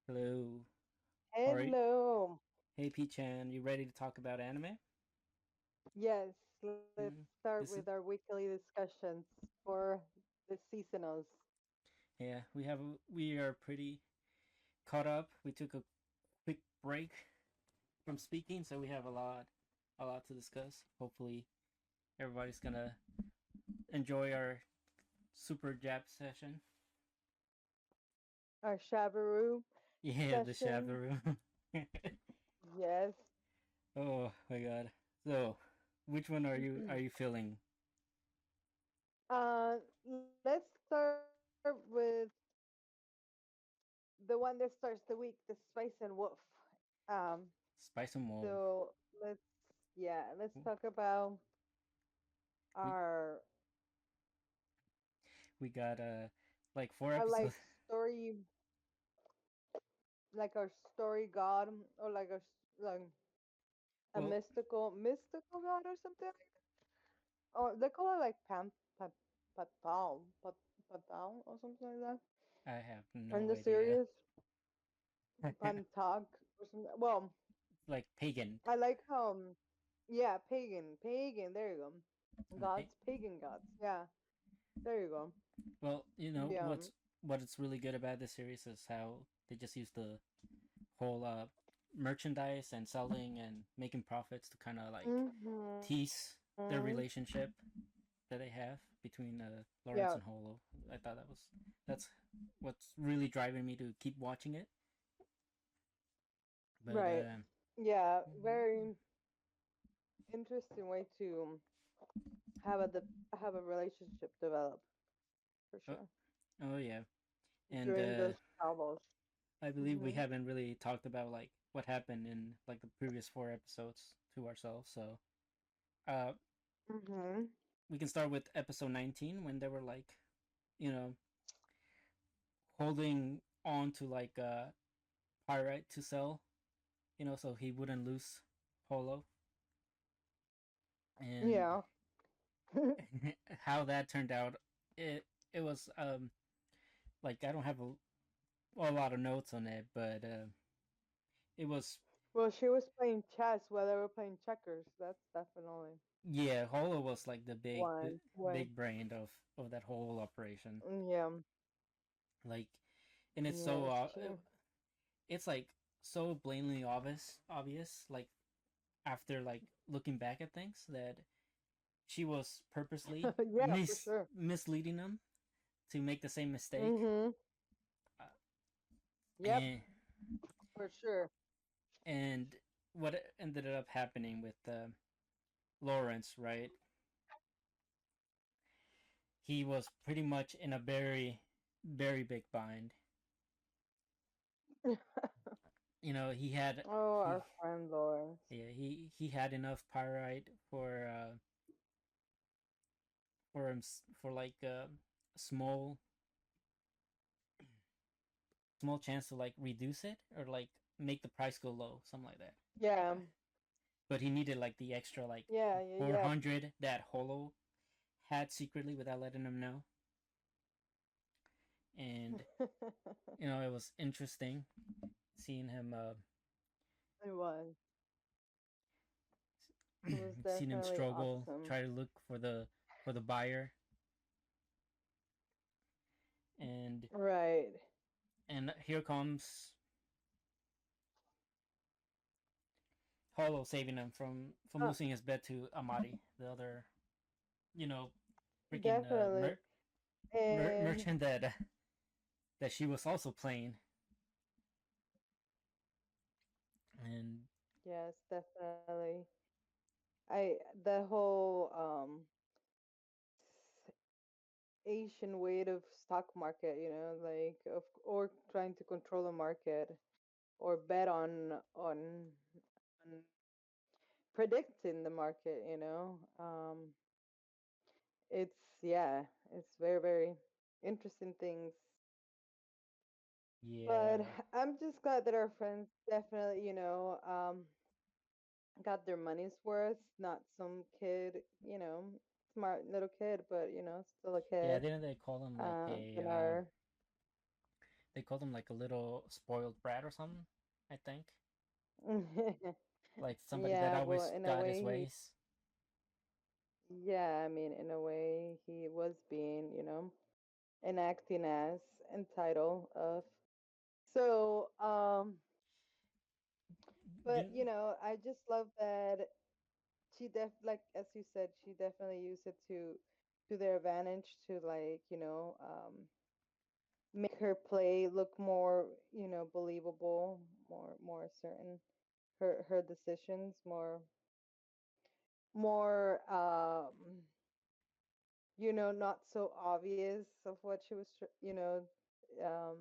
Hello. How are you? Hello. Hey, P-chan. You ready to talk about anime? Yes, let's Mm, start with this our is weekly discussions for the seasonals. yeah. We are pretty caught up. We took a quick break from speaking, so we have a lot to discuss. Hopefully, everybody's gonna enjoy our super Jap session. Our Shabaroo Yeah, the session. Shabaru. Yes. Oh my god. So, which one are you feeling? uh, let's start with the one that starts the week, the Spice and Wolf. Um, Spice and Wolf. so let's talk about We our we got like four our episodes. story, like our story god, or like like a Well, mystical god or something. Oh, they call it like Patao, Patao or something like that. I have In no the idea. series, Pantag or something. Well, Like pagan. I like how, yeah, pagan. There you go. Pa- Gods, pagan gods. Yeah, there you go. well, Yeah. what it's really good about this series is how they just use the whole merchandise and selling and making profits to kind of like Mhm. tease their relationship that they have between Lawrence Yeah. and Holo. I thought that's what's really driving me to keep watching it. But Right. Yeah. Very interesting way to have have a relationship develop for oh, sure oh yeah, and during those travels. I believe we Mhm. haven't really talked about like what happened in like the previous four episodes to ourselves. So uh, Mhm. we can start with episode 19 when they were like, you know, holding on to like pyrite to sell, so he wouldn't lose Holo, and Yeah. how that turned out. It was like I don't have a lot of notes on it, but it was Well, she was playing chess while they were playing checkers. That's definitely yeah, Holo was like the one way. big brain of that whole operation. Yeah. Like, and it's Yeah, so it's true. it's like so blatantly obvious like after like looking back at things that she was purposely Yeah, for sure. misleading them to make the same mistake. Mhm. uh, Yep, and for sure. and what ended up happening with Lawrence, right? He was pretty much in a very big bind. He had Oh, he our friend Lawrence. yeah he had enough pyrite for him for like a small chance to like reduce it or like make the price go low, something like that. Yeah. But he needed like the extra like Yeah, yeah, yeah. 400 that Holo had secretly without letting him know. And it was interesting seeing him It was. It was seeing him definitely struggle, awesome. try to look for the buyer, and Right. here comes Holo saving him from Uh, losing his bet to Amari, the other, you know, freaking Definitely. And merchant that she was also playing, and yes, definitely. I the whole Asian way of stock market, like of or trying to control the market or bet on predicting the market, it's yeah, it's very very interesting things. But yeah, I'm just glad that our friends definitely, got their money's worth, not some kid, smart little kid, but still a yeah. kid. Didn't they call him like In our they called him like a little spoiled brat or something. I think like somebody that Yeah, well, always in a got his way, ways. yeah, I mean, in a way, he was being, enacting as entitled of. So, You, but I just love that like as you said, she definitely used it to their advantage to like, make her play look more, believable, more certain, her decisions more not so obvious of what she was um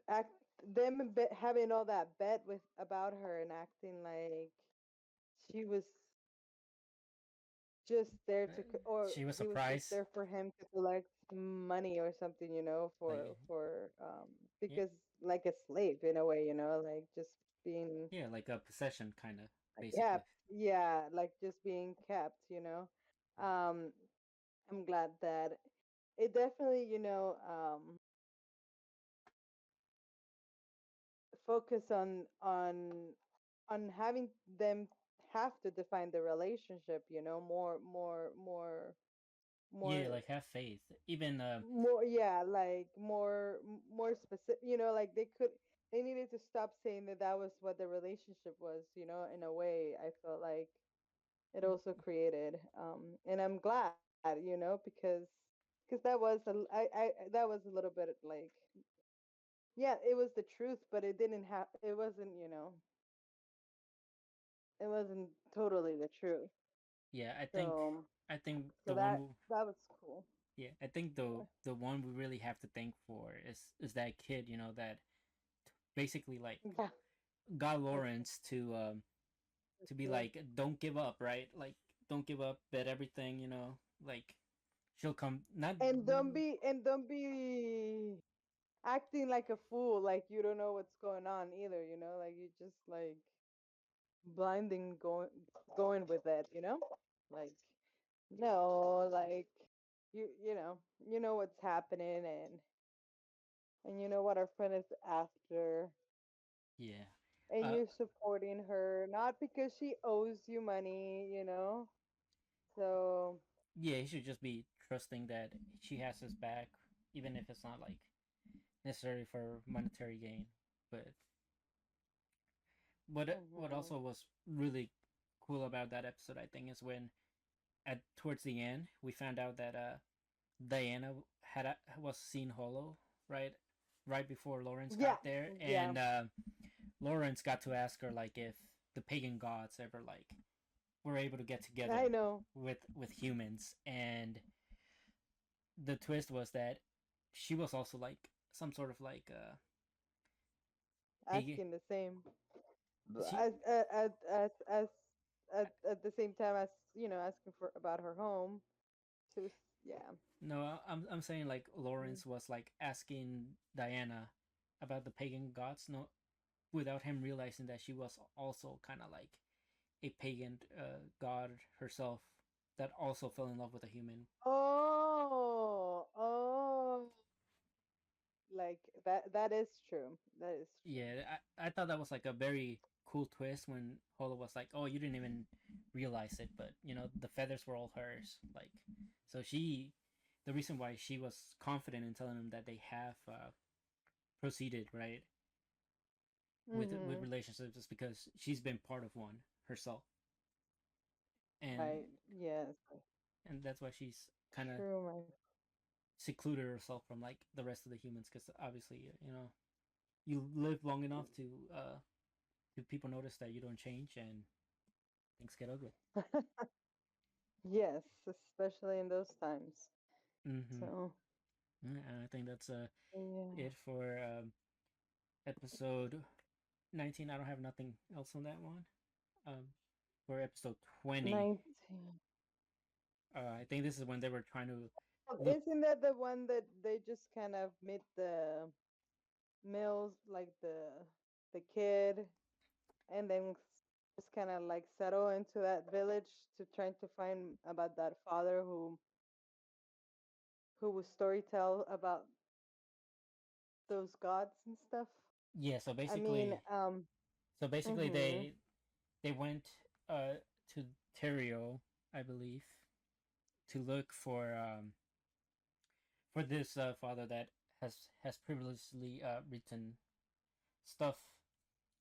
act them having all that bet with about her and acting like she was just there uh, or she was he was just surprised. there for him to collect money or something, Like for yeah, because like a slave in a way, like just being yeah, like a possession kind of yeah, basically. yeah, like just being kept, um I'm glad that it definitely, focus on having them have to define the relationship, Yeah, more like have faith. Even more yeah, like more specific, like they needed to stop saying that that was what the relationship was, in a way I felt like it also created, and I'm glad, because that was that was a little bit like, yeah, it was the truth, but it wasn't, it wasn't totally the truth. yeah, So I think so the one that was cool. yeah, I think the one we really have to thank for is that kid, that basically like Yeah, got that's Lawrence to be true. like don't give up, right? Like don't give up, bet everything, like she'll come not And don't be acting like a fool, like you don't know what's going on either, like you just like blinding going with it, like no, like you know what's happening, and you know what our friend is after, yeah. and Uh you're supporting her not because she owes you money, so yeah, he should just be trusting that she has his back, even if it's not like necessarily for monetary gain. But what mhm. also was really cool about that episode, I think, is when at towards the end we found out that Diana was seen hollow, right, right before Lawrence Yeah, got there, yeah, and Lawrence got to ask her like if the pagan gods ever like were able to get I together know. with humans, and the twist was that she was also like some sort of like pagan. Asking the same, She at the same time as asking for about her home. She was, yeah. no, I'm saying like Mm. Lawrence was like asking Diana about the pagan gods, no, without him realizing that she was also kind of like a pagan god herself that also fell in love with a human. Oh, like that is true. That is true. Yeah, I thought that was like a very cool twist when Holo was like, "Oh, you didn't even realize it, but the feathers were all hers." Like, so the reason why she was confident in telling him that they have proceeded right with Mm-hmm. relationships is because she's been part of one herself, and Right. Yes. and that's why she's kind of True, my. secluded herself from like the rest of the humans because obviously you live long enough to people notice that you don't change and things get ugly. Yes, especially in those times. Mm-hmm. So And I think that's yeah. it for episode 19. I don't have nothing else on that one. Um, for episode 20, 19. I think this is when they were trying to look. Isn't that the one that they just kind of meet the Mills, like the kid, and then just kind of like settle into that village to trying to find about that father who would storytell about those gods and stuff. Yeah, so I mean, basically, so basically mhm. they went to Terrio, I believe, to look for this father that has previously written stuff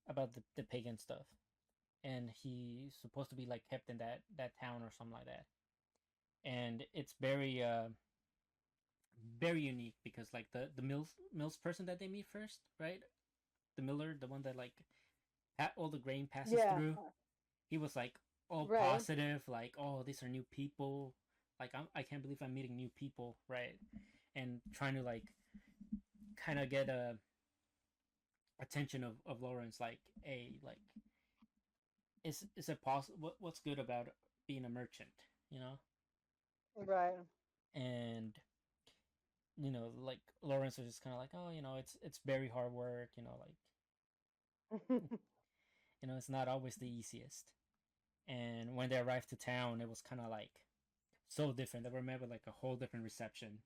about the pagan stuff, and he's supposed to be like kept in that town or something like that. And it's very unique because like the mills person that they meet first, right? The miller, the one that like all the grain passes Yeah, through. He was like all right, positive, like, oh, these are new people. Like I can't believe I'm meeting new people, right? And trying to like kind of get a attention of Lawrence, like, a like, is it possible? What's good about being a merchant, you know? right. And like Lawrence was just kind of like, oh, it's very hard work, like, it's not always the easiest. And when they arrived to town, it was kind of like so different. They were met with like a whole different reception.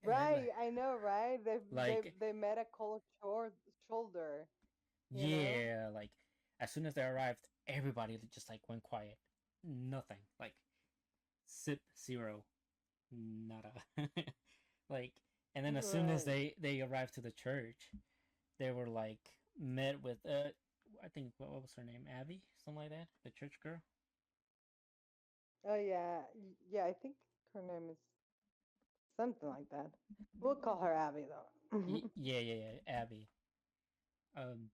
And Right, I know, right? like They met a cold shoulder, you know? yeah, like as soon as they arrived, everybody just like went quiet. Nothing. Like sip zero. Nada. Like, and then as soon as Right. they arrived to the church, they were like met with I think what was her name? Abby? Something like that? The church girl? Oh yeah, yeah. I think her name is something like that. We'll call her Abby though. Yeah, yeah, yeah, Abby. Um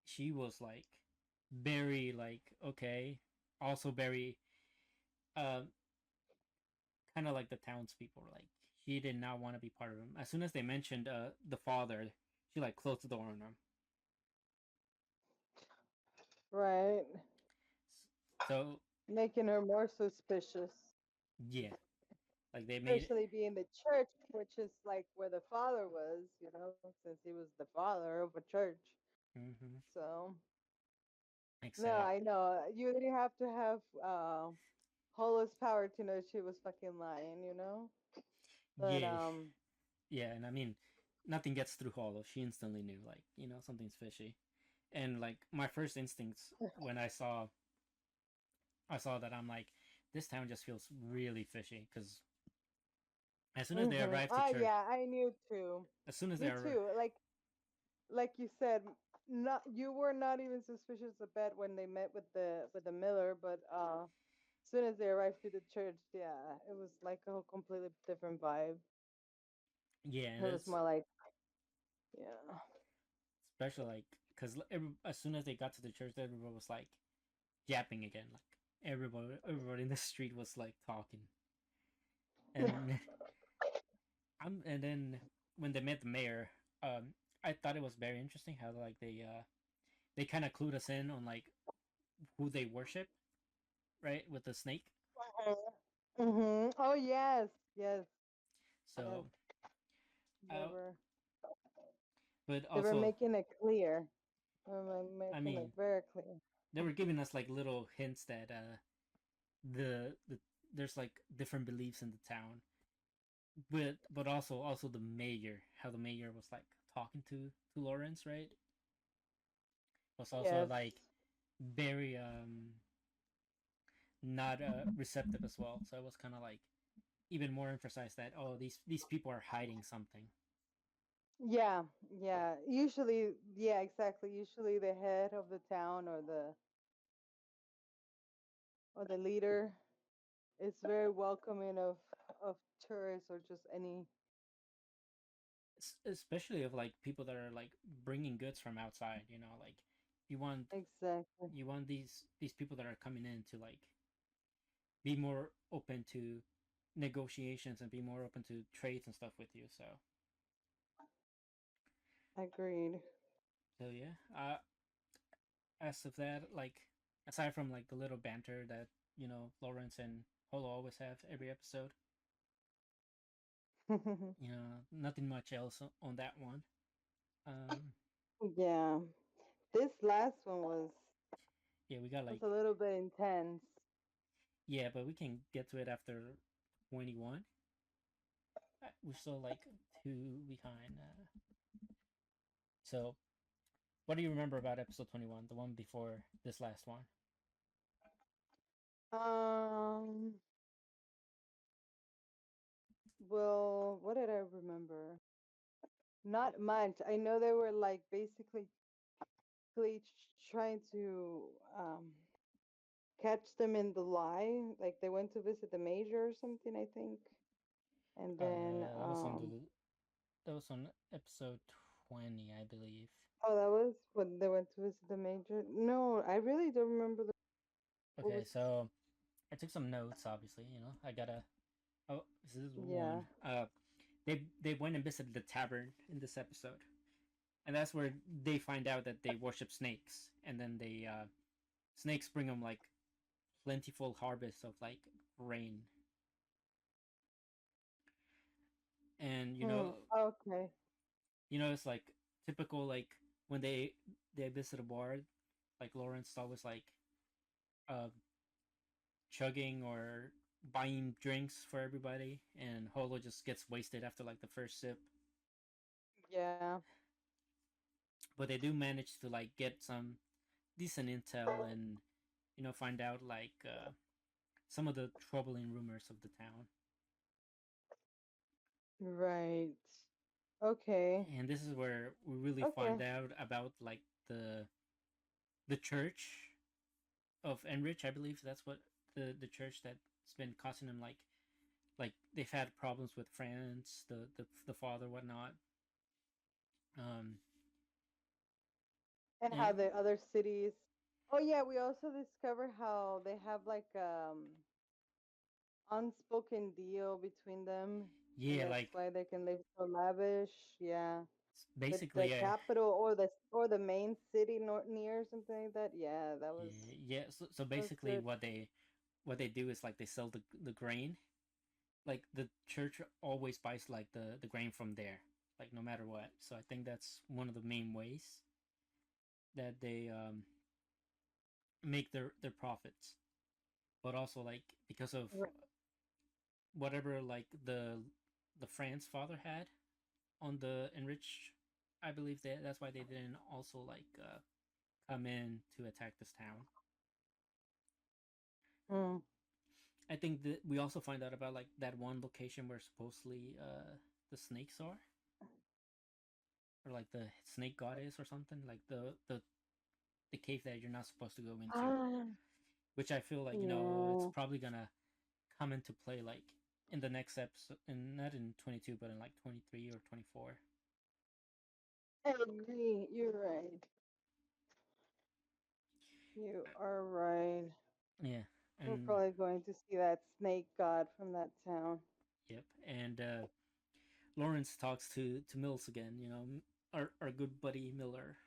she was like very like okay, also very um kind of like the townspeople. Like she did not want to be part of them. As soon as they mentioned the father, she like closed the door on them. Right, So making her more suspicious, yeah, like they made. especially being the church, which is like where the father was, since he was the father of a church. Mm-hmm. So no, Exact. I know you didn't have to have Holo's power to know she was fucking lying, But Yeah, yeah, and I mean, nothing gets through Hollow. She instantly knew, like, something's fishy. And like my first instincts when I saw that, I'm like, this town just feels really fishy because as soon as they arrived to Ah, church, yeah, I knew too. as soon as they Me are, too. Like you said, not you were not even suspicious of Bet when they met with the Miller, but as soon as they arrived to the church, yeah, it was like a whole completely different vibe. yeah, It and was it's more like, yeah. especially like because as soon as they got to the church, everybody was like yapping again. Like everybody in the street was like talking, and and then when they met the mayor, I thought it was very interesting how like they kind of clued us in on like who they worship, right, with the snake. Oh yes, yes, yes. So, They uh, were but they were also, making it clear. They were I making it mean, very clear. they were giving us like little hints that the there's like different beliefs in the town, but also the mayor, how the mayor was like talking to Lawrence, right, was also Yes, like very not receptive as well. So it was kind of like even more emphasized that, oh, these people are hiding something. yeah, yeah. Usually, yeah, exactly. Usually, the head of the town or the leader is very welcoming of tourists or just any. Especially of like people that are like bringing goods from outside. Like you want Exactly. you want these people that are coming in to like be more open to negotiations and be more open to trades and stuff with you. Agreed. So yeah. As of that, like aside from like the little banter that Lawrence and Holo always have every episode, nothing much else on that one. Um, Yeah. This last one yeah, we got was like a little bit intense. yeah, but we can get to it after 21. we're still like two behind. So, what do you remember about episode 21, the one before this last one? Um. Well, what did I remember? Not much. I know they were like basically trying to catch them in the lie. Like they went to visit the major or something, I think. And then That was on that was on episode 20, I believe. oh, that was when they went to visit the major. No, I really don't remember what Okay, was. so I took some notes. Obviously, I gotta. Oh, this is Yeah. one. They went and visited the tavern in this episode, and that's where they find out that they worship snakes, and then they snakes bring them like plentiful harvest of like rain, and Okay. it's like typical like when they visit a bar, like Lawrence always like uh chugging or buying drinks for everybody, and Holo just gets wasted after like the first sip. Yeah. But they do manage to like get some decent intel and find out like some of the troubling rumors of the town. Right. Okay. And this is where we really Okay. find out about like the church of Enrich. I believe that's what the church that's been causing them like they've had problems with France, the father, whatnot. Um, And how and the other cities. Oh yeah, we also discover how they have like unspoken deal between them, and yeah, that's like why they can live so lavish. Yeah. The basically, capital or the main city near something like that. Yeah, yeah. So that was basically, good. what they do is like they sell the grain. Like the church always buys like the grain from there, like no matter what. So I think that's one of the main ways that they make their profits. But also like because of Right. whatever like the France father had on the enriched, I believe that's why they didn't also like come in to attack this town. Mm. I think that we also find out about like that one location where supposedly the snakes are, or like the snake goddess or something, like the cave that you're not supposed to go into, Ah, which I feel like it's yeah. probably gonna come into play like in the next episode, and not in 22, but in like 23 or 24. I agree. You're right. You are right. Yeah, We're and probably going to see that snake god from that town. yep, and Lawrence talks to Mills again. Our good buddy Miller.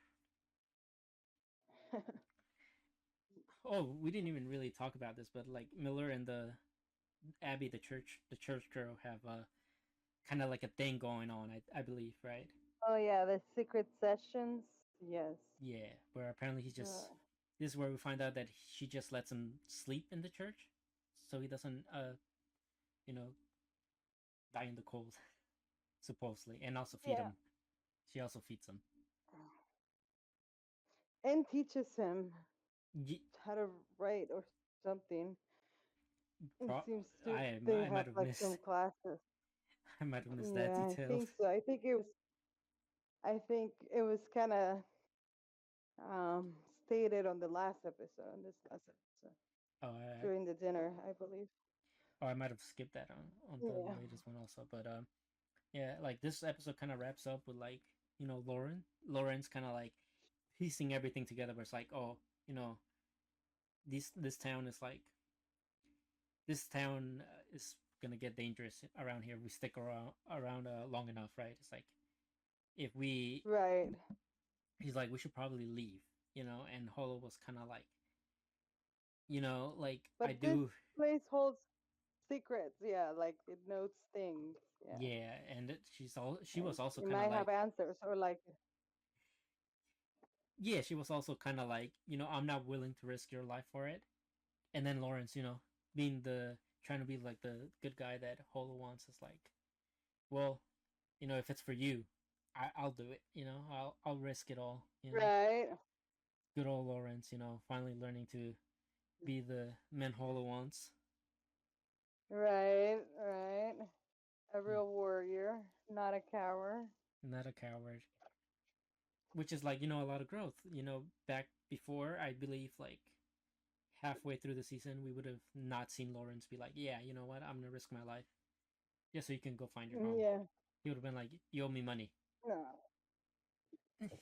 Oh, we didn't even really talk about this, but like Miller and the Abby, the church girl, have kind of like a thing going on. I believe, right? Oh yeah, the secret sessions. Yes. Yeah, where apparently he just Uh, this is where we find out that she just lets him sleep in the church, so he doesn't you know die in the cold supposedly, and also feed yeah. him. She also feeds him. And teaches him Ye- how to write or something. It Pro- seems to they I have might have like missed some classes. I might have missed that Yeah, I detail. think so. I think it was kind of um stated on the last episode, on this last episode Oh, during the dinner, I believe. I might have skipped that on the Yeah. latest one also, but yeah, like this episode kind of wraps up with like Lauren's kind of like piecing everything together. Where it's like, oh, you know, this town is like this town is gonna get dangerous around here. We stick around long enough, right? It's like if we, Right. he's like, we should probably leave, And Holo was kind of like, like I But this do, place holds secrets. Yeah, like it notes things. Yeah. yeah. And she Like was also it kind of might like, have answers or like yeah, she was also kind of like, I'm not willing to risk your life for it. And then Lawrence, being the trying to be like the good guy that Holo wants, is like, well, if it's for you, I'll do it. I'll risk it all. Right. Good old Lawrence. Finally learning to be the manhole he wants. Right. Right. A Mm, real warrior, not a coward. not a coward. Which is like a lot of growth. Back before, I believe like halfway through the season, we would have not seen Lawrence be like, yeah, you know what, I'm gonna risk my life just so you can go find your home. Yeah. He would have been like, you owe me money. No.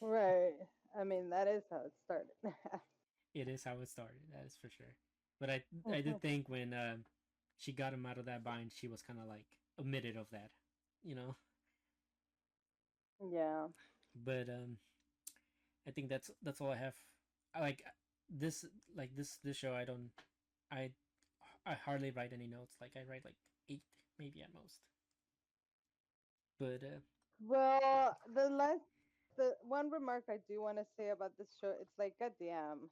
Right. I mean, that is how it started. It is how it started, that is for sure. But I did think when she got him out of that bind, she was kind of like omitted of that, you know. Yeah. But I think that's all I have. I like this this show. I I hardly write any notes. Like I write like 8 maybe at most. But Well, the one remark I do want to say about this show, it's like, goddamn,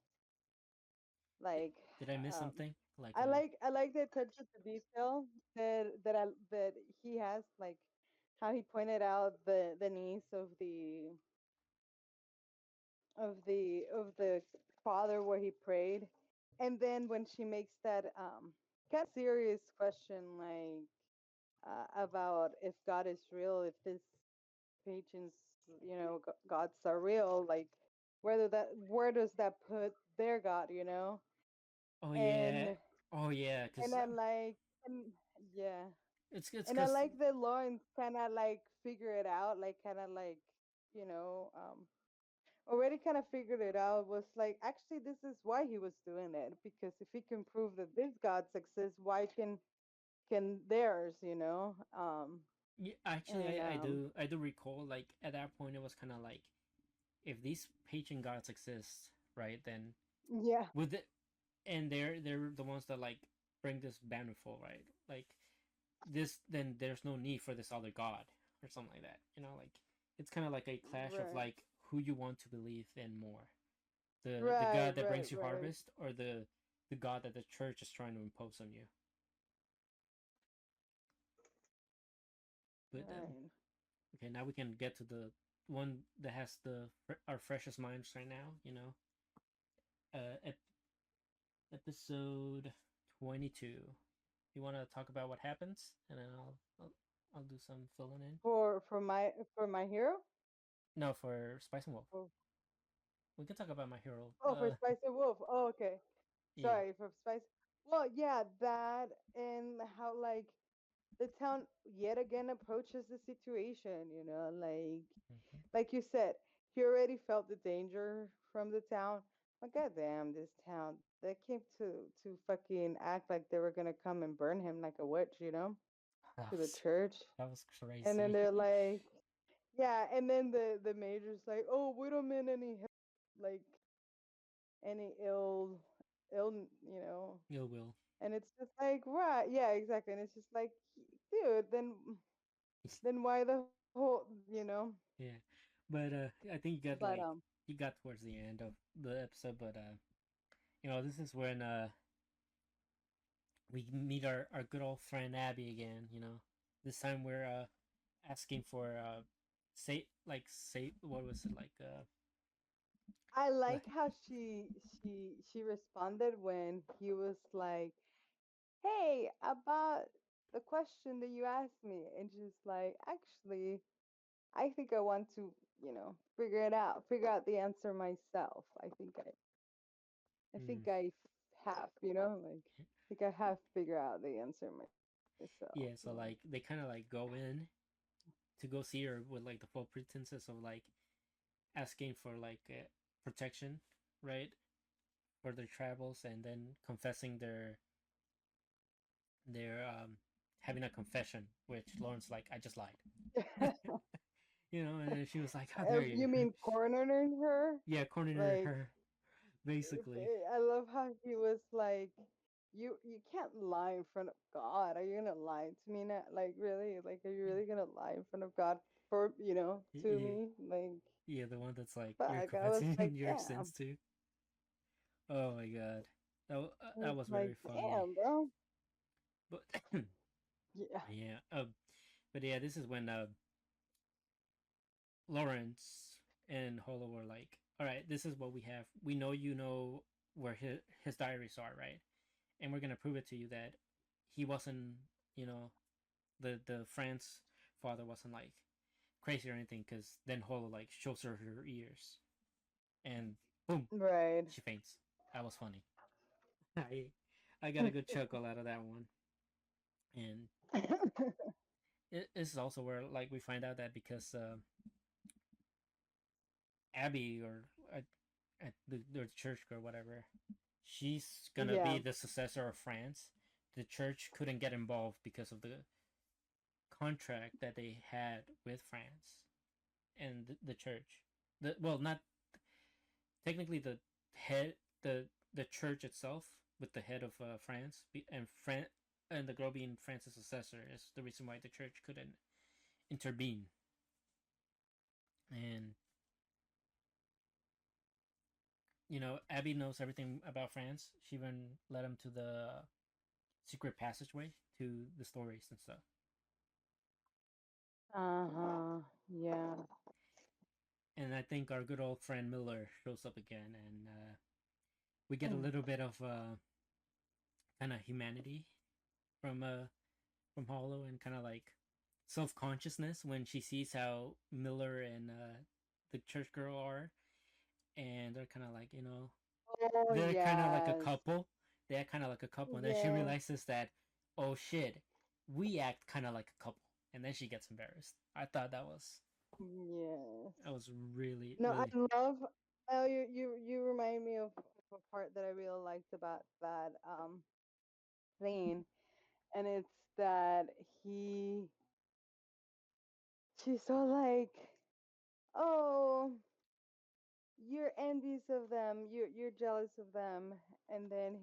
like, did I miss um, something? Like I like the attention to detail that he has, like how he pointed out the niece of the father where he prayed, and then when she makes that kind of serious question, like about if God is real, if this patrons, gods are real, like where does that put their God, oh yeah, and oh yeah, and because I like and yeah, it's and I because like that Lawrence kind of like figure it out, like kind of like you know um already kind of figured it out, was like, actually this is why he was doing it, because if he can prove that this gods exist, why can theirs, yeah, actually and I do recall like at that point it was kind of like if these patron gods exist, right? Then yeah. with it, and they're the ones that like bring this bannerful, right? Like this, then there's no need for this other god or something like that. Like it's kind of like a clash of Right. like who you want to believe in more, the Right, god that right, brings you right, harvest, or the god that the church is trying to impose on you. But right. okay, now we can get to the one that has our freshest minds right now. At episode 22. You want to talk about what happens, and then I'll do some filling in. For my hero. No, for Spice and Wolf. Oh, We can talk about my hero. for Spice and Wolf. Oh, okay. Yeah. Sorry, for Spice. Well, yeah, that, and how like the town yet again approaches the situation, Mm-hmm. like you said, he already felt the danger from the town. But goddamn, this town, they came to fucking act like they were gonna come and burn him like a witch, That to the was church. that was And then crazy. they're like, yeah, and then the major's like, oh, we don't mean like any ill, Ill will. and it's just like, right, yeah, exactly, and it's just like, dude, then why the whole. Yeah, but I think But you got towards the end of the episode, but this is when we meet our good old friend Abby again. This time we're asking for say what was it like I like like how she responded when he was like, hey, about the question that you asked me, and she's like, actually, I think I want to, figure out the answer myself. I think mm, I have, like, I think I have figured out the answer myself. yeah, so like they kind of like go in to go see her with like the full pretenses of like asking for like protection, right, for their travels, and then confessing their having a confession, which Lauren's like, I just lied. And then she was like, how dare you? You mean cornering her? Yeah, cornering Like, her, basically. I love how he was like, you can't lie in front of God. Are you gonna lie to me now? Like, really? Like, are you really gonna lie in front of God for to Yeah, me? Like, yeah, the one that's like you're fuck. I was like, confessing your damn. sins to. Oh my god, I was that was like, very funny. damn, bro. But Yeah. yeah, But yeah, this is when Lawrence and Holo were like, "All right, this is what we have. We know you know where his diaries are, right? And we're gonna prove it to you that he wasn't, you know, the France father wasn't like crazy or anything. Because then Holo like shows her ears, and boom, Right. she faints. That was funny. I I got a good chuckle out of that one, and this is also where like we find out that because Abby or at the church or whatever, she's gonna Yeah. be the successor of France. The church couldn't get involved because of the contract that they had with France and the church. The well, not technically the head the church itself with the head of France and the girl being France's successor is the reason why the church couldn't intervene. And Abby knows everything about France. She even led him to the secret passageway to the stories and stuff. Uh-huh. Yeah. And I think our good old friend Miller shows up again, and we get a little bit of kind of humanity from Hollow, and kind of like self consciousness when she sees how Miller and the church girl are, and they're kind of like Oh they're kind of like a yes. couple. They're kind of like a couple, and then she Yeah. realizes that, oh shit, we act kind of like a couple, and then she gets embarrassed. I thought Yes. that was really No, I really love. Oh, you remind me of a part that I really liked about that scene, and it's that he she's so like, oh, you're envious of them, you're jealous of them, and then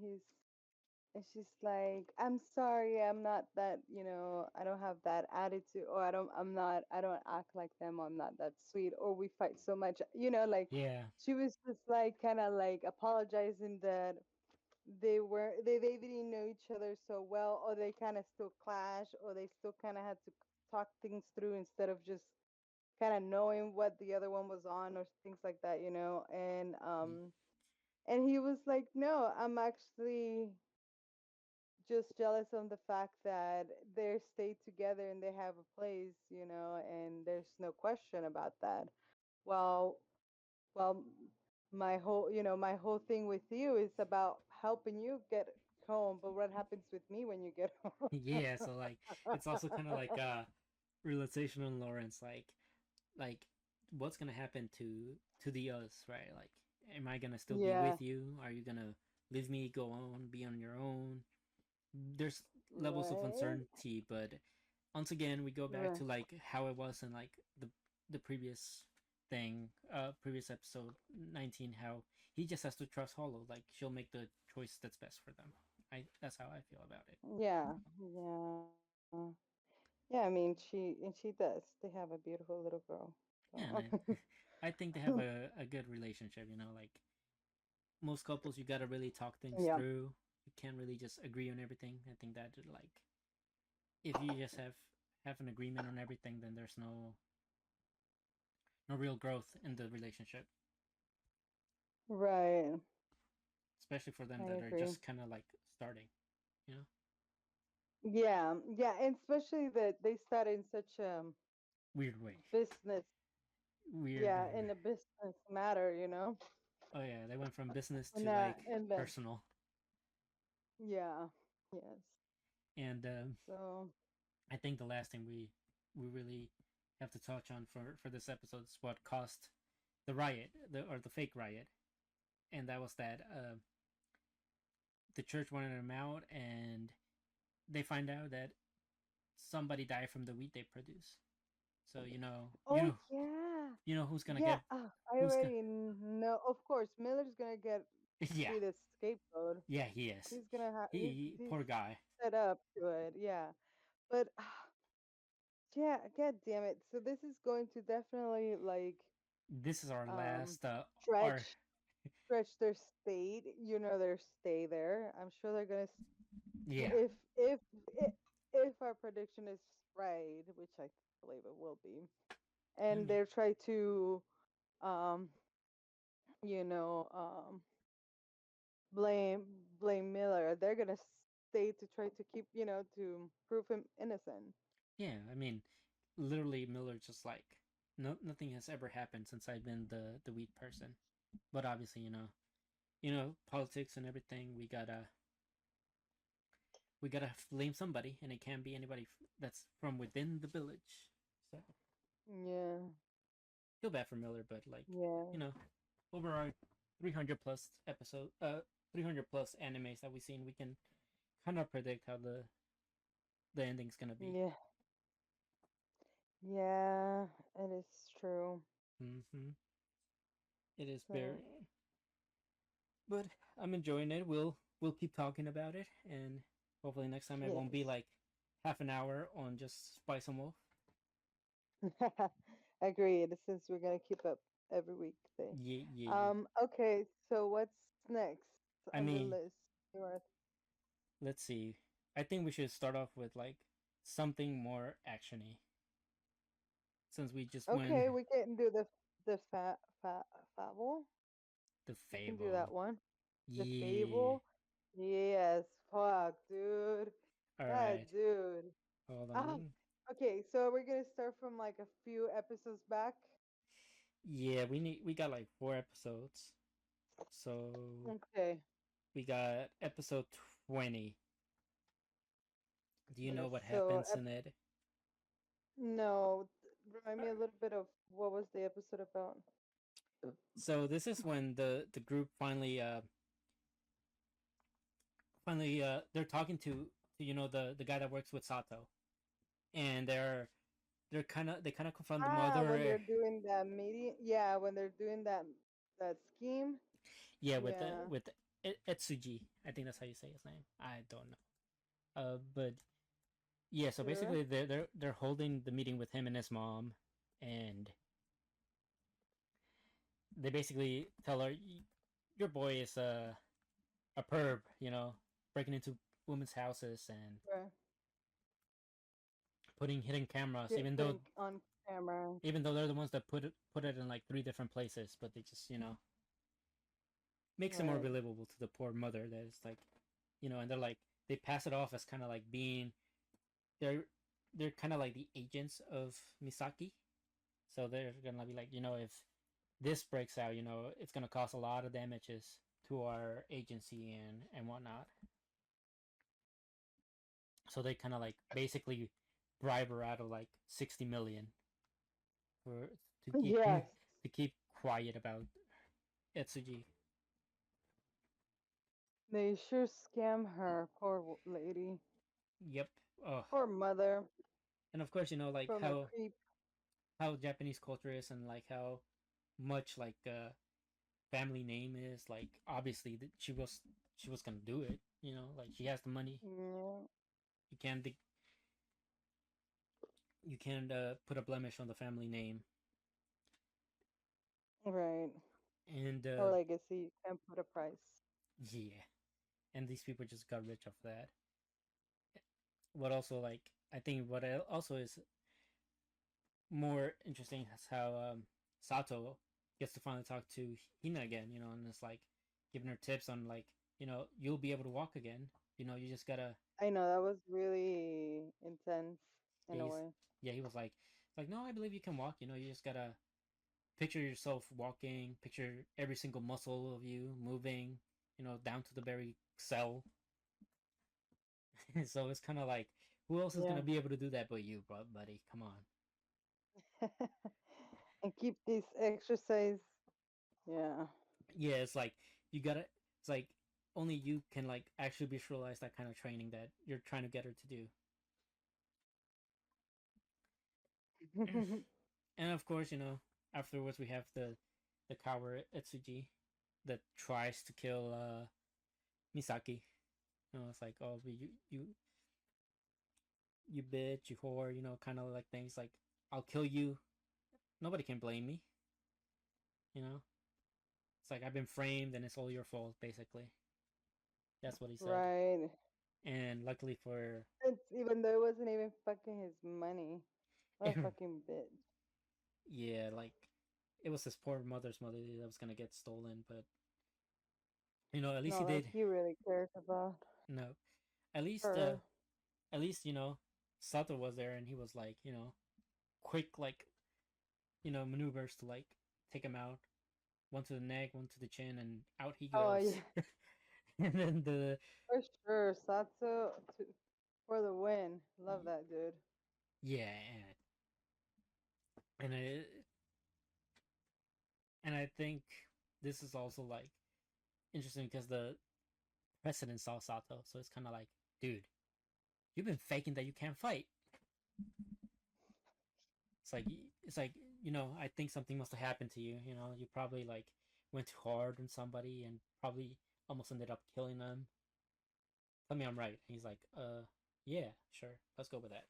and she's like, I'm sorry, I'm not that, I don't have that attitude, or I don't act like them, or I'm not that sweet, or we fight so much, like yeah. she was just like kind of like apologizing that they didn't know each other so well, or they kind of still clash, or they still kind of had to talk things through instead of just kind of knowing what the other one was on or things like that, and he was like, no, I'm actually just jealous of the fact that they stay together and they have a place, and there's no question about that. Well, well, my whole thing with you is about helping you get home, but what happens with me when you get home? Yeah, so like it's also kind of like a realization on Lawrence, like what's gonna happen to the us, right? Like, am I gonna still be Yeah, with you? Are you gonna leave me, go on, be on your own? There's levels of right, uncertainty, but once again, we go back right, to like how it was in like the previous thing, previous episode 19, how he just has to trust Hollow. Like she'll make the choice that's best for them. That's how I feel about it. yeah, yeah, yeah. I mean, she does. They have a beautiful little girl. Yeah, and So. I think they have a good relationship. Like most couples, you gotta really talk things Yeah, through. You can't really just agree on everything. I think that like if you just have an agreement on everything, then there's no real growth in the relationship, right. especially for them I that are agree. just kind of like starting, you know, Yeah, yeah, and especially that they started in such a weird way, business, weird. yeah, in a business matter, Oh yeah, they went from business and to that, like and then, personal, yeah, yes. and So, I think the last thing we really have to touch on for this episode is what caused the riot, the fake riot, and that was that the church wanted them out, and they find out that somebody died from the wheat they produce. So oh yeah, you know who's gonna yeah. get I who's gonna already know. Of course, Miller's gonna yeah be the scapegoat. yeah he is He's gonna have he's poor guy. set up to it. Yeah, but yeah, god damn it. So this is going to definitely like This is our um last our stretch stretch their state. Their stay there. I'm sure they're gonna yeah if if if our prediction is right, which I believe it will be. I And mean, they're trying to, um, you know, blame blame Miller. They're gonna stay to try to keep, to prove him innocent. yeah, I mean, literally Miller just like no nothing has ever happened since I've been the weed person. But obviously, politics and everything. We gotta blame somebody, and it can't be anybody that's from within the village. So Yeah, feel bad for Miller, but like yeah, you know, over our 300 plus 300 plus animes that we've seen, we can kind of predict how the ending's gonna be. yeah, yeah. It is true. Mm-hmm. It is very, So but I'm enjoying it. We'll keep talking about it, and hopefully next time it won't be yes, like half an hour on just Spice and Wolf. agreed. Since we're gonna keep up every weekday. Yeah, yeah, yeah. Okay. So what's next I on the mean, list? Your let's see. I think we should start off with like something more actiony, since we just went Okay, we can do the Fable. the We can do that Fable. one. The Yeah. Fable. Yes. Fuck, dude. All That right. dude. Hold Ah. on. Okay, so we're gonna start from like a few episodes back. Yeah, we got like 4 episodes. So Okay. we got episode 20. Do you know Yes. what So happens in it? no, remind me a little bit of what was the episode about. So this is when the group finally they're talking to the guy that works with Sato, and they kind of confront the Ah, when mother. they're doing that meeting. Yeah, when they're doing that scheme. Yeah, with the Yeah. with Etsuji. I think that's how you say his name. I don't know. But yeah, so Sure. basically they're holding the meeting with him and his mom, and they basically tell her, "Your boy is a perv, breaking into women's houses and Right. putting hidden cameras, Get putting on camera. even though they're the ones that put it in like three different places, but they just makes it more Right. believable to the poor mother that it's like, and they're like they pass it off as kind of like being they're they're kind of like the agents of Misaki, so they're gonna be like, if this breaks out, it's gonna cause a lot of damages to our agency and whatnot. So they kind of like basically bribe her out of like 60 million for to keep Yes. to keep quiet about Etsuji. They sure scam her, poor lady. Yep. Oh, Poor mother and of course, like from a creep. how Japanese culture is, and like how much like family name is. Like obviously she was gonna do it. Like she has the money. Yeah. You can't you can't put a blemish on the family name. Right. And A legacy. You can't put a price. yeah, and these people just got rich off that. What also like I think what also is more interesting is how Sato gets to finally talk to Hina again, and it's like giving her tips on like, you'll be able to walk again. You just gotta. I know that was really intense in Yeah, a way. he was like, no, I believe you can walk. You just gotta picture yourself walking, picture every single muscle of you moving, down to the very cell. So it's kind of like, who else is Yeah. gonna be able to do that but you, buddy? Come on. And keep this exercise. Yeah. Yeah, it's like you gotta. It's like only you can like actually visualize that kind of training that you're trying to get her to do. And of course, afterwards we have the coward Etsuji that tries to kill Misaki. It's like, oh, you bitch, you whore, kind of like things like, I'll kill you. Nobody can blame me. You know, it's like I've been framed and it's all your fault, basically. That's what he said. Right. And luckily for It's even though it wasn't even fucking his money. What a fucking bitch. yeah, like it was his poor mother's mother that was gonna get stolen, but at least he Not like did. he really cares about No, at least her. Sato was there and he was like quick like maneuvers to like take him out. One to the neck, one to the chin, and out he Oh goes. yeah, And then the for sure. Satsu for the win. Love that dude. yeah, and I think this is also like interesting because the president saw Sato, so it's kind of like, dude, you've been faking that you can't fight. It's like I think something must have happened to you. You probably like went too hard on somebody and probably almost ended up killing them. Tell me I'm right. And he's like, yeah, sure, let's go with that.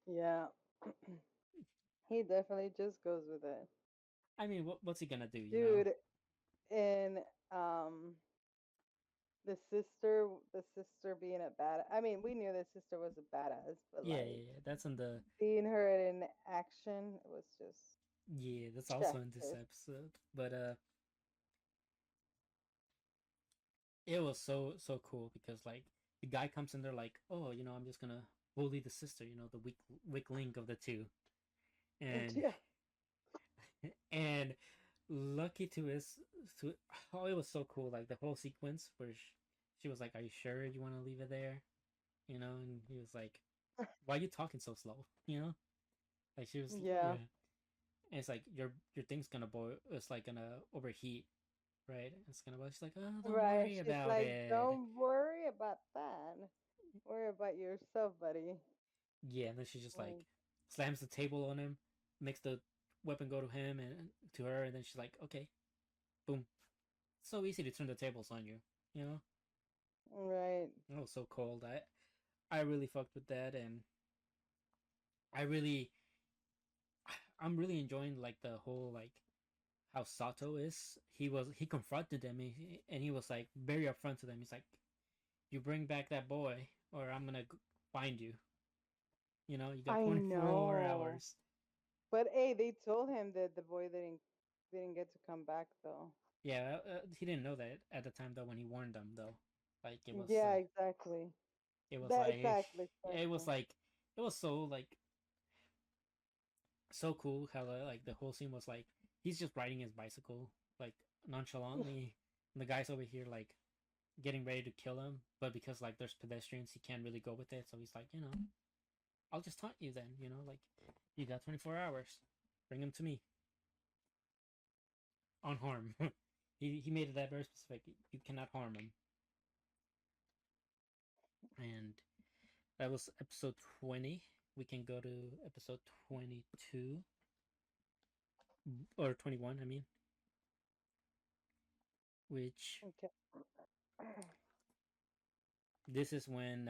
Yeah, he definitely just goes with it, I mean, what's he gonna do? dude. And the sister being a bad. I mean, we knew the sister was a badass, but Yeah, like yeah, yeah. That's in the seeing her in action, it was just yeah. That's also chef in this kiss. episode, but it was so cool because like the guy comes in there like, oh, I'm just gonna bully the sister, the weak link of the two, and Yeah, and lucky to his to oh, it was so cool like the whole sequence where she was like, are you sure you want to leave it there, and he was like, why are you talking so slow, like she was yeah, yeah, and it's like your thing's gonna boil, it's like gonna overheat, right? It's gonna boil. She's like, oh, don't right. worry She's about like, it. don't worry about that. Worry about yourself, buddy. Yeah, and then she just like Like, slams the table on him, makes the weapon go to him and to her, and then she's like, okay, boom. It's so easy to turn the tables on you, you know. right. It was so cold. I really fucked with that, and I really I'm really enjoying like the whole like how Sato is. He confronted them and he was like very upfront to them. He's like, you bring back that boy, or I'm gonna find you. You got I 24 know. hours. But hey, they told him that the boy didn't get to come back though. Yeah, he didn't know that at the time though when he warned them though. Like Yeah, exactly. it was That like exactly, it was exactly. like it was so like so cool how like the whole scene was like he's just riding his bicycle like nonchalantly, and the guy's over here like getting ready to kill him, but because like there's pedestrians, he can't really go with it. So he's like, I'll just taunt you then. Like you got 24 hours, bring him to me on harm. He made it that very specific. You cannot harm him, and that was episode 20. We can go to episode 22 or 21. I mean, which Okay. this is when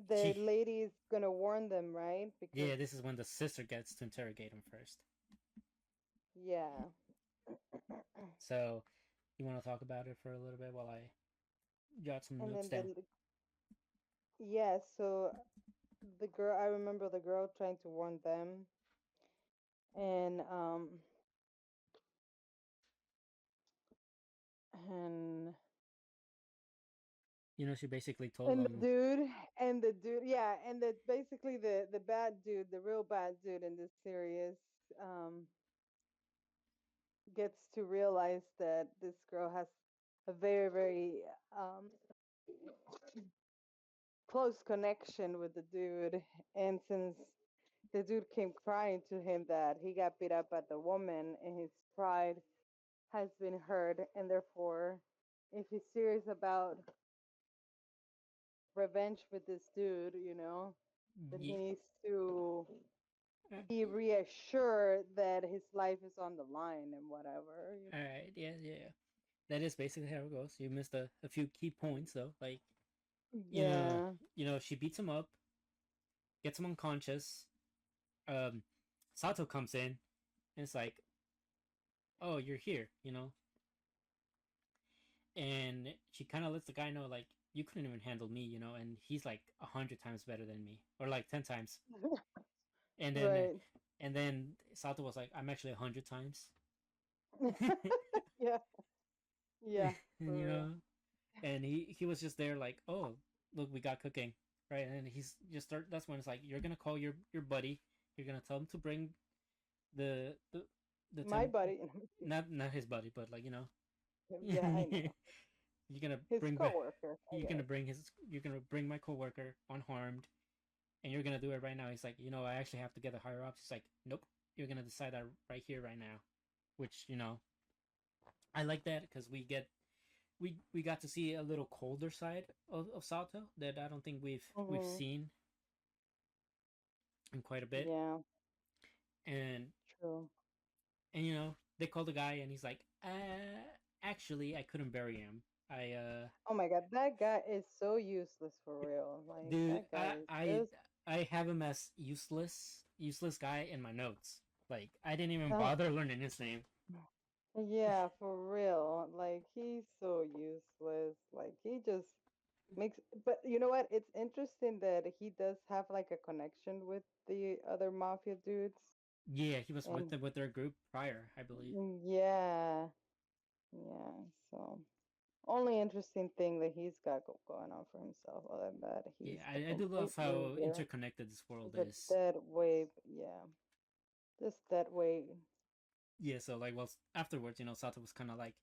The she lady's gonna warn them, right? Because yeah, this is when the sister gets to interrogate him first. yeah. So you want to talk about it for a little bit while I jot some And notes then down? yeah, so the girl, I remember the girl trying to warn them, and and She basically told and them, the dude, yeah, and the basically the bad dude, the real bad dude in this series, um, gets to realize that this girl has a very very um close connection with the dude, and since the dude came crying to him that he got beat up by the woman and his pride has been hurt, and therefore if he's serious about revenge with this dude, then he yeah, needs to uh, be reassured that his life is on the line and whatever. all right, yeah, yeah. That is basically how it goes. You missed a few key points though, like Yeah. she beats him up, gets him unconscious. Um, Sato comes in and it's like, oh, you're here, and she kind of lets the guy know like you couldn't even handle me, and he's like 100 times better than me, or like 10 times, and then Right. and then Sato was like, I'm actually 100 times. Yeah. Yeah. And, For real. and he was just there like, oh, look, we got cooking, right? And he's just start. That's when it's like you're gonna call your buddy. You're gonna tell him to bring the the the My ten, buddy. not his buddy, but Yeah, I know. you're gonna His bring back. coworker, I guess. You're gonna bring my coworker unharmed, and you're gonna do it right now. He's like, I actually have to get the higher ups. He's like, nope, you're gonna decide that right here, right now. Which I like that because we got to see a little colder side of Sato that I don't think we've Hmm. seen in quite a bit. Yeah. And True. they call the guy and he's like, actually I couldn't bury him. Oh my god, that guy is so useless for real. Like Dude, that guy is I just I have him as useless guy in my notes. Like I didn't even uh, bother learning his name. yeah, for real. Like he's so useless. Like he just makes but you know what? It's interesting that he does have like a connection with the other mafia dudes. Yeah, he was And with their group prior, I believe. yeah, yeah. So only interesting thing that he's got going on for himself. Other than that, Yeah, he's a I do love complete how loser. interconnected this world He's a is. dead weight. Yeah, just dead weight. Yeah, so like, well, afterwards, Sato was kind of like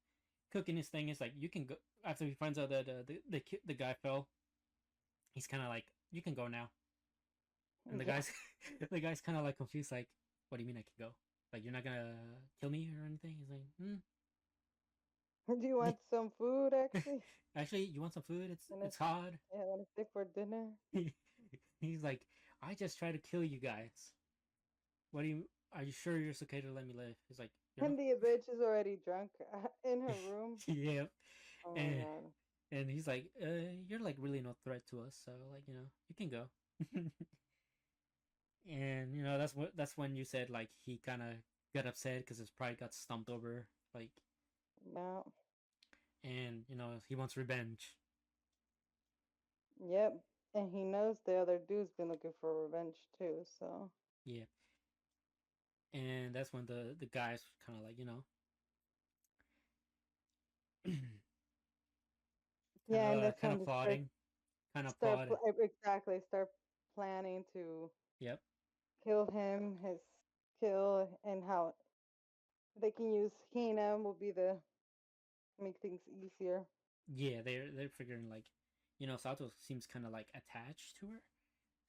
cooking his thing. It's like you can go after he finds out that the guy fell. He's kind of like, you can go now, and the Yeah. guy's the guy's kind of like confused, like, what do you mean I can go? Like you're not gonna kill me or anything? He's like, Do you want some food? Actually, actually, you want some food? wanna It's hard. yeah, wanna stay for dinner? He's like, I just try to kill you guys. What do you? Are you sure you're okay to let me live? He's like, you're not. And the bitch is already drunk in her room. Yeah, Oh my and god. and he's like, you're like really no threat to us, so like you can go. And that's when you said like he kind of got upset because his pride got stumped over, like, Yeah. and he wants revenge. Yep. And he knows the other dude's been looking for revenge too. So Yeah, and that's when the guys kind of like yeah, and that's kind when of they plotting, kind of start plotting. exactly start planning to Yep. kill him, his kill, and how they can use Hina will be the make things easier. Yeah, they're figuring like, Sato seems kind of like attached to her,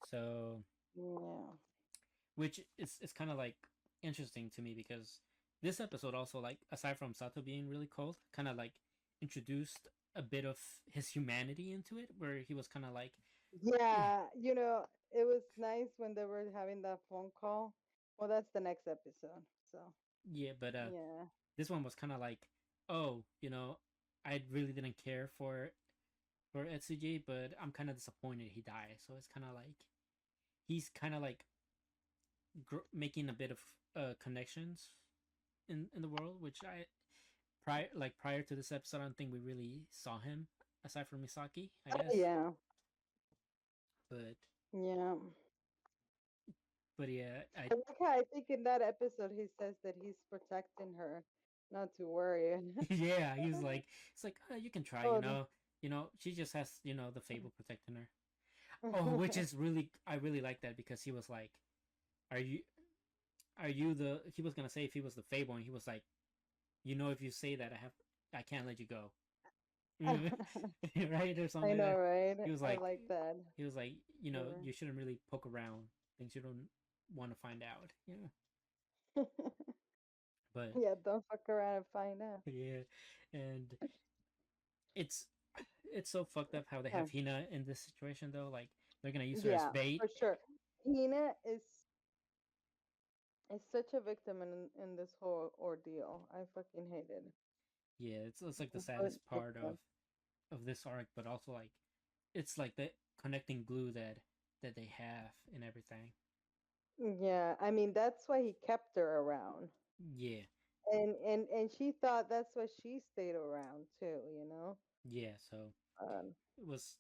so Yeah. which is kind of like interesting to me because this episode also like aside from Sato being really cold, kind of like introduced a bit of his humanity into it, where he was kind of like, yeah, Yeah, it was nice when they were having that phone call. Well, that's the next episode. So, yeah, but yeah. this one was kind of like, oh, I really didn't care for Etsuji, but I'm kind of disappointed he died. So it's kind of like he's kind of like making a bit of connections in the world, which I prior to this episode, I don't think we really saw him aside from Misaki, I Oh, guess. yeah. But Yeah. yeah, I I like how I think in that episode he says that he's protecting her, not to worry. yeah, he was like, it's like you can try, Oh, the... she just has the Fable protecting her. Oh, which is really I really like that because he was like, are you the he was gonna say if he was the Fable and he was like, if you say that I can't let you go. Right or I something like know, that. right? He was I like like that. he was like, Sure. you shouldn't really poke around things you don't want to find out. Yeah. But Yeah, don't fuck around and find out. yeah. And it's it's so fucked up how they Huh. have Hina in this situation though. Like they're gonna use her as Yeah, bait. for sure. Hina is such a victim in this whole ordeal. I fucking hate it. Yeah, it's like the Complete saddest part victim. of this arc, but also like it's like the connecting glue that they have and everything. Yeah, I mean that's why he kept her around. Yeah. and she thought that's why she stayed around too, you know. Yeah, so Um, it was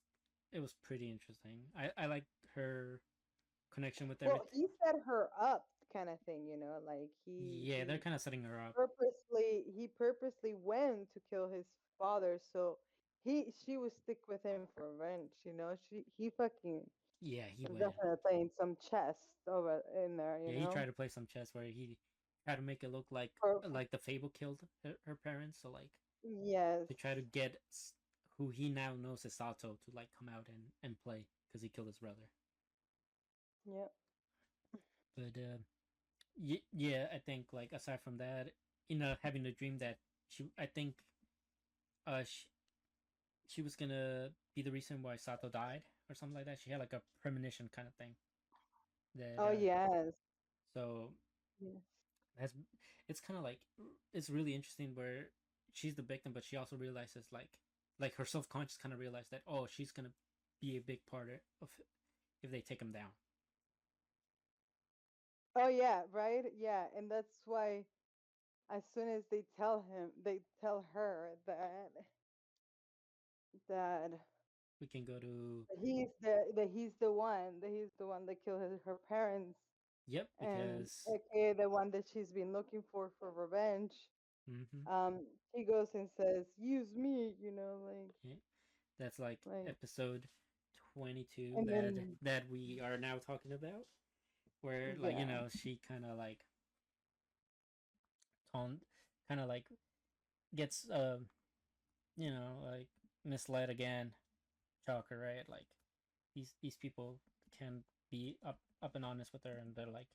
it was pretty interesting. I liked her connection with well, everything. he set her up, kind of thing, you know. Like Yeah, they're kind of setting her up. he purposely went to kill his father, so she would stick with him for revenge, you know. He fucking Yeah, he was went. definitely playing some chess over in there, you Yeah, he know. tried to play some chess where he tried to make it look For, like the Fable killed her parents. So like yes. to try to get who he now knows is Sato to like come out and play because he killed his brother. Yep. But yeah, I think like aside from that, having the dream that I think she was gonna be the reason why Sato died or something like that. She had like a premonition kind of thing that Oh yes. so Yes. that's it's kind of like it's really interesting where she's the victim, but she also realizes like her self conscious kind of realized that oh she's gonna be a big part of if they take him down. Oh yeah, right? Yeah, and that's why as soon as they tell her that We can go to that he's the one that killed her parents, yep and because aka the one that she's been looking for revenge. mm-hmm, Um, he goes and says, "Use me," you know, yeah, that's like like, episode 22 and that then we are now talking about where like yeah, she kind of like tone kind of like gets like misled again. Shocker, right? Like these people can be up and honest with her, and they're like,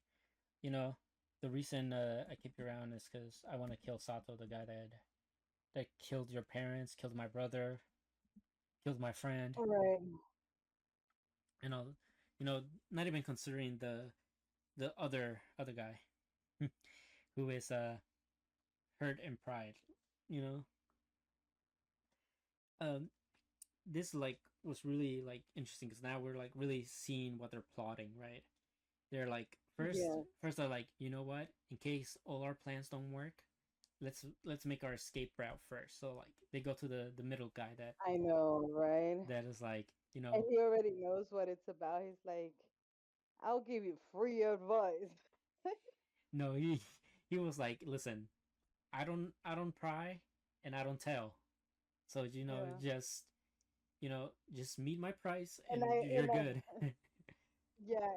you know, the reason I keep you around is because I want to kill Sato, the guy that killed your parents, killed my brother, killed my friend, right, and all. You know, not even considering the other guy who is hurt in pride. You know, um, this like was really like interesting because now we're like really seeing what they're plotting, right? They're like yeah, first they're like, you know what? In case all our plans don't work, let's make our escape route first. So like they go to the middle guy I know, right? that is like, And he already knows what it's about. He's like, "I'll give you free advice." no, he was like, listen, I don't pry and I don't tell. So Yeah, just meet my price and and you're I good. yeah,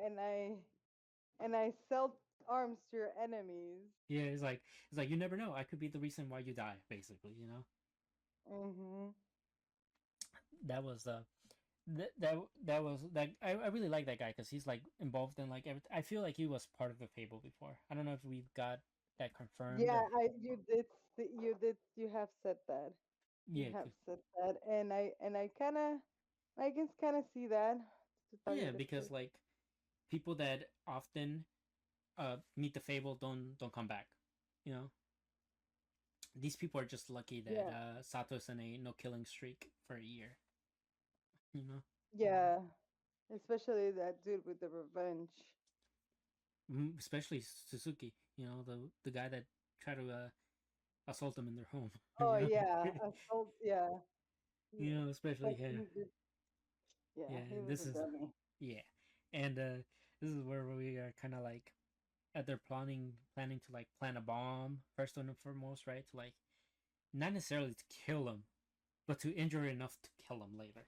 and I sell arms to your enemies. Yeah, it's like you never know. I could be the reason why you die, basically. Mhm. That was that was that I really like that guy because he's like involved in like everything. I feel like he was part of the Fable before. I don't know if we've got that confirmed. Yeah, I you have said that. You Yeah, have said that, and I can kind of see that, to tell you yeah, the because truth. like people that often meet the Fable don't come back. You know, these people are just lucky that Yeah, Sato's in a no killing streak for a year. You know, yeah, especially that dude with the revenge. especially Suzuki. You know, the guy that tried to assault them in their home. Oh you yeah, know, assault. Yeah, he, especially but him. he did. Yeah, Yeah, he was this a is dummy. yeah, and this is where we are kind of like at their planning to like plan a bomb first and foremost, right? To like not necessarily to kill him, but to injure enough to kill him later.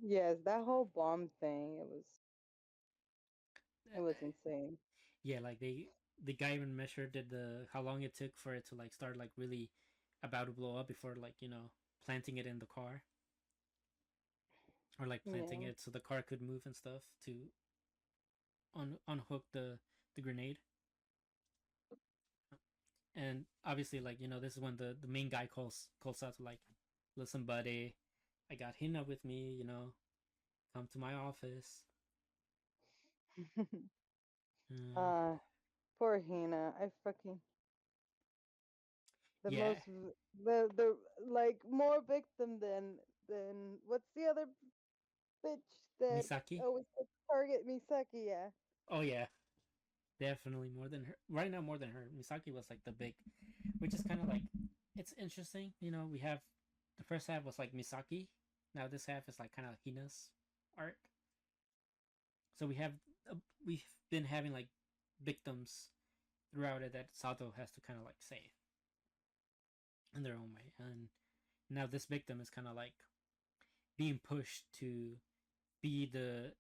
Yes, that whole bomb thing. Uh, It was insane. yeah, like the guy even measured the how long it took for it to like start like really about to blow up before like planting it in the car or like planting Yeah. it so the car could move and stuff to unhook the grenade. And obviously like this is when the main guy calls out to like, listen buddy, I got Hina with me, come to my office. uh, uh, poor Hina. I fucking the yeah, most the like more victim than what's the other bitch that Misaki. always target Misaki? Yeah. Oh yeah, Definitely more than her. Right now, more than her. Misaki was like the big, which is kind of like, it's interesting. You know, we have the first half was like Misaki. Now this half is like kind of Hina's arc. So uh, we've been having like victims throughout it that Sato has to kind of like save in their own way, and now this victim is kind of like being pushed to be the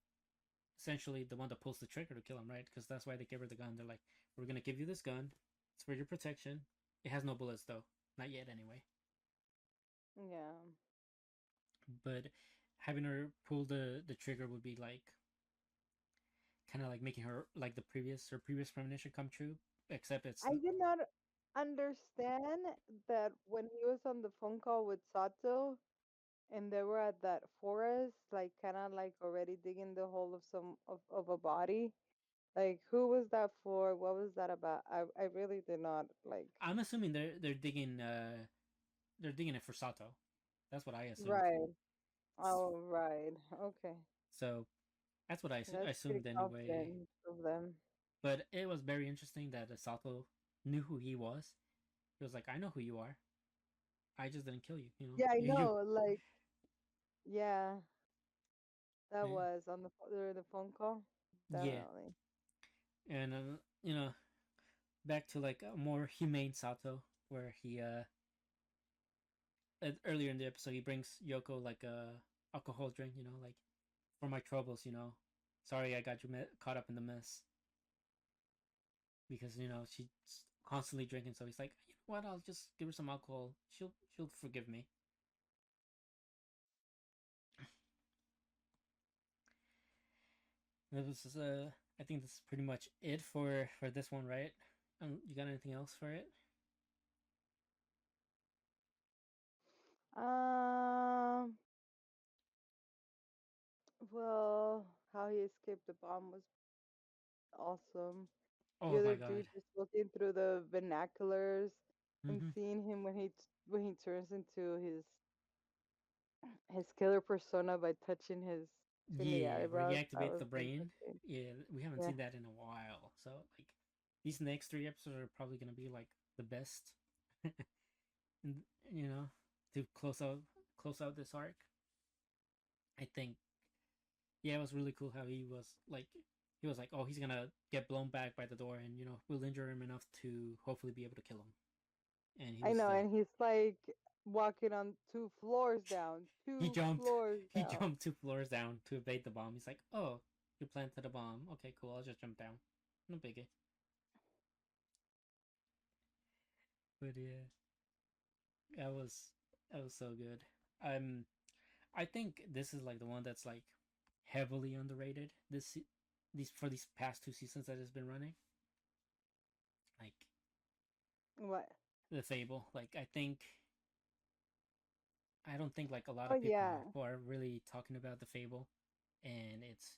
essentially the one that pulls the trigger to kill him, right? Because that's why they give her the gun. They're like, we're gonna give you this gun. It's for your protection. It has no bullets though, not yet anyway. Yeah. But having her pull the trigger would be like kind of like making her like her previous premonition come true. Except it's I did not understand that when he was on the phone call with Sato and they were at that forest, like kind of like already digging the hole of of a body. Like who was that for? What was that about? I really did not like. I'm assuming they're digging it for Sato. That's what I assumed. Right. Oh, right. Okay. So that's what That's pretty assumed anyway. confident of them. But it was very interesting that Sato knew who he was. He was like, "I know who you are. I just didn't kill you. You know, Yeah, I you." know. Like, yeah, that Yeah, was on during the phone call. yeah. Definitely. And you know, back to like a more humane Sato, where he earlier in the episode he brings Yoko like a alcohol drink. You know, like for my troubles. You know, sorry I got you caught up in the mess because you know she's constantly drinking. So he's like, you know what? I'll just give her some alcohol. She'll forgive me. That was I think that's pretty much it for this one, right? You got anything else for it? Um. Well, how he escaped the bomb was awesome. The Oh other my god. dude just looking through the binoculars and Mm-hmm. seeing him when when he turns into his killer persona by touching his between the Yeah, where he eyebrows. That activates was the brain. interesting. Yeah, we haven't Yeah. seen that in a while. So like, these next three episodes are probably gonna be like the best, and you know, to close out this arc. I think yeah, it was really cool how he was like, oh, he's gonna get blown back by the door, and you know, we'll injure him enough to hopefully be able to kill him. And he I was know, like, and he's like walking on 2 floors down, he two jumped floors he down. jumped 2 floors down to evade the bomb. He's like, oh, you planted a bomb. Okay, cool. I'll just jump down. No biggie. But yeah, that was so good. Um, I think this is like the one that's like heavily underrated. These for these past 2 seasons that has been running. Like What? the Fable. Like I don't think like a lot Oh of people yeah. who are really talking about the Fable, and it's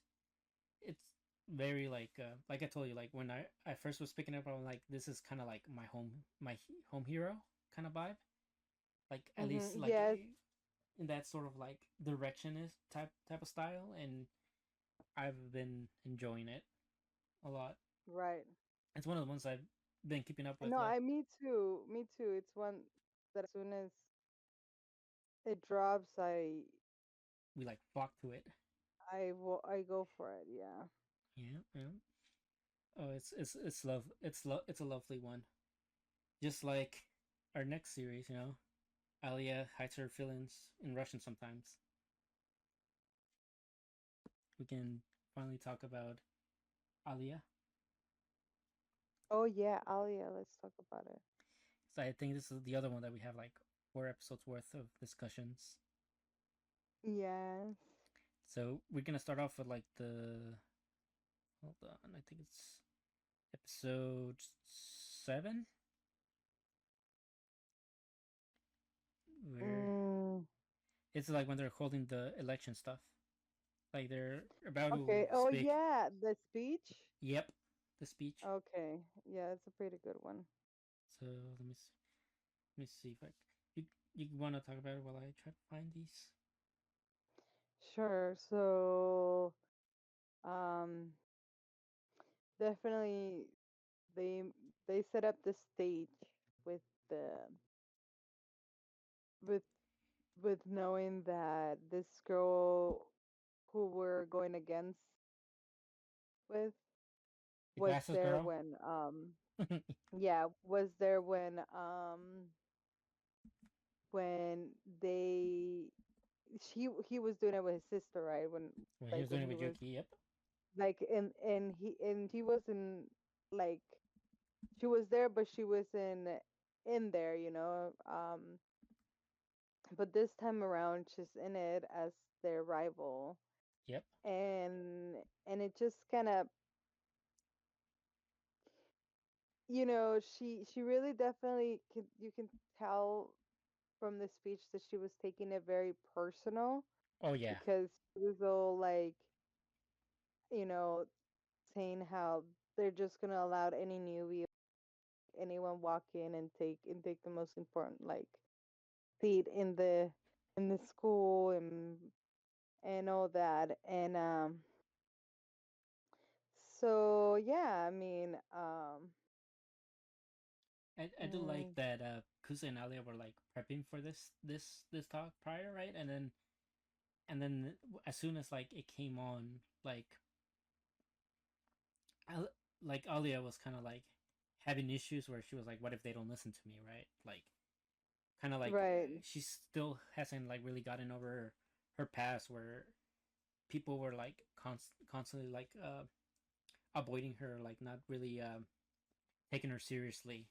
very like I told you, like when I first was picking up, I'm like, this is kind of like my home hero kind of vibe, like at least like Yes. in that sort of like directionist type of style, and I've been enjoying it a lot. Right. It's one of the ones I've been keeping up with. No, Like me too. Me too. It's one that as soon as it drops, we like flock to it. I go for it. Yeah. Yeah, yeah. Oh, it's a lovely one. Just like our next series, you know, Alya hides her feelings in Russian sometimes. We can finally talk about Alya. Oh yeah, Alia. Let's talk about it. So I think this is the other one that we have like 4 episodes worth of discussions. Yes. So we're gonna start off with like the hold on, I think it's episode 7, where Mm, it's like when they're holding the election stuff. Like they're about to okay. Oh speak. yeah, the speech. Yep, the speech. Okay. Yeah, it's a pretty good one. So let me see if I you you want to talk about it while I try to find these. Sure. So, um, definitely they they set up the stage with the with with knowing that this girl who we're going against with The was glasses there girl. when yeah, was there when they he was doing it with his sister, right? When When he like was when doing it he with was Yuki. Yep. like and she wasn't like she was there but she wasn't in there, you know. But this time around she's in it as their rival. Yep. And it just kind of, you know, she really definitely can, you can tell from the speech that she was taking it very personal, Oh yeah. because she was all like, you know, saying how they're just gonna allow any newbie, anyone walk in and take the most important like seat in the school and all that. And so yeah, I mean, I do like mm, that Kusa and Alya were like prepping for this talk prior, right? And then as soon as like it came on, like like Alya was kind of like having issues where she was like, "What if they don't listen to me?" Right? Like kind of like right. she still hasn't like really gotten over her past where people were like constantly like avoiding her, like not really taking her seriously,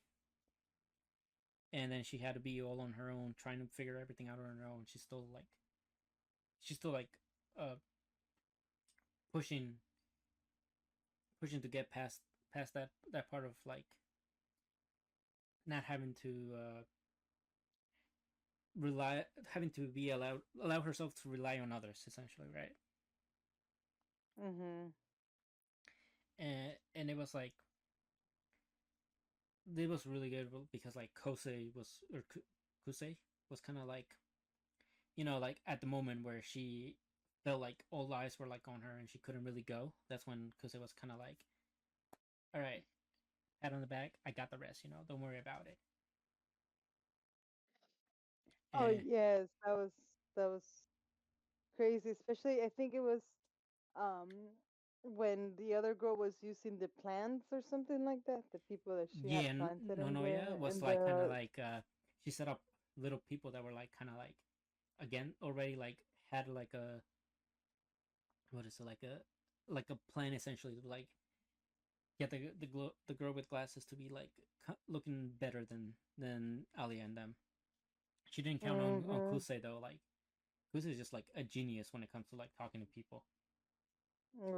and then she had to be all on her own, trying to figure everything out on her own. She's still like uh pushing pushing to get past that part of like not having to rely having to be allow herself to rely on others essentially, right? Mhm. And it was like it was really good because like Kosei was or Kusei was kind of like, like at the moment where she felt like all eyes were like on her and she couldn't really go. That's when Kusei was kind of like, all right, pat on the back, I got the rest, don't worry about it. Oh And yes, that was crazy. Especially I think it was um when the other girl was using the plants or something like that, the people that she had yeah, planted Nonoya was in like kind of the like she set up little people that were like kind of like again already like had like a what is it like a plan essentially to like get the girl with glasses to be like looking better than Ali and them. She didn't count on mhm. Kusei though. Like Kusei is just like a genius when it comes to like talking to people.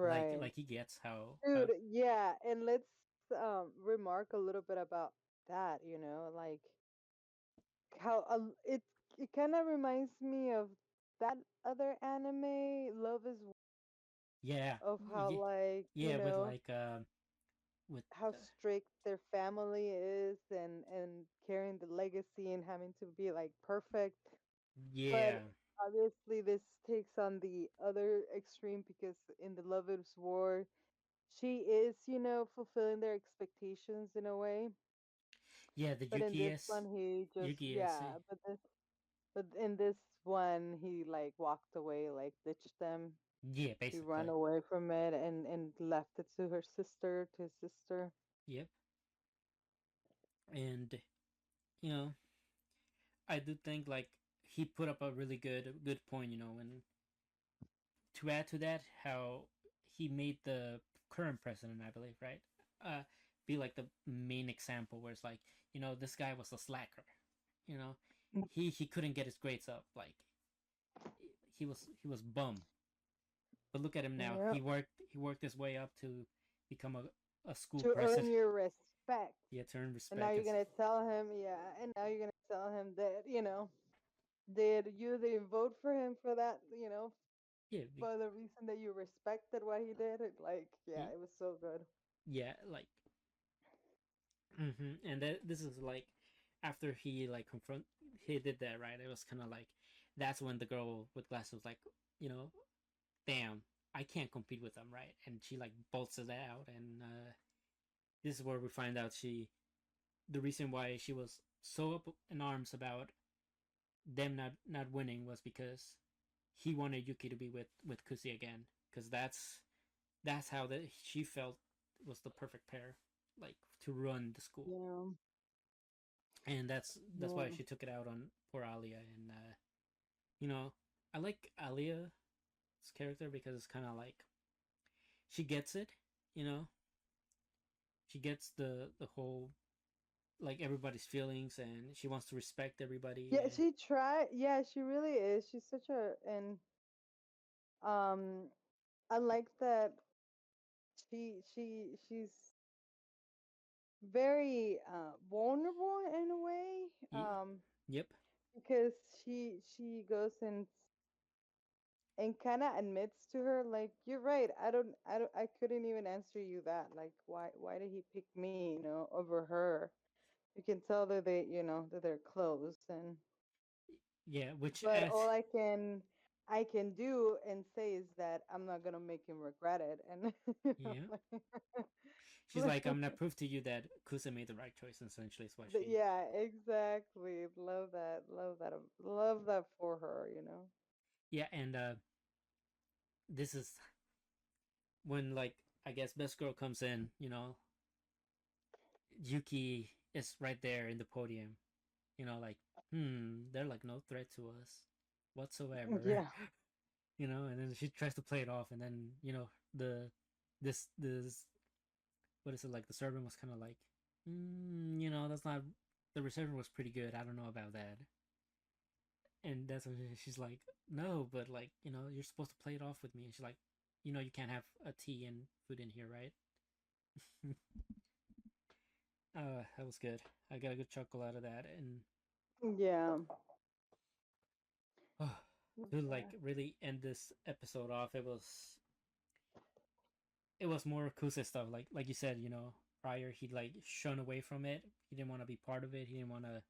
Like Right. like he gets how Dude, yeah, and let's remark a little bit about that, you know, like how it kind of reminds me of that other anime, Love is yeah of how yeah like, you yeah with know, like with how strict their family is and carrying the legacy and having to be like perfect. But yeah obviously this takes on the other extreme, because in the Love is War she is, you know, fulfilling their expectations in a way. yeah the But in Yuki this S one he just, Yuki S yeah, but in this one he like walked away, like ditched them. yeah He ran basically away from it and left it to her sister, to his sister. yep. And you know I do think like he put up a really good point, and to add to that, how he made the current president, I believe, right, be like the main example where it's like, this guy was a slacker, you know, he couldn't get his grades up, like he was bum, but look at him now. Yeah. He worked his way up to become a school To earn president. your respect. He had to earn And now respect. you're gonna tell him, yeah, and now you're gonna tell him that, you know, did you didn't vote for him for that, you know, Yeah, for the reason that you respected what he did? Like, yeah, it was so good. yeah, like and this is like after he like he did that, right? It was kind of like that's when the girl with glasses was like, you know damn, I can't compete with them, right? And she like bolts it out, and this is where we find out the reason why she was so up in arms about them not winning was because he wanted Yuki to be with Kusi again, because that's how that she felt was the perfect pair, like to run the school, Yeah. and that's why Yeah. she took it out on poor Alya. And you know, I like Alya's character because it's kind of like she gets it, you know, she gets the whole like everybody's feelings, and she wants to respect everybody. Yeah, And she tried. Yeah, she really is. She's such a and um I like that she's very vulnerable in a way. yep, Because she goes and kind of admits to her like you're right. I couldn't even answer you that. Like why did he pick me, over her? You can tell that that they're close and yeah, which but as all I can do and say is that I'm not gonna make him regret it and yeah, she's like, like, I'm gonna prove to you that Kusa made the right choice. Essentially, is what she. yeah, exactly. Love that for her. Yeah, and this is when like I guess best girl comes in. You know, Yuki is right there in the podium. You know, like they're like no threat to us whatsoever. Yeah. You know, and then she tries to play it off, and then the this what is it, like the servant was kind of like, that's not, the reception was pretty good. I don't know about that. And that's when she's like, no, but like, you're supposed to play it off with me. And she's like, you can't have a tea and food in here, right? That was good. I got a good chuckle out of that. And Yeah. oh, to like really end this episode off, it was more Kusa stuff. Like you said, prior he'd like shun away from it. He didn't want to be part of it. He didn't want to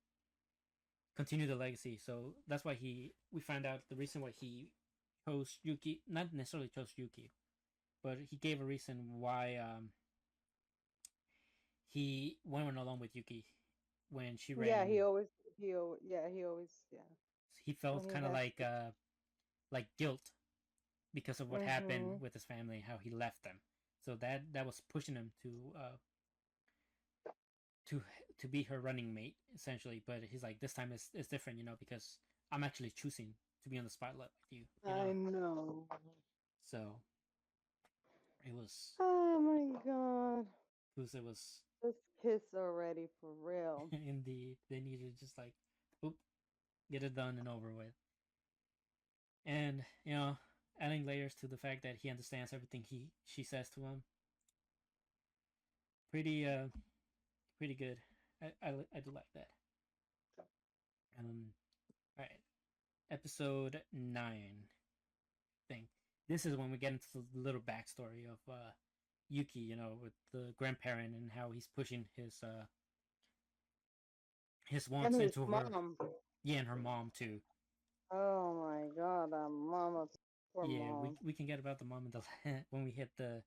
continue the legacy. So that's why we found out the reason why he chose Yuki, not necessarily chose Yuki, but he gave a reason why he went along with Yuki when she Yeah, ran. he always, yeah. He When felt he kind of has like guilt because of what happened mhm. with his family, how he left them. So that was pushing him to to be her running mate essentially. But he's like, this time it's different, because I'm actually choosing to be on the spotlight with you, I know. So it was Oh my god. it was Just kiss already for real. indeed, they needed to just like, oop, get it done and over with. And adding layers to the fact that he understands everything she says to him. Pretty good. I do like that. All right, episode 9 thing. This is when we get into the little backstory of Yuki, with the grandparent and how he's pushing his And wants his into her. mom. Yeah, and her mom too. Oh my god, that mama, poor Yeah, we mom. we can get about the mom in the when we hit the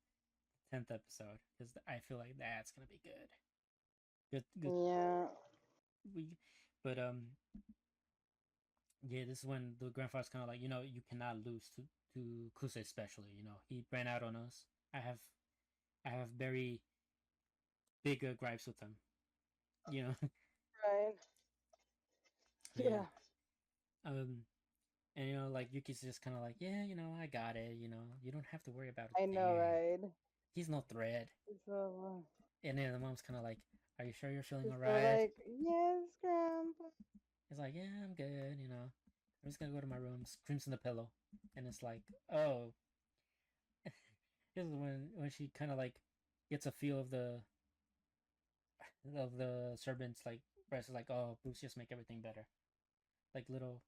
10th episode, because I feel like that's gonna be good. Good. Yeah. We, but yeah, this is when the grandfather's kind of like, you cannot lose to Kusa, especially. He ran out on us. I have I have very big gripes with him. You know, Right. yeah. Yeah. Um, and like Yuki's just kind of like, yeah, I got it. You don't have to worry about I a know, thing. right? He's no threat. So, And then the mom's kind of like, are you sure you're feeling so alright? like, yes, grandpa. He's like, yeah, I'm good. I'm just gonna go to my room, screams in the pillow, and it's like, oh, this is when she kind of like gets a feel of the servants, like breast is like, oh, Bruce, just make everything better, like little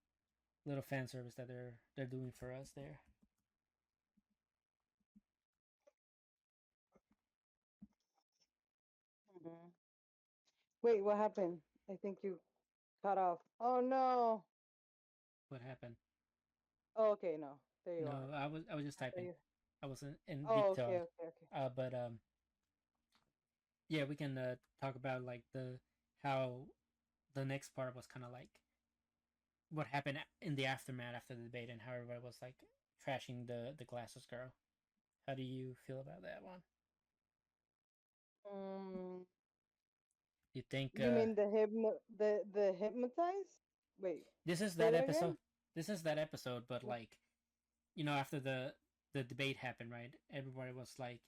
fan service that they're doing for us there. Mhm. Wait, what happened? I think you cut off. Oh no. What happened? Oh, okay, no. There you are. No, I was just I thought typing. you. I wasn't in deep Oh, okay, thought. okay, okay. But yeah, we can talk about like the how the next part was kind of like what happened in the aftermath after the debate and how everybody was like trashing the glasses girl. How do you feel about that one? Um, You think you mean the hypnotize? Wait, this is say that that episode? again. This is that episode, but like after the debate happened, right? Everybody was like,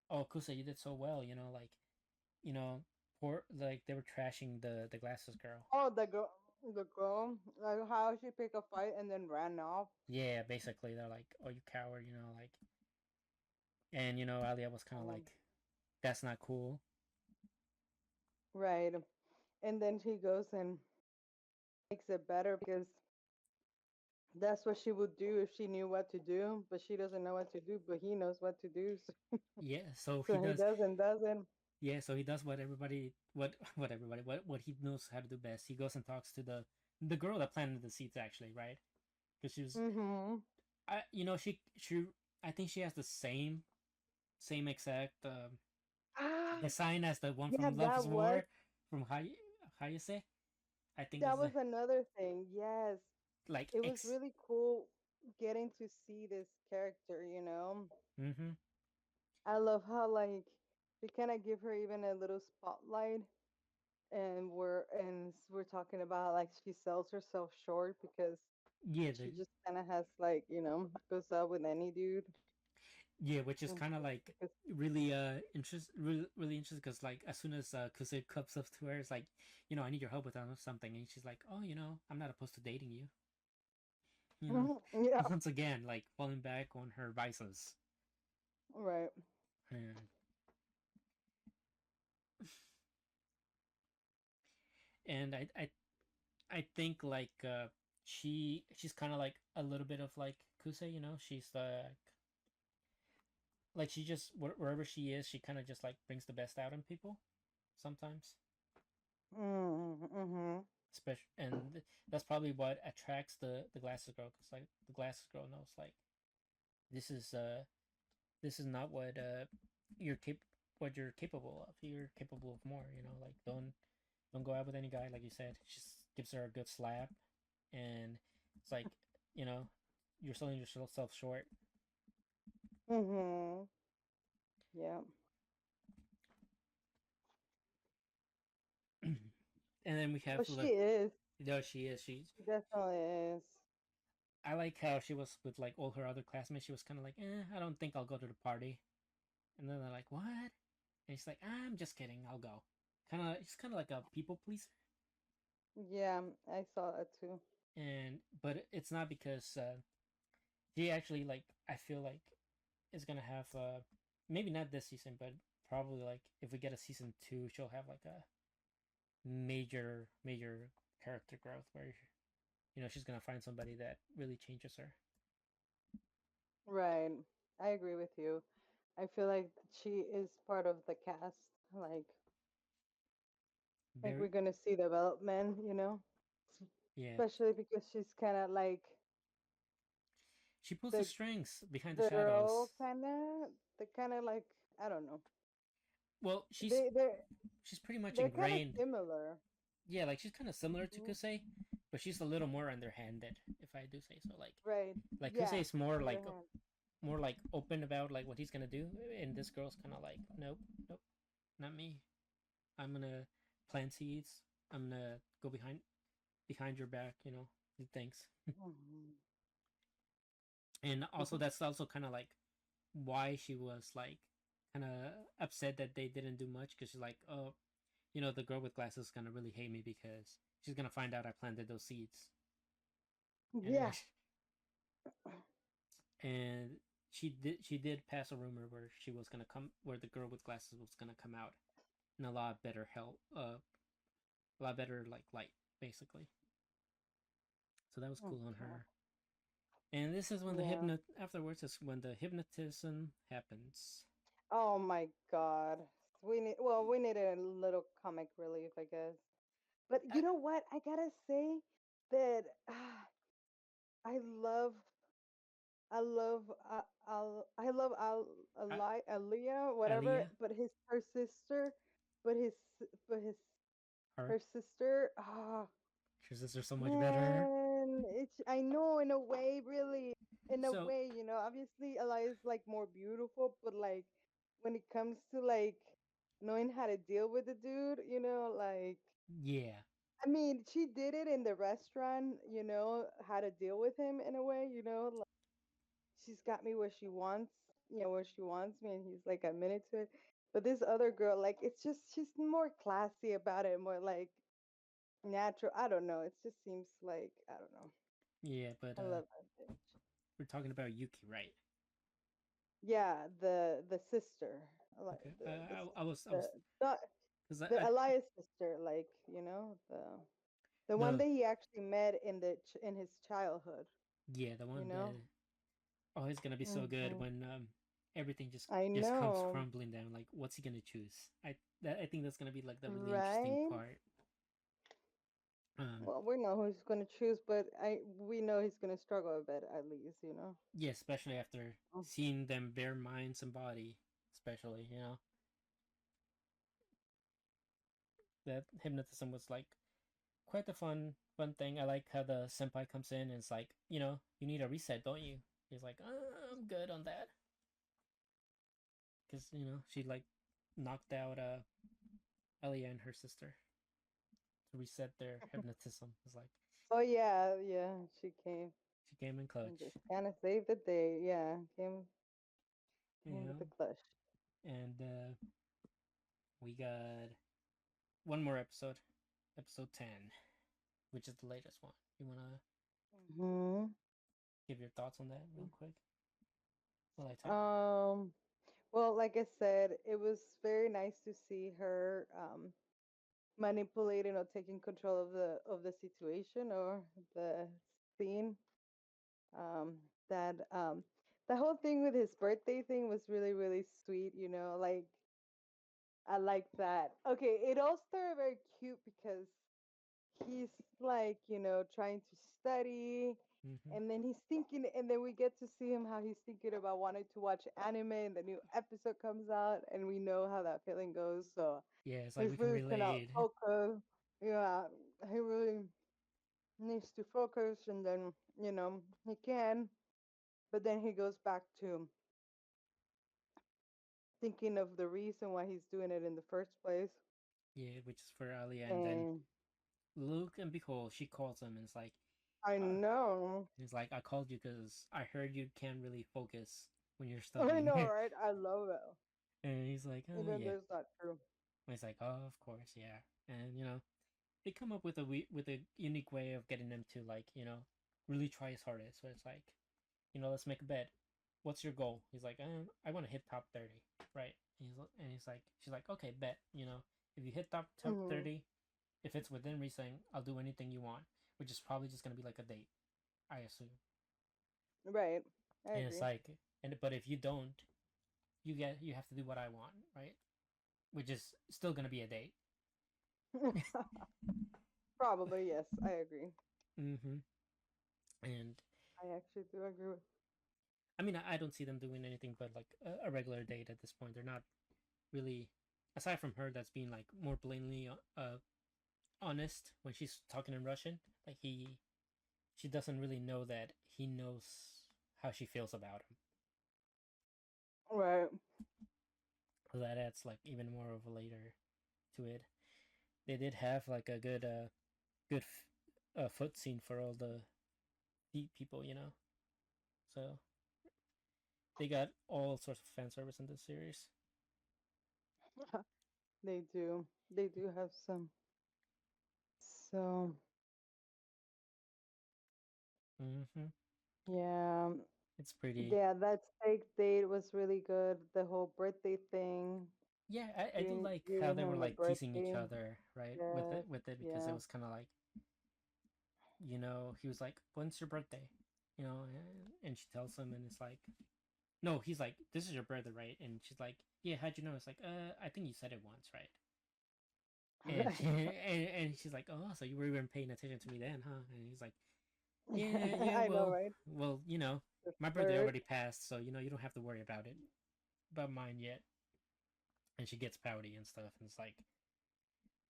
"Oh, Kusa, you did so well," you know, poor like they were trashing the glasses girl. Oh, the girl, like how she picked a fight and then ran off. Yeah, basically they're like, "Oh, you coward," and Alya was kind of Um, like, "That's not cool." right, and then she goes and makes it better because that's what she would do if she knew what to do, but she doesn't know what to do, but he knows what to do, so, Yeah, so he so he does. doesn't. Yeah, so he does what everybody, what he knows how to do best. He goes and talks to the girl that planted the seeds, actually, right? Because she was, Mm-hmm. she, I think she has the same exact Ah, design as the one yeah, from Love's War, from Hayase. I think that is was another thing. Yes, like it was X. really cool getting to see this character, you know. Mm-hmm. I love how like they kind of give her even a little spotlight, and we're talking about like she sells herself short because Yeah, she just kind of has like goes out with any dude. yeah, which is Mm, kind of like because really really interesting because like as soon as Kusei comes up to her, it's like I need your help with something, and she's like, oh, I'm not opposed to dating you. You know, yeah, once again, like falling back on her vices. right. And and I think like she's kind of like a little bit of like Kusei, she's like she just wherever she is, she kind of just like brings the best out in people sometimes. Mm-hmm. Especially, and that's probably what attracts the glasses girl, because like the glasses girl knows like this is uh this is not you're cap- what you're capable of. You're capable of more. Like don't go out with any guy, like you said. Just gives her a good slap, and it's like you know you're selling yourself short. Mm-hmm. Yeah. And then we have Well, she is. she is. She definitely is. I like how she was with like all her other classmates. She was kind of like, I don't think I'll go to the party. And then they're like, what? And she's like, I'm just kidding. I'll go. She's kind of like a people pleaser. Yeah, I saw that too. But it's not because she actually like. I feel like is gonna have maybe not this season, but probably like if we get a season two, she'll have like a major character growth where she's gonna find somebody that really changes her. Right. I agree with you. I feel like she is part of the cast. Like we're Very gonna see development, yeah. especially because she's kind of like She pulls the the strings behind the the shadows. girl, kind of like I don't know. Well, They she's pretty much they're kind of ingrained. similar. Yeah, like she's kind of similar to Mhm. Kusei, but she's a little more underhanded, if I do say so. Right. Like Yeah. Kusei is more like Underhand. open about like what he's gonna do, and this girl's kind of like, nope, nope, not me. I'm gonna plant seeds. I'm gonna go behind your back, do things. Mhm. And also that's also kind of like why she was like kind of upset that they didn't do much, because she's like, oh, the girl with glasses is gonna really hate me because she's gonna find out I planted those seeds. And Yeah. and she did pass a rumor where she was gonna come where the girl with glasses was gonna come out in a lot better help, a lot better like light, basically. So that was cool on Okay. her. And this is when the Yeah. afterwards is when the hypnotism happens. Oh my God. We need a little comic relief, I guess. But I, you know what? I gotta say that I love I love I love Uh, Aliyah, whatever, Aliyah, but his her sister, but his but his her, her sister. Ah, her sister's so much better. man, it's I know in a way, really, in a So way, obviously Aliyah is like more beautiful, but like when it comes to like knowing how to deal with the dude, like yeah, I mean, she did it in the restaurant, how to deal with him in a way, like she's got me where she wants, where she wants me, and he's like admitted to it. But this other girl, like, it's just she's more classy about it, more like natural. I don't know. It just seems like I don't know. yeah, but I love that bitch. we're talking about Yuki, right? Yeah, the sister, like Okay, I the was the because the I Elias sister, like the one no, that he actually met in in his childhood. yeah, the You one know. that oh, it's gonna be so good Hmm. when everything I just comes know, crumbling down. Like, what's he gonna choose? I think that's gonna be like the really interesting right? part. Um, Well, we know who he's gonna choose, but we know he's gonna struggle a bit at least. yeah, especially after Oh. seeing them bare minds and body, especially that hypnotism was like quite a fun thing. I like how the senpai comes in and it's like, you need a reset, don't you? He's like, I'm good on that because she like knocked out Elia and her sister to reset their hypnotism. It's like Oh yeah, yeah. She came she came in and clutch, just kind of saved the day. Yeah, came with you the clutch. and we got one more episode, episode 10, which is the latest one. You wanna Hmm. give your thoughts on that real quick while I talk? Um. Well, like I said, it was very nice to see her manipulating or taking control of the situation or the scene. Um. That the whole thing with his birthday thing was really really sweet. Like I like that. Okay, it all started very cute because he's like, trying to study, Mm-hmm. and then he's thinking, and then we get to see him how he's thinking about wanting to watch anime, and the new episode comes out, and we know how that feeling goes. So Yeah, it's like he's we can really cannot relate. focus. Yeah, he really needs to focus, and then he can, but then he goes back to thinking of the reason why he's doing it in the first place. Yeah, which is for Alya, and then And look and behold, she calls him and it's like, I uh, know. it's like I called you because I heard you can't really focus when you're I studying. know, right? I love it. And he's like, oh Even yeah. though it's not true. And he's like, oh, of course, yeah. And they come up with with a unique way of getting them to like really try his hardest. So it's like, let's make a bet. What's your goal? He's like, I want to hit top 30, right? And he's like, she's like, okay, bet. If you hit top Hmm. 30, if it's within reason, I'll do anything you want, which is probably just gonna be like a date, I assume. Right. I And it's agree. like, but if you don't, you have to do what I want, right? Which is still gonna be a date. Probably, yes. I agree. Mm-hmm. And I actually do agree with. I mean, I don't see them doing anything but like a regular date at this point. They're not really, aside from her that's being like more blatantly honest when she's talking in Russian. Like she doesn't really know that he knows how she feels about him. Right. So that adds like even more of a layer to it. They did have like a good foot scene for all the deep people, So they got all sorts of fan service in this series. They do. They do have some. So, Mm-hmm. yeah. It's pretty. Yeah, that steak date was really good. The whole birthday thing, Yeah, I do like how giving they were him a like teasing each birthday. other, right? Yes. With it because it Yeah. was kind of like he was like, "When's your birthday?" And she tells him, and it's like, "No," he's like, "This is your birthday, right?" And she's like, "Yeah, how'd you know?" It's like, I think you said it once, right?" And and she's like, "Oh, so you were even paying attention to me then, huh?" And he's like, "Yeah, yeah, I know, right? well, to my birthday flirt. already passed, so you don't have to worry about mine yet. And she gets pouty and stuff, and it's like,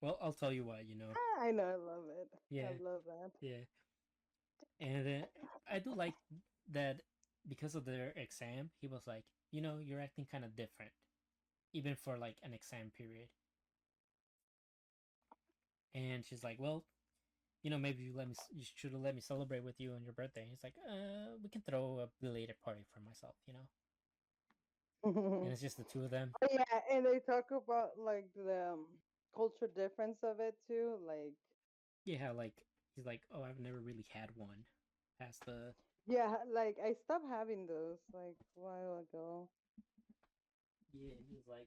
well, I'll tell you what, Ah, I know, I love it. I yeah, love that. yeah, and I do like that because of their exam. He was like, you're acting kind of different, even for like an exam period. And she's like, well, maybe you should have let me celebrate with you on your birthday. And he's like, we can throw a belated party for myself. And it's just the two of them. Yeah, and they talk about like the culture difference of it too. Like, Yeah, like he's like, oh, I've never really had one past the yeah, like I stopped having those like a while ago. yeah. He's like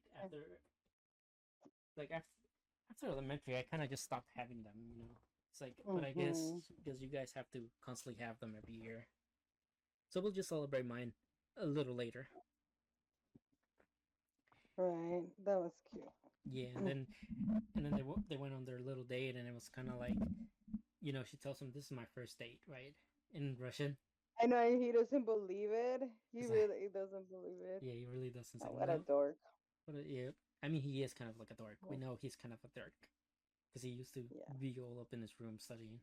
after elementary, I kind of just stopped having them. It's like, but I guess Mm-hmm. because you guys have to constantly have them every year, so we'll just celebrate mine a little later. Right, that was cute. Yeah, and then they went on their little date, and it was kind of like, she tells him this is my first date, right? In Russian. I know he doesn't believe it. He He's like, really doesn't believe it. yeah, he really doesn't. It's Oh, like, what a no, dork. yeah. I mean, he is kind of like a dork. We Yeah. know he's kind of a dork because he used to Yeah. be all up in his room studying.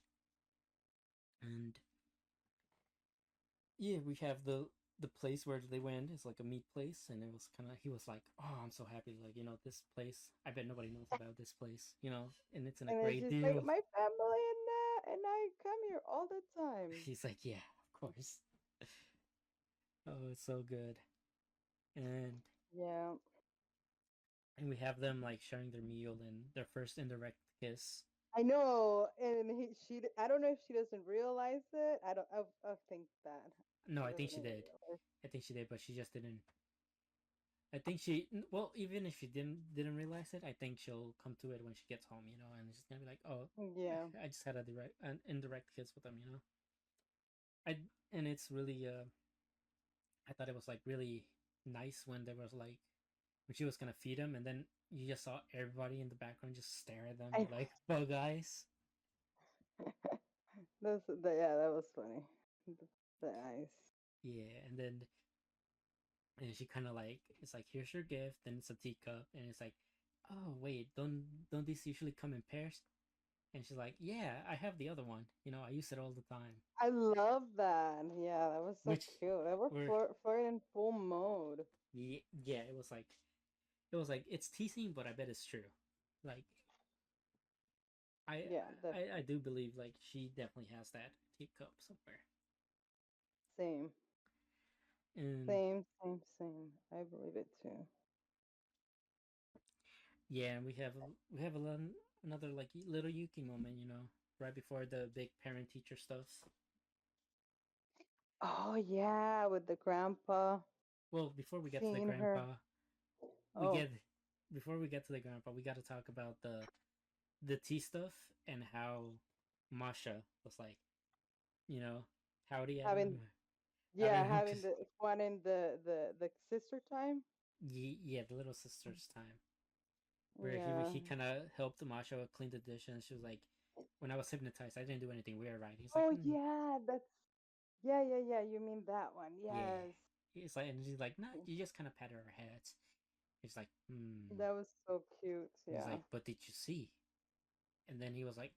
And yeah, we have the place where they went. It's like a meat place, and it was kind of he was like, oh, I'm so happy. Like, this place. I bet nobody knows about this place. And it's in a And it's great just like deal. my family and I come here all the time. He's like, yeah, of course. Oh, it's so good. And Yeah. we have them like sharing their meal and their first indirect kiss. I know, and I don't know if she doesn't realize it. I think that No, she I think doesn't she even did. realize. I think she did, but she just didn't. I think she well, even if she didn't realize it, I think she'll come to it when she gets home, and she's gonna be like, oh, Yeah. I just had an indirect kiss with them. I and it's really I thought it was like really nice when there was like when she was gonna feed him, and then you just saw everybody in the background just stare at them I with like bug eyes. yeah, that was funny. The eyes. Yeah, and she kind of like it's like here's your gift, and it's a teacup, and it's like, oh wait, don't these usually come in pairs? And she's like, yeah, I have the other one. I use it all the time. I love that. Yeah, that was so Which cute. They were were flirting in full mode. yeah, it was like it's teasing, but I bet it's true. Like I Yeah, I definitely. do believe like she definitely has that teacup somewhere. Same. And Same. I believe it too. yeah, we have another like little Yuki moment, right before the big parent teacher stuff. Oh yeah, with the grandpa Well, before we get to the seeing her. grandpa, we Oh, get before we get to the grandpa, we got to talk about the tea stuff and how Masha was like, you know, howdy having Adam, having yeah, him having just the one in the sister time. yeah, the little sister's time where Yeah. he kind of helped Masha clean the dish, and she was like, when I was hypnotized, I didn't do anything weird, right? He's like, Oh yeah, that's yeah. You mean that one? yeah. Yes. He's like, and she's like, nah, you just kind of patted her head. He's like, hmm. That was so cute. He's Yeah. like, but did you see? And then he was like,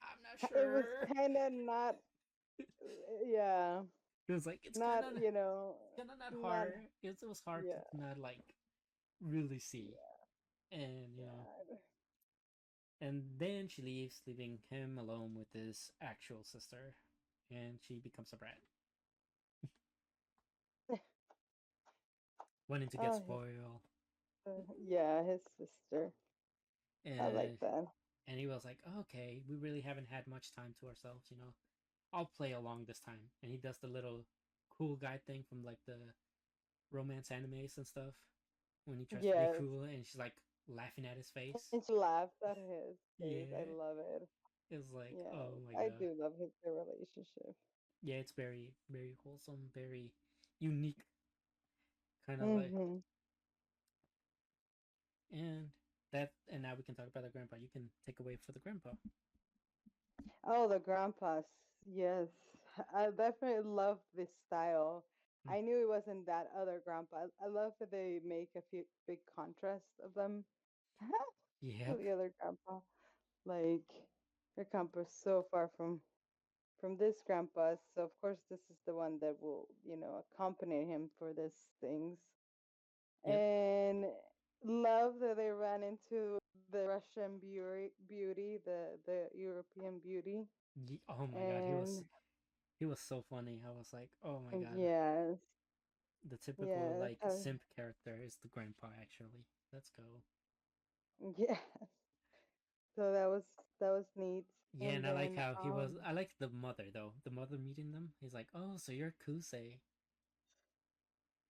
I'm not It was sure. kind of not. Yeah. It was like it's Not kind of not not. hard. It was hard Yeah. to not like really see, Yeah. and God. and then she leaves, leaving him alone with his actual sister, and she becomes a brat, wanting to get Oh, spoiled, yeah, his sister. I like and that. and he was like, okay, we really haven't had much time to ourselves. I'll play along this time, and he does the little cool guy thing from like the romance animes and stuff when he tries to be Yes. cool, and she's like laughing at his face. And she laughed at his face. I Yeah, love it. it's like, Yeah, oh my I god. do love their relationship. Yeah, it's very, very wholesome, very unique, kind of like. Hmm. And and now we can talk about the grandpa. You can take away for the grandpa. Oh, the grandpas. Yes. I definitely love this style. Mm. I knew it wasn't that other grandpa. I love that they make a few big contrast of them to Yep. the other grandpa. Like your grandpa's so far from this grandpa, so of course this is the one that will, accompany him for these things. Yep. And love that they ran into the Russian beauty, the European beauty, Oh my god, and he was so funny. I was like, oh my god, yes, the typical yes, like simp character is the grandpa. Actually, let's go. yeah. So that was neat. Yeah, And and I like then how he was. I like the mother though. The mother meeting them. He's like, oh, so you're Kusei.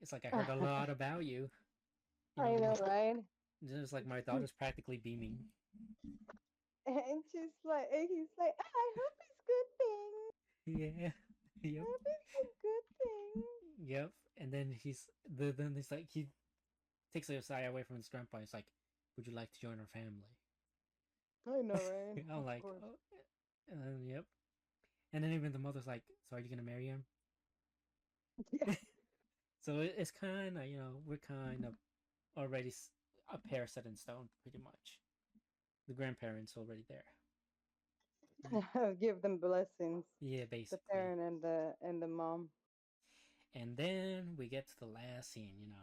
It's like I heard a lot about you. You I know, know, right? just like my daughter's practically beaming. And he's like, "Ah, I hope it's good thing. Yeah. I Yep. hope it's a good thing." Yep. And then then he's like he takes his eye away from his grandpa. He's like, "Would you like to join our family?" I know, right? I'm Of like, course. oh. And then yep. And then even the mother's like, "So are you gonna marry him?" Yeah. So it's kind of we're kind of already a pair set in stone, pretty much. The grandparents already there. Right? Give them blessings, Yeah, the basically. parent and the mom. And then we get to the last scene.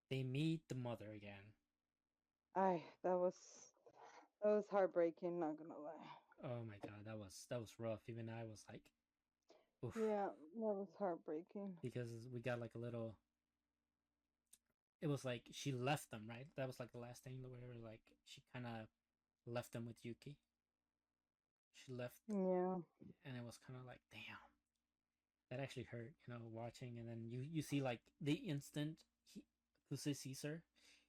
They meet the mother again. I that was heartbreaking. Not gonna lie. Oh my god, that was rough. Even I was like, oof, Yeah, that was heartbreaking. because we got like a little. It was like she left them, right? That was like the last thing where like she kind of left them with Yuki. She left, Yeah. and it was kind of like, damn, that actually hurt. Watching, and then you see like the instant he Kusei sees her,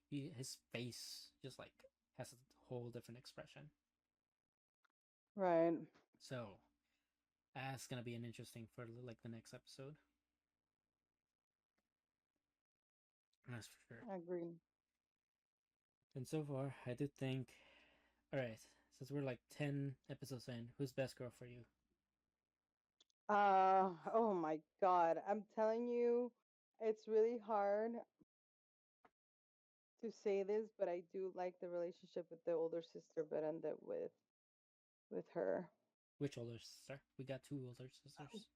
his face just like has a whole different expression. Right. So that's gonna be an interesting for like the next episode. That's for sure. Agree. And so far, I do think. All right, since we're like 10 episodes in, who's best girl for you? Oh my God. I'm telling you, it's really hard to say this, but I do like the relationship with the older sister better than with her. Which older sister? We got two older sisters.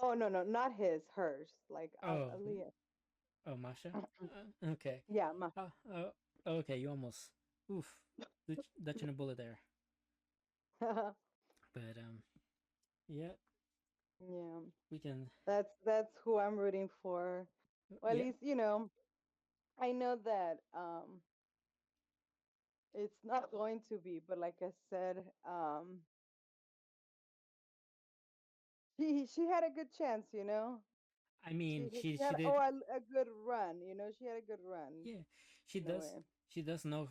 Oh no, no, not his, hers. Like Oh, Aliyah. oh, Masha. Okay. Yeah, Okay. You almost, oof, dodging a bullet there. But yeah, yeah. we can. That's who I'm rooting for. Well, at Yeah, least, I know that it's not going to be, but like I said, she had a good chance. I She mean, she she she had did. a good run. She had a good run Yeah, she in a does. way. She does know,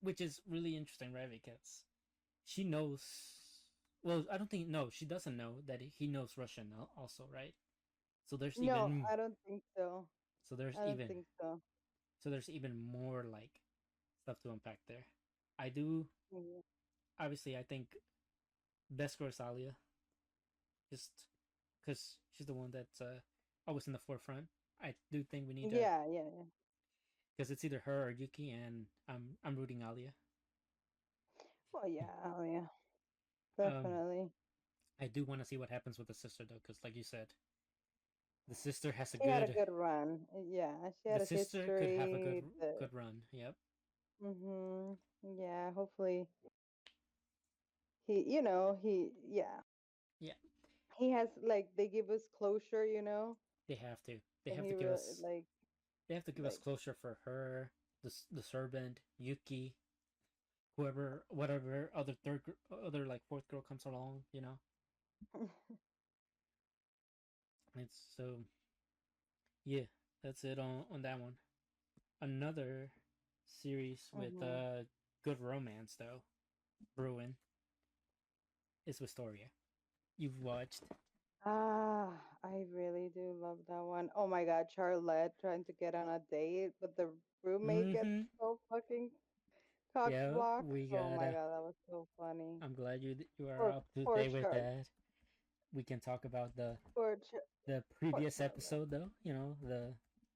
which is really interesting, right? Because she knows. Well, I don't think no, she doesn't know that he knows Russian also, right? So there's No, even I don't think so. so there's I don't even think so. so there's even more like stuff to unpack there. I do Yeah, obviously I think best girl is Alya, just because she's the one that's always in the forefront. I do think we need to yeah, yeah. Yeah. because it's either her or Yuki, and I'm rooting Alya. Well, yeah, oh yeah, Um, definitely. I do want to see what happens with the sister though, because like you said, the sister has a She had a good. good run. Yeah, she The had a sister could have a history. good run. Yep. Yeah, hopefully yeah, Yeah, he has like they give us closure. they have to. They And have he to give really us. like They have to give us like closure for her, the servant, Yuki, whoever, whatever other like fourth girl comes along. It's so yeah. That's it on that one. Another series with mhm. good romance though brewing is Wistoria. You've watched. Ah, I really do love that one. Oh my God, Charlotte trying to get on a date, but the roommate gets Mm-hmm. so fucking cock Yeah, blocked. we Oh got. my God, that was so funny. I'm glad you are Poor up to poor date with Char that. we can talk about Poor, the poor previous Charlotte. episode though. You know,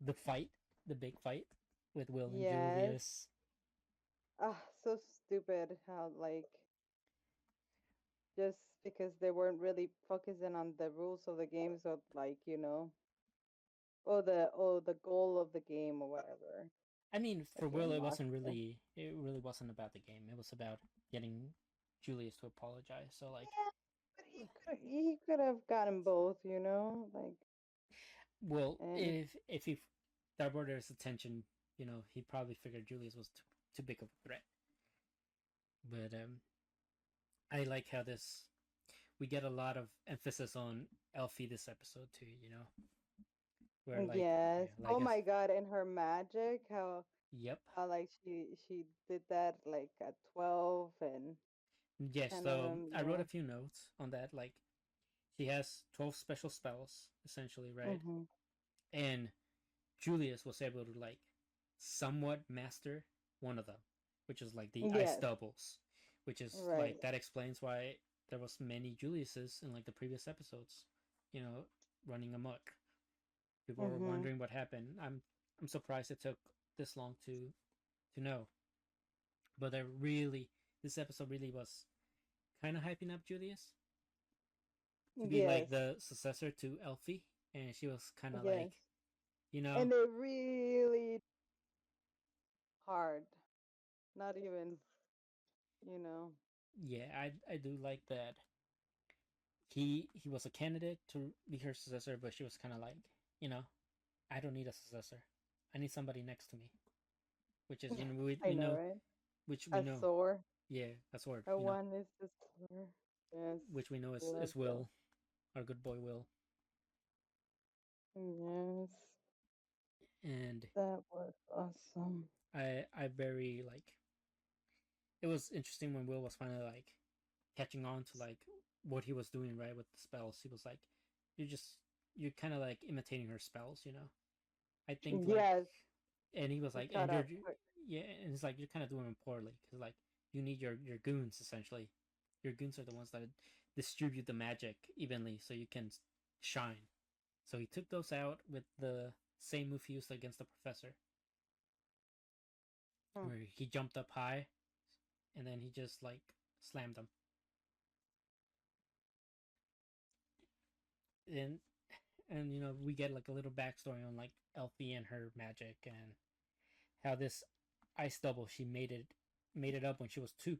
the fight, the big fight with Will and Yes. Julius. Ah, so stupid how like just because they weren't really focusing on the rules of the game, so like or the goal of the game or whatever. I mean, Like for you Will, unlock the it really wasn't about the game. It was about getting Julius to apologize. So like, yeah, but he could have gotten both, like well, and if he diverted his attention, you know, he probably figured Julius was too big of a threat. But I like how this we get a lot of emphasis on Elfie this episode too. You know, where yes. like Oh as my God, and her magic, yep, like she did that like at 12 and yes. 10 of So them, I wrote a few notes on that. Like she has 12 special spells essentially, right? Mm-hmm. And Julius was able to like somewhat master one of them, which is like the ice Yes, doubles, which is right. like that explains why there was many Juliuses in like the previous episodes, you know, running amok. People were Mm-hmm. wondering what happened. I'm surprised it took this long to know, but I really this episode really was kind of hyping up Julius to be Yes, like the successor to Elfie, and she was kind of yes. like, you know, And they really hard. Not even, you know. yeah, I do like that he was a candidate to be her successor, but she was kind of like, you know, I don't need a successor. I need somebody next to me, which is I we know, know right? which we A know, sore. yeah, that's word, A you know, one is the sore. Yes. which we know Love is that. Will, our good boy Will, Yes. and That was awesome. I very like it was interesting when Will was finally like catching on to like what he was doing right with the spells. He was like, you're just you're kind of like imitating her spells, you know. I think like Yes. and he was He like, caught and you're up quick. yeah, and it's like you're kind of doing it poorly because like you need your goons essentially. Your goons are the ones that distribute the magic evenly so you can shine. So he took those out with the same move he used against the professor, Hmm. where he jumped up high and then he just like slammed them. And you know we get like a little backstory on like Elfie and her magic and how this ice double she made it up when she was 2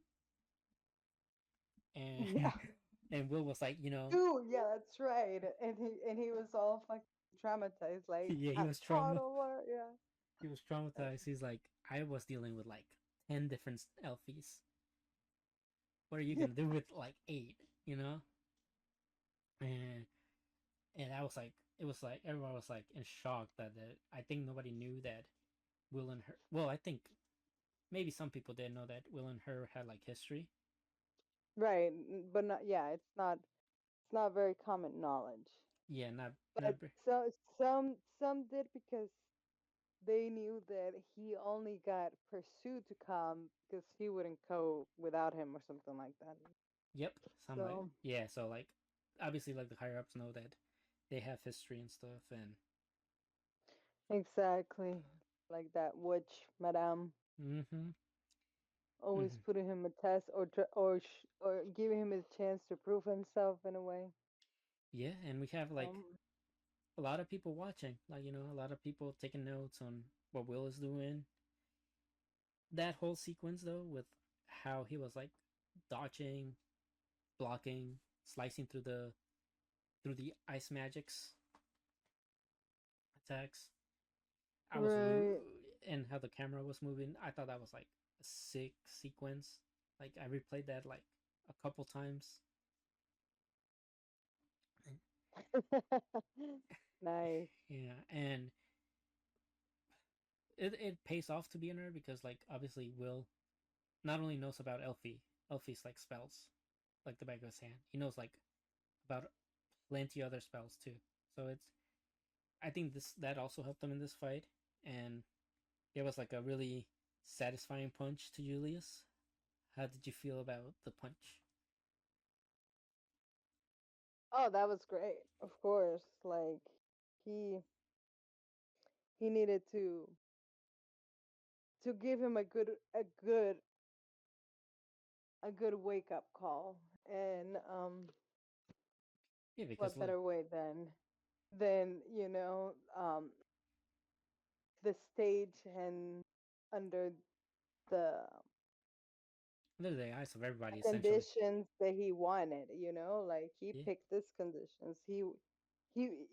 and Yeah. and Will was like, you know, Dude, yeah, that's right. And he was all fucking traumatized, like yeah, I'm total war, yeah. he was That's traumatized. He's like, I was dealing with like 10 different Elfies. What are you yeah. gonna do with like 8? You know, and I was like, it was like everyone was like in shock that I think nobody knew that Will and her. Well, I think maybe some people did know that Will and her had like history. Right. But not, yeah, it's not very common knowledge. Yeah, But some did because they knew that he only got pursued to come because he wouldn't go without him or something like that. yep. Some like So yeah. So like obviously like the higher ups know that they have history and stuff and exactly like that witch, Madame, mm-hmm, always mm-hmm. putting him a test or giving him a chance to prove himself in a way. Yeah, and we have like Um, a lot of people watching, like you know, a lot of people taking notes on what Will is doing. That whole sequence though, with how he was like dodging, blocking, slicing through the ice magics attacks. I was right. and how the camera was moving. I thought that was like a sick sequence. Like I replayed that like a couple times. Nice. Yeah, and it pays off to be in her because like obviously Will not only knows about Elfie's like spells, like the back of his hand. He knows like about plenty other spells too. So it's I think this that also helped him in this fight, and it was like a really satisfying punch to Julius. How did you feel about the punch? Oh, that was great. Of course, like he he needed to give him a good wake up call, and Yeah, because what like better way than the stage and under the under the eyes of everybody, essentially. conditions that he wanted, like he Yeah, picked these conditions. He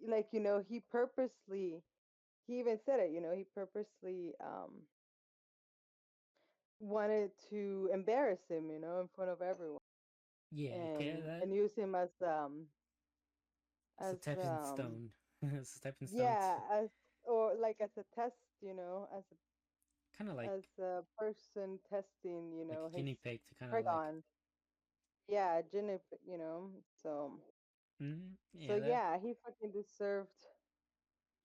like he purposely, he even said it, he purposely wanted to embarrass him, in front of everyone, yeah, okay, that and use him it's a as stepping stone. It's a stepping stone yeah, to as or like as a test, kind of as a person testing, like a his guinea pig to kind of like, trigon. Yeah, Jennifer, so yeah, that yeah, he fucking deserved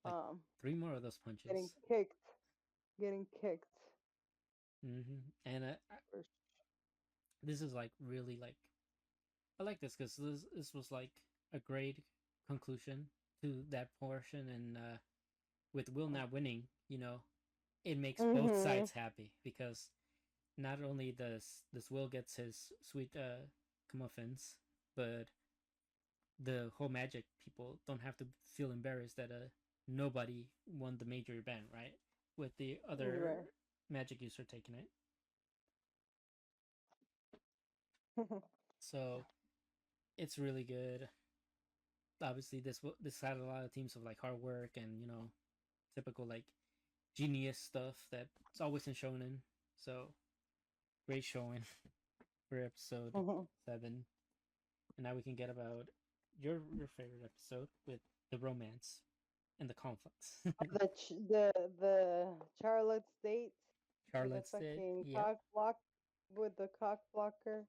like um three more of those getting punches. kicked, getting kicked. And For this is like really like I like this because this was like a great conclusion to that portion, and with Will not winning, it makes both mm-hmm. sides happy because not only does this Will gets his sweet comeuppance, but the whole Magic people don't have to feel embarrassed that nobody won the major event, right? With the other Right. Magic user taking it, so it's really good. Obviously, this had a lot of teams of like hard work and typical like genius stuff that's always in shonen. So great showing for episode Mhm. 7, and now we can get about your favorite episode with the romance and the conflicts. The Charlotte's date with the Charlotte's did. fucking Yep. cock block, with the cock blocker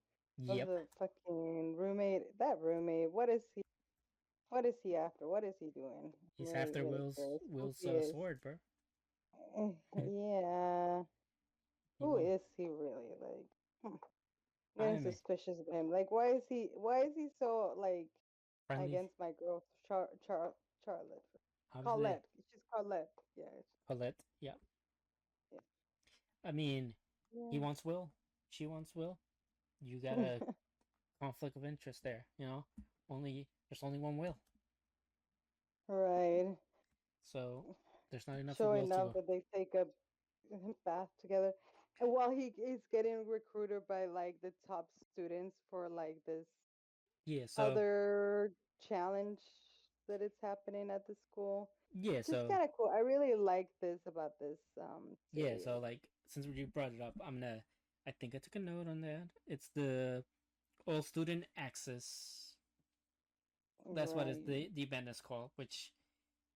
of Yep. the fucking roommate. That roommate, what is he? What is he after? What is he doing? I'm He's really after really Will's curious who Will's he is. sword, bro. Yeah, He who won't. is he really? Like, I getting mean, suspicious of him. Like, why is he so like friendly. against my girl Charlotte? Obviously, Colette. She's Colette. Yeah. Paulette. Yeah. I mean, he Yeah. wants Will. She wants Will. You got a conflict of interest there. Only there's only one Will, Right. so there's not enough of Wills Showing to up go. that they take a bath together. And while he is getting recruited by like the top students for like this Yeah. So other challenge that it's happening at the school. yeah. Just So kind of cool. I really like this about this yeah. So series. like since you brought it up, I'm gonna. I think I took a note on that. It's the all student access. That's what is Right. the event is called, which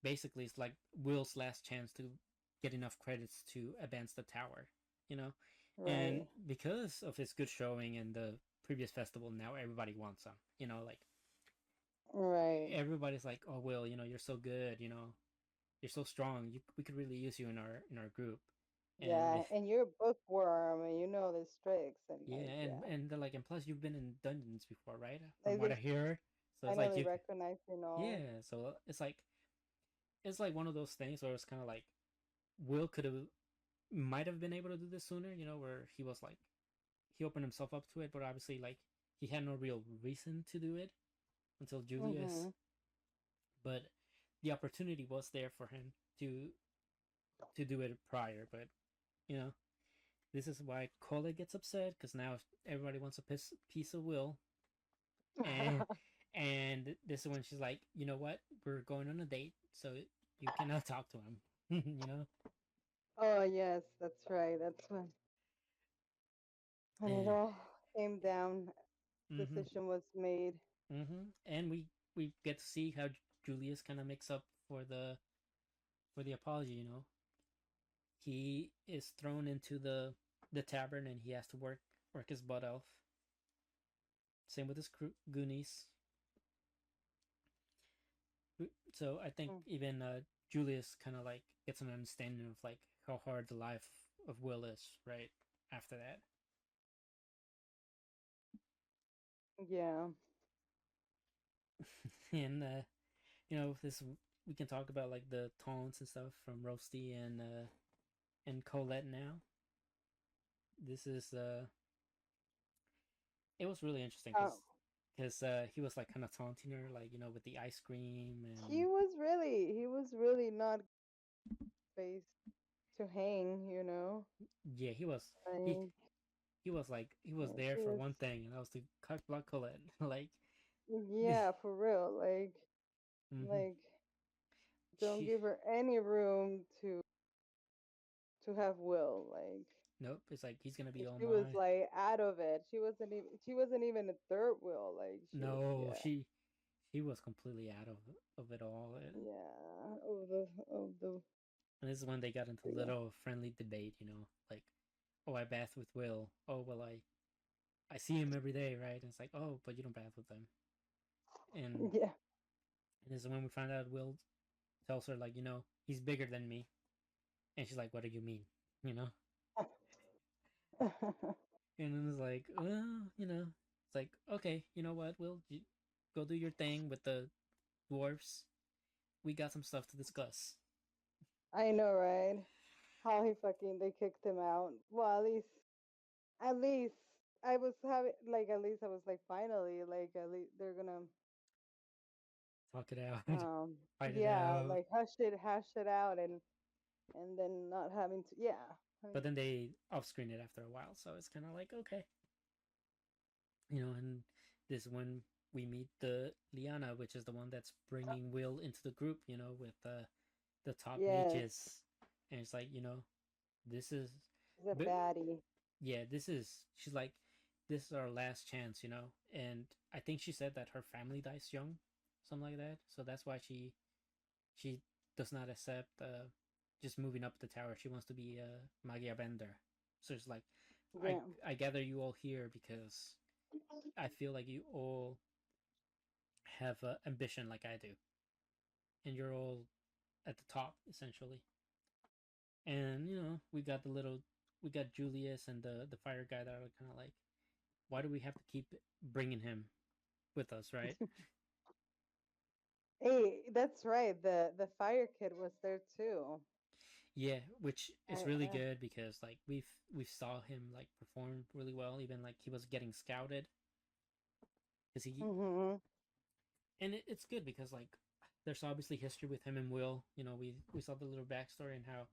basically is like Will's last chance to get enough credits to advance the tower. You know, and Right. because of his good showing in the previous festival, now everybody wants him. Like Right. everybody's like, "Oh, Will, you're so good. You're so strong. We could really use you in our group." And Yeah, and you're a bookworm and you know the tricks and yeah, like and yeah. and they're like, and plus you've been in dungeons before, right? From Like what they I hear. So it's like finally you, recognize all. yeah. So it's like one of those things where it's kind of like Will could have might have been able to do this sooner, where he was like he opened himself up to it, but obviously like he had no real reason to do it until Julius. Mhm. But the opportunity was there for him to do it prior. But you know, this is why Cole gets upset because now everybody wants a piece of Will, and and this is when she's like, you know what, we're going on a date, so you cannot talk to him. Oh yes, that's right. That's when it And all came down. mm-hmm, Decision was made. and we get to see how Julius kind of makes up for the apology. He is thrown into the tavern and he has to work his butt off. Same with his Goonies. So I think Mm. even Julius kind of like gets an understanding of like how hard the life of Will is right after that. Yeah. and this we can talk about like the taunts and stuff from Roasty and Colette now. This is it was really interesting Um, because he was like kind of taunting her, like with the ice cream and he was really not face to hang, yeah, he like he was there he for was, one thing, and that was to cut block Colette. Like, yeah, for real, mm-hmm. like don't She give her any room to have will, nope. It's like he's gonna be all she was mine. like out of it. She wasn't even a third wheel. Like she was, No, yeah, she was completely out of it all. yeah, of the And this is when they got into yeah. little friendly debate. Like, oh, I bath with Will. Oh, well, I see him every day, right? And it's like, oh, but you don't bath with them. And Yeah. this is when we find out Will tells her, like, he's bigger than me. And she's like, what do you mean? You know? And then it's like, well, it's like, okay, you know what, Will, go do your thing with the dwarfs. We got some stuff to discuss. I know, right? How he fucking they kicked him out. Well, at least I was having like at least I was like finally like at least they're gonna Talk it out. um Fight it yeah out. like hash it out and then not having to yeah I But mean, then they off screen it after a while. So it's kind of like, okay. And this when we meet the Liana, which is the one that's bringing Will into the group, with the top yes, mages. And it's like, this is, he's a but baddie. yeah, she's like, this is our last chance, And I think she said that her family dies young, something like that. So that's why she does not accept just moving up the tower. She wants to be a Magia Bender. So it's like, I Yeah. I gather you all here because I feel like you all have ambition like I do, and you're all at the top essentially. And we got Julius and the fire guy that are kind of like, why do we have to keep bringing him with us, right? Hey, that's right. The fire kid was there too. Yeah, which is really I good because like we saw him like perform really well, even like he was getting scouted because he mhm. and it's good because like there's obviously history with him and Will. We saw the little backstory and how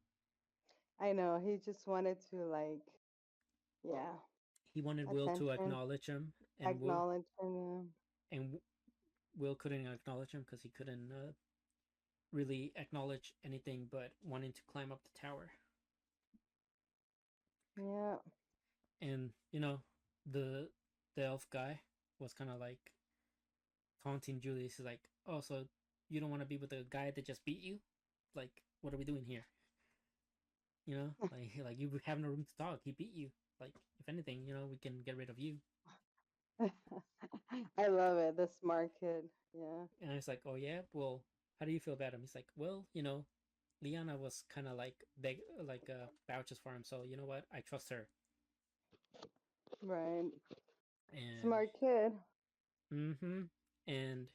I know. He just wanted to yeah, he wanted Will to attention, acknowledge him, acknowledge him. and Will couldn't acknowledge him because he couldn't really acknowledge anything but wanting to climb up the tower. Yeah. And the the elf guy was kind of like taunting Julius. He's like, "Oh, so you don't want to be with the guy that just beat you? Like, what are we doing here? Like you have no room to talk. He beat you. Like, if anything, we can get rid of you." I love it. The smart kid. Yeah. And it's like, "Oh yeah, well, how do you feel about him?" He's like, "Well, Liana was kind of like beg, like vouches for him. So you know what? I trust her." Right. And Smart kid. mm-hmm. And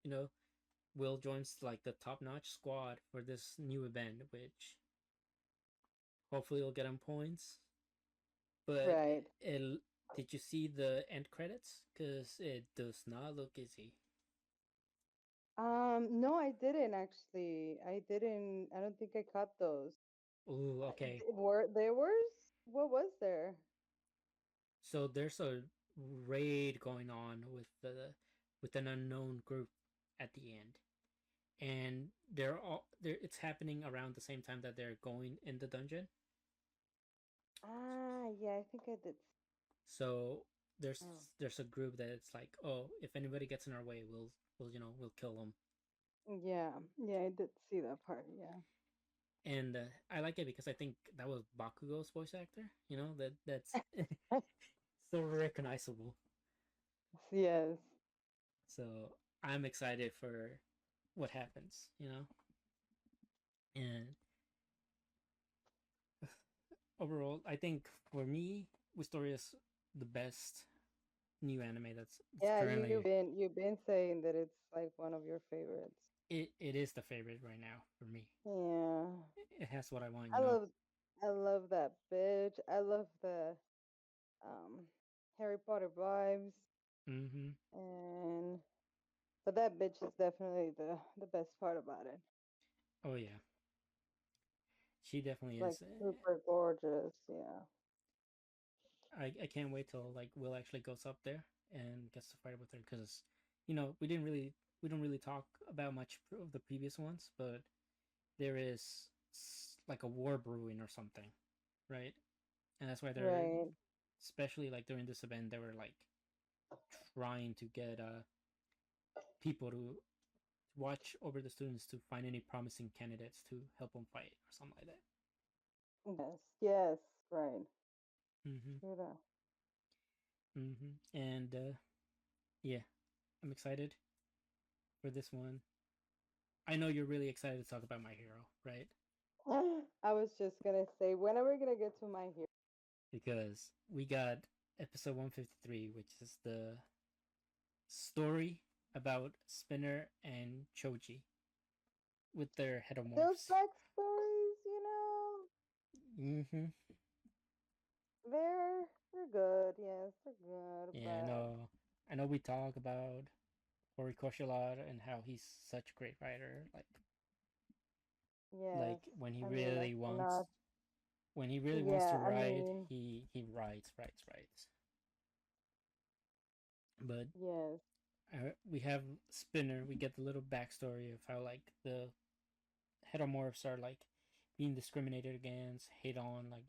you know, Will joins like the top-notch squad for this new event, which hopefully will get him points. But Right. did you see the end credits? Cause it does not look easy. No, I didn't actually. I didn't. I don't think I caught those. Ooh, okay. Were there was what was there? So there's a raid going on with an unknown group at the end, and it's happening around the same time that they're going in the dungeon. Ah, yeah, I think I did. So there's Oh. there's a group that it's like, oh, if anybody gets in our way, we'll kill them. Yeah, yeah, I did see that part. Yeah. And I like it because I think that was Bakugo's voice actor. That's so recognizable. Yes. So I'm excited for what happens. And overall, I think for me, Wistoria's the best new anime that's Yeah, currently you've been saying that it's like one of your favorites. it is the favorite right now for me. Yeah. It has what I want, I you know. love I love that bitch. I love the um Harry Potter vibes Mm-hmm. and but that bitch is definitely the best part about it. Oh yeah, she definitely Like is. super gorgeous, yeah. I can't wait till like Will actually goes up there and gets to fight with her because we don't really talk about much of the previous ones, but there is like a war brewing or something, right? And that's why they're Right. especially like during this event they were like trying to get people to watch over the students to find any promising candidates to help them fight or something like that. Yes. Yes, right. Mm-hmm. True that. Mm-hmm. And yeah, I'm excited for this one. I know you're really excited to talk about My Hero, right? I was just gonna say, when are we gonna get to my hero? Because we got episode 153, which is the story about Spinner and Choji with their Those heteromorphs. backstories, Mm-hmm. they're good. Yes, they're good, Yeah, but I know we talk about Horikoshi a lot and how he's such a great writer. Like yes, when he I mean, I really wants cannot. to Yeah, I write, mean, he writes. But yes, we have Spinner. We get the little backstory of how like the heteromorphs are like being discriminated against, hate on, like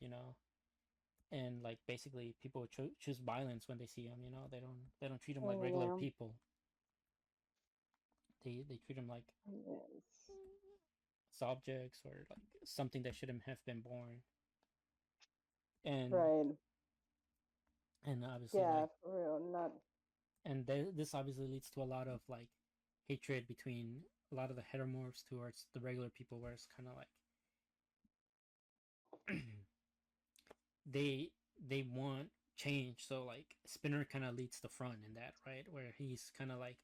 and like basically people choose violence when they see them. They don't treat them like regular yeah, people. They treat them like yes, subjects or like something that shouldn't have been born. And right. obviously Yeah, like for real. Not this obviously leads to a lot of like hatred between a lot of the heteromorphs towards the regular people, where it's kind of like they they want change. So like Spinner kind of leads the front in that, right? Where he's kind of like,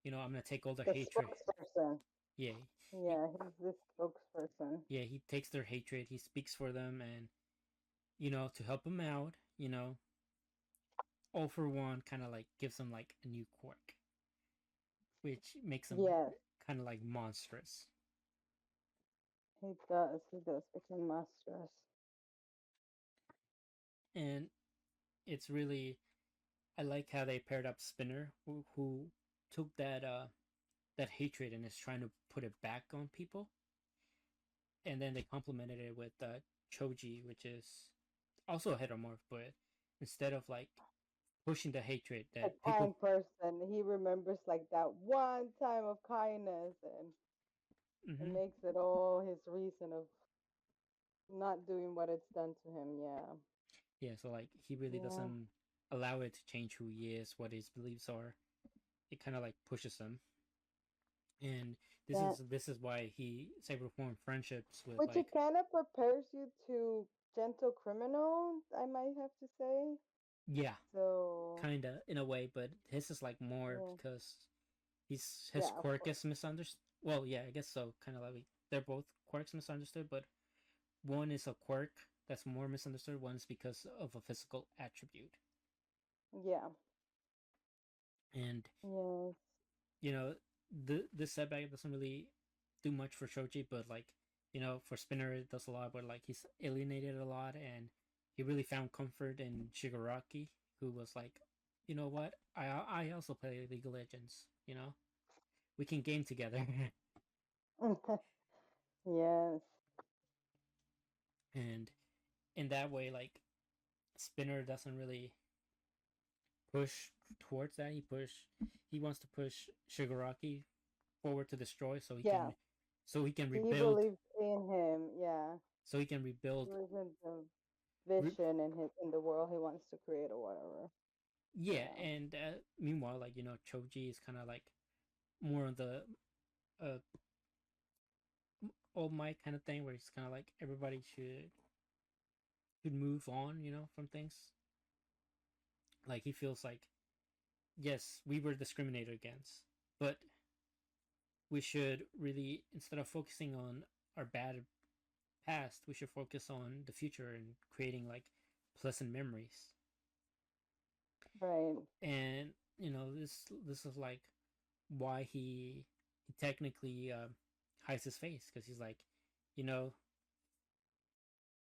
I'm gonna take all the the hatred. spokesperson. Yeah, he, Yeah, he's the spokesperson. yeah, he takes their hatred. He speaks for them, and to help them out. All for one kind of like gives them like a new quirk, which makes them Yes, kind of like monstrous. he does. He does become monstrous. And it's really, I like how they paired up Spinner, who took that hatred and is trying to put it back on people, and then they complemented it with Choji, which is also a heteromorph, but instead of like pushing the hatred A that people, kind person. He remembers like that one time of kindness and it mm-hmm, makes it all his reason of not doing what it's done to him. Yeah. yeah, so like he really Yeah. doesn't allow it to change who he is, what his beliefs are. It kind of like pushes him, and Yeah. this is why he Saber formed friendships with Which like, it kind of prepares you to gentle criminal, I might have to say. yeah, So, kind of in a way, but his is like more yeah. because his Yeah, of quirk course. is misunderstood. Well, yeah, I guess so. Kind of like they're both quirks misunderstood, but one is a quirk that's more misunderstood. One's because of a physical attribute, Yeah. and Yes. you know this setback doesn't really do much for Shoji, but like for Spinner it does a lot. But like he's alienated a lot, and he really found comfort in Shigaraki, who was like, you know what, I also play League of Legends. We can game together. Yes. And in that way, like Spinner doesn't really push towards that. He wants to push Shigaraki forward to destroy, Yeah. so he can He rebuild believes in him. Yeah. so he can rebuild. He believes in the Re- vision in his in the world he wants to create or whatever. yeah, Yeah. and meanwhile, like Choji is kind of like more of the uh All Might kind of thing, where it's kind of like everybody should move on, from things. Like he feels like yes, we were discriminated against, but we should really, instead of focusing on our bad past, we should focus on the future and creating like pleasant memories. Right. And this is like why he technically hides his face, because he's like, you know,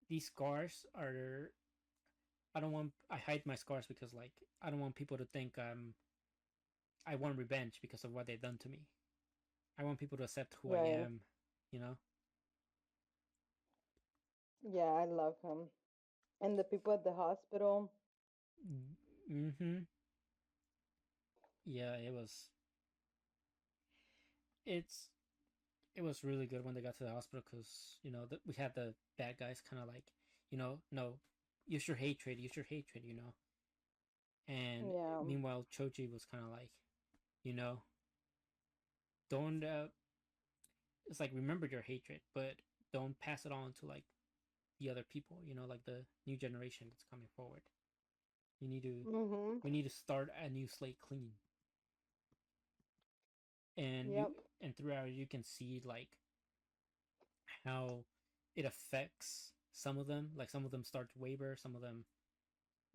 these scars are. I don't want. I hide my scars because like I don't want people to think I want revenge because of what they've done to me. I want people to accept who I Right. am. You know. Yeah, I love him. And the people at the hospital. Mm-hmm. Yeah, it was. It's it was really good when they got to the hospital, because we had the bad guys kind of like, no, use your hatred, and Yeah. meanwhile Choji was kind of like, you know don't it's like, remember your hatred, but don't pass it on to like the other people, like the new generation that's coming forward. you need to Mhm. we need to start a new slate clean. and you Yep. and throughout you can see like how it affects some of them. Like some of them start to waver, some of them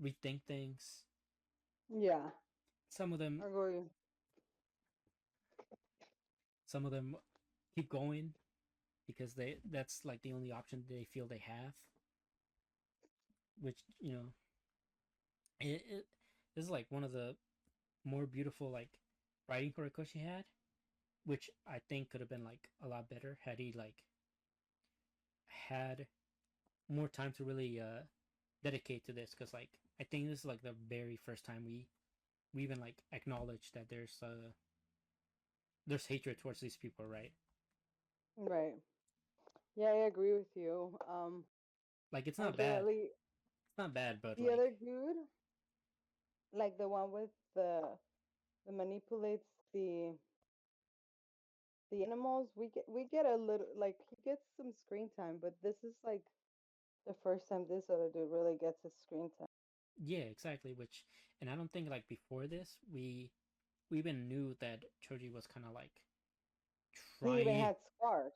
rethink things, Yeah. some of them Agree. some of them keep going because that's like the only option they feel they have, which it this is like one of the more beautiful like writing Horikoshi had, which I think could have been like a lot better had he like had more time to really dedicate to this, because like I think this is like the very first time we even like acknowledge that there's hatred towards these people, right? Right. Yeah, I agree with you. Like it's not bad. Unfortunately, It's not bad, but the like other dude, like the one with the manipulates the animals, we get a little like he gets some screen time, but this is like the first time this other dude really gets his screen time. yeah, exactly. Which, and I don't think like before this we even knew that Choji was kind of like He even trying. had scars.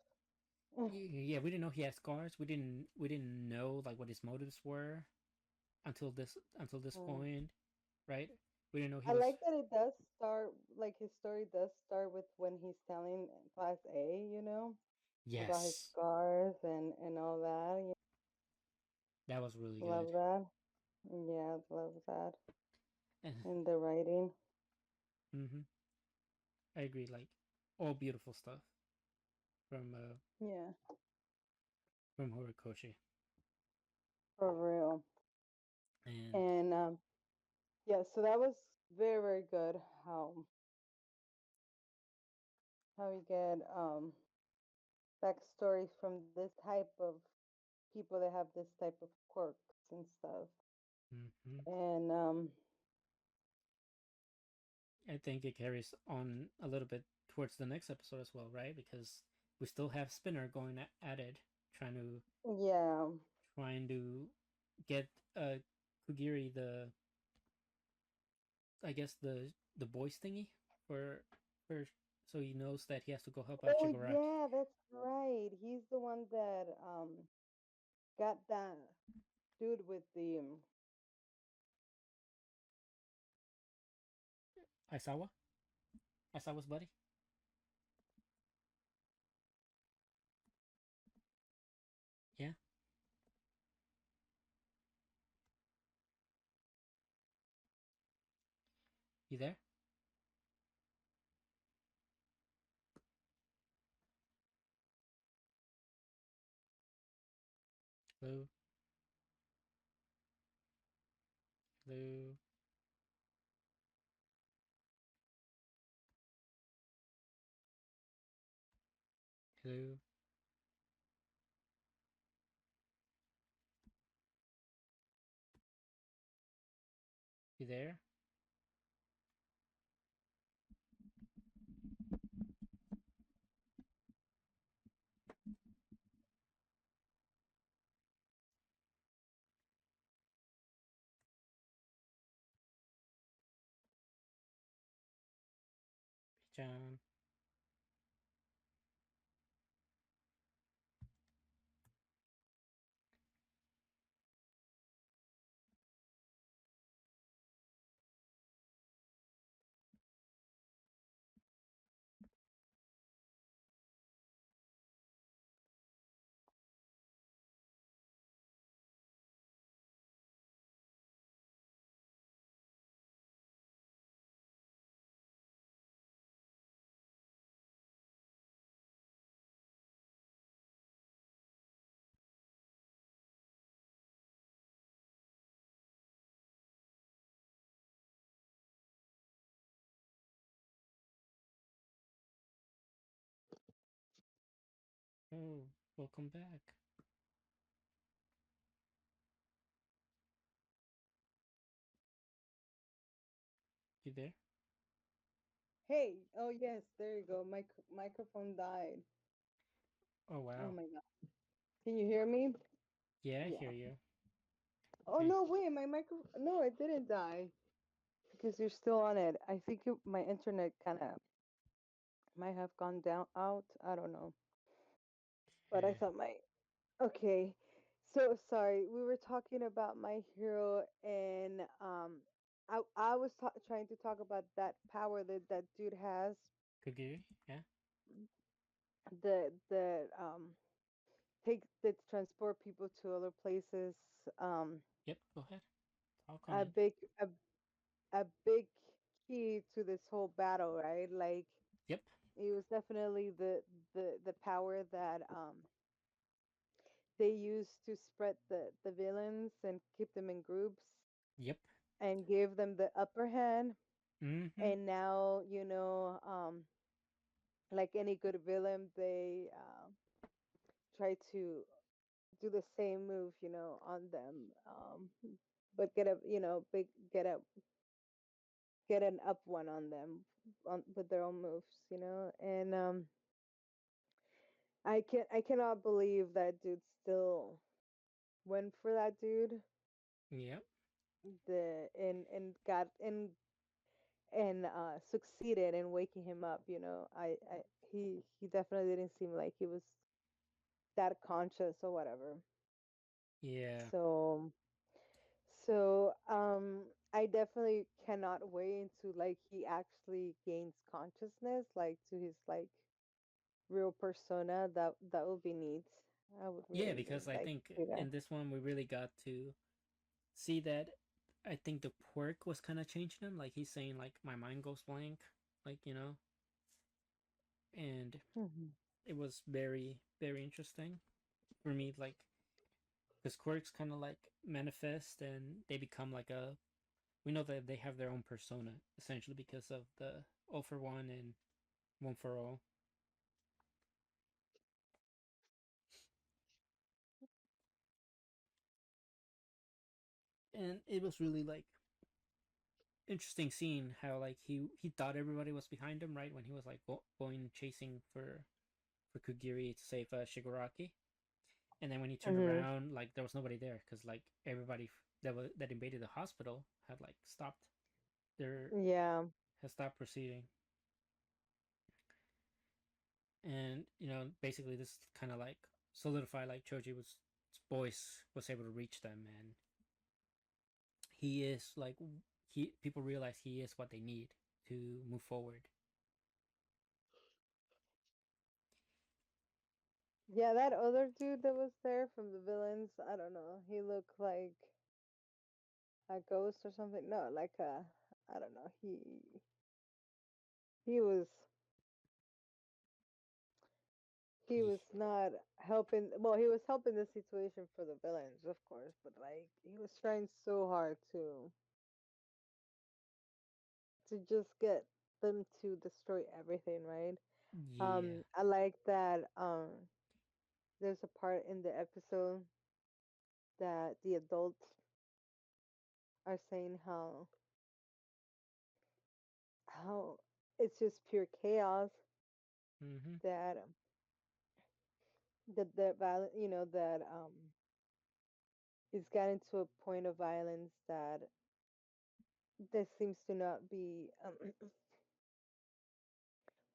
Yeah, we didn't know he had scars. We didn't know like what his motives were until this Mm. point, right? We didn't know he I was. like that it does start like his story does start with when he's telling Class A, about his Yes, scars and all that. that was really Love good. that. Yeah, love that. And And the writing. mm-hmm, I agree. Like all beautiful stuff from Yeah, Horikoshi. for real. And And yeah, so that was very, very good. How we get backstories from this type of people that have this type of quirks and stuff. mm-hmm, And I think it carries on a little bit towards the next episode as well, right? Because we still have Spinner going at it, trying to yeah. trying to get Kugiri the, I guess, the voice thingy for so he knows that he has to go help out Oh Shigaraki. yeah, that's right. He's the one that got that dude with the Aisawa, Aisawa's buddy. Yeah, you there? Hello, hello, hello. You there? John. Oh, welcome back. You there? Hey, oh yes, there you go. My microphone died. Oh Oh wow. my god. Can you hear me? Yeah, I hear Yeah. you. Oh Hey, no, wait, my micro. No, it didn't die because you're still on it. I think my internet kind of might have gone down out. I don't know, but I yeah. thought my okay. So sorry, we were talking about my hero, and I was trying to talk about that power that that dude has, Kagiri? Yeah. the take that transport people to other places. Um, Yep. Go ahead. Talk on a it. big a a big key to this whole battle, right? Like Yep. it was definitely the power that they used to spread the villains and keep them in groups Yep. and give them the upper hand. Mm-hmm. And now, like any good villain, they try to do the same move, on them, but get a big get an up one on them with their own moves, and I cannot believe that dude still went for that dude, Yep. the and got and succeeded in waking him up. I he definitely didn't seem like he was that conscious or whatever. Yeah. So so I definitely cannot wait until like he actually gains consciousness, like to his like real persona. That would be neat. I would Yeah, really because I like think to see that. in this one we really got to see that. I think the quirk was kind of changing him. Like he's saying, like my mind goes blank, like and Hmm. it was very very interesting for me. Like because quirks kind of like manifest and they become like a. We know that they have their own persona essentially because of the all for one and one for all, and it was really like interesting seeing how like he thought everybody was behind him right when he was like going chasing for Kugiri to save Shigaraki, and then when he turned Hmm. around like there was nobody there because like everybody that invaded the hospital had like stopped their Yeah. has stopped proceeding, and basically this kind of like solidified like Choji was voice was able to reach them, and he is like he people realize he is what they need to move forward. Yeah, that other dude that was there from the villains, I don't know. He looked like a ghost or something. No, like a I don't know. He was he was not helping. Well, he was helping the situation for the villains, of course, but like he was trying so hard to just get them to destroy everything, right? Yeah. I like that there's a part in the episode that the adults are saying how it's just pure chaos Mm-hmm. that that violent, that it's gotten to a point of violence that there seems to not be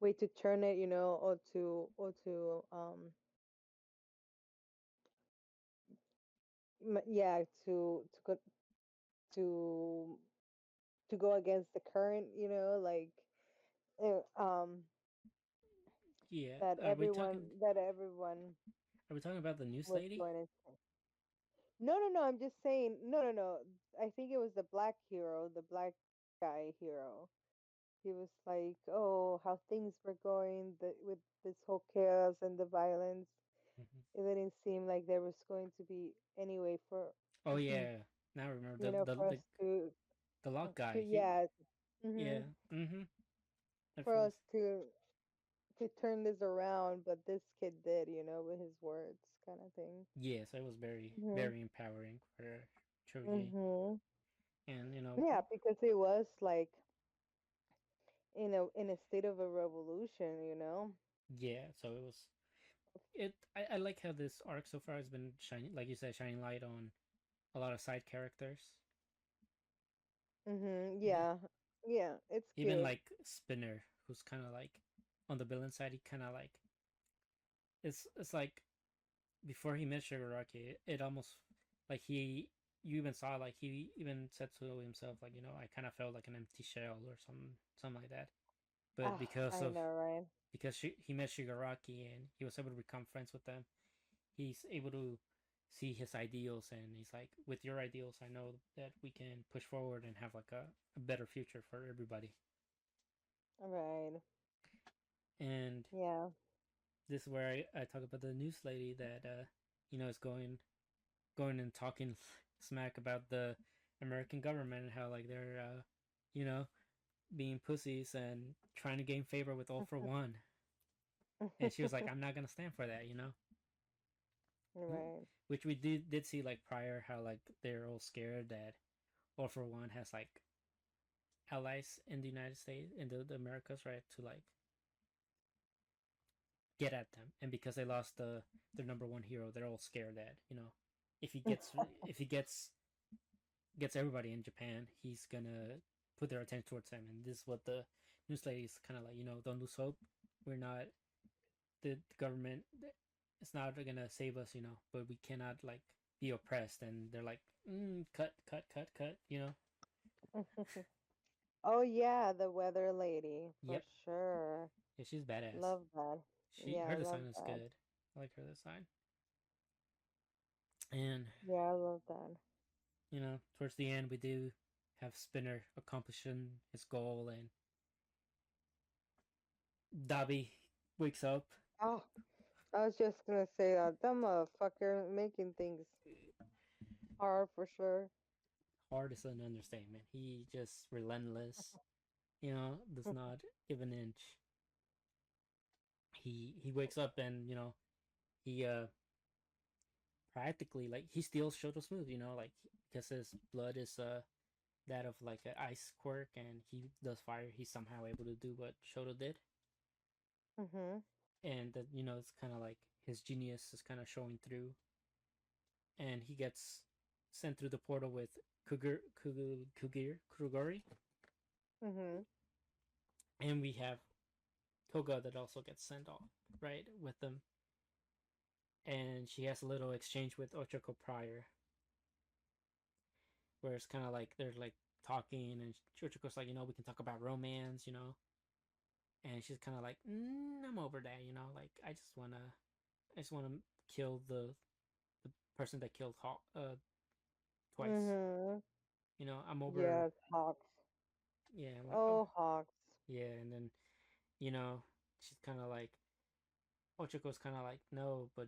way to turn it, or to yeah, to to go against the current, Yeah. that everyone Are we talking about the news was lady? going into. No, no, no. I'm just saying. No, no, no. I think it was the black hero, the black guy hero. He was like, "Oh, how things were going with this whole chaos and the violence. Hmm. It didn't seem like there was going to be any way for, Oh yeah. Now I remember for us the lock to guy. He yeah, yeah. hmm Mm-hmm. At for us first. to turn this around, but this kid did, with his words, kind of thing. Yes, it was very Mhm. very empowering for Choji, Mhm. and you know, Yeah, because it was like in a state of a revolution. yeah. So it was it. I like how this arc so far has been shining, like you said, shining light on a lot of side characters. Mhm. The, Yeah. Yeah, it's even cute. like Spinner, who's kind of like on the villain side. He kind of like it's like before he met Shigaraki, it almost like he you even saw like he even said to himself like I kind of felt like an empty shell or something like that. But Ah, because I of know, right? he met Shigaraki and he was able to become friends with them, he's able to see his ideals and he's like, with your ideals, I know that we can push forward and have like a better future for everybody. Right. And Yeah. this is where I talk about the news lady that is going and talking smack about the American government and how like they're you know being pussies and trying to gain favor with all for one. And she was like, I'm not gonna stand for that. Right. Which we did see like prior how like they're all scared that all for one has like allies in the United States in the Americas, right, to like get at them. And because they lost their number one hero, they're all scared that if he gets if he gets everybody in Japan, he's gonna put their attention towards them. And this is what the news lady is kind of like, don't lose hope. We're not the government. It's not gonna save us, but we cannot like be oppressed. And they're like, cut, cut, cut, cut. Oh yeah, the weather lady for Yep. sure. Yeah, she's badass. Love that. She Yeah, I her love design is that. good. I like her design. And Yeah, I love that. towards the end, we do have Spinner accomplishing his goal, and Dabi wakes up. Oh, I was just gonna say that motherfucker making things hard for sure. Hard is an understatement. He just relentless. Does not give an inch. He wakes up and he practically like he steals Shoto Smooth. Like because his blood is that of like an ice quirk, and he does fire. He's somehow able to do what Shoto did, Mhm. and that it's kind of like his genius is kind of showing through, and he gets sent through the portal with Kuguri, Mhm. and we have Toga that also gets sent off right with them, and she has a little exchange with Ochako prior, where it's kind of like they're like talking, and Ochako's like, we can talk about romance. And she's kind of like, I'm over that. Like I just wanna kill the person that killed Hawk twice. Mhm. I'm over. Yes, Hawks. Yeah, Oh, Hawks. yeah, and then you know she's kind of like Ochiko's kind of like, no, but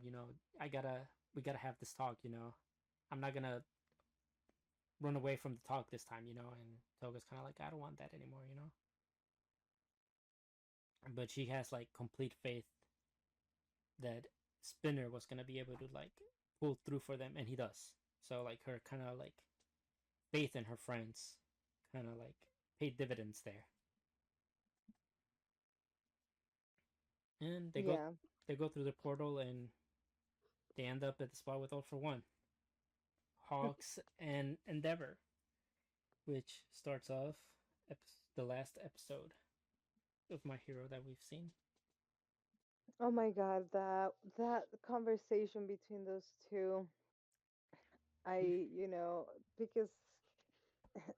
I gotta we gotta have this talk. I'm not gonna run away from the talk this time. And Toga's kind of like, I don't want that anymore. But she has like complete faith that Spinner was gonna be able to like pull through for them, and he does. So like her kind of like faith in her friends kind of like paid dividends there, and Yeah. they go through the portal and they end up at the spot with All for One, Hawks, and Endeavor, which starts off the last episode. of My Hero that we've seen. Oh my God, that conversation between those two, because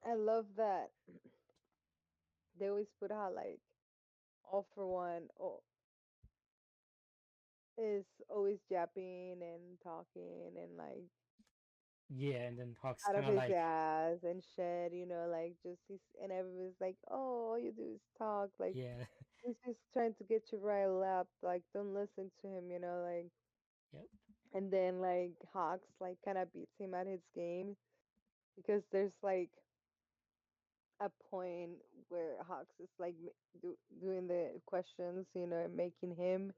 I love that they always put out like all for one is always japping and talking and like Yeah, and then Hawk's out of kind of his like, ass and shit, like just he's and everybody's like, oh, all you do is talk, like yeah, he's just trying to get you riled up, like don't listen to him, like yep, and then like Hawks like kind of beats him at his game because there's like a point where Hawks is like doing the questions, and making him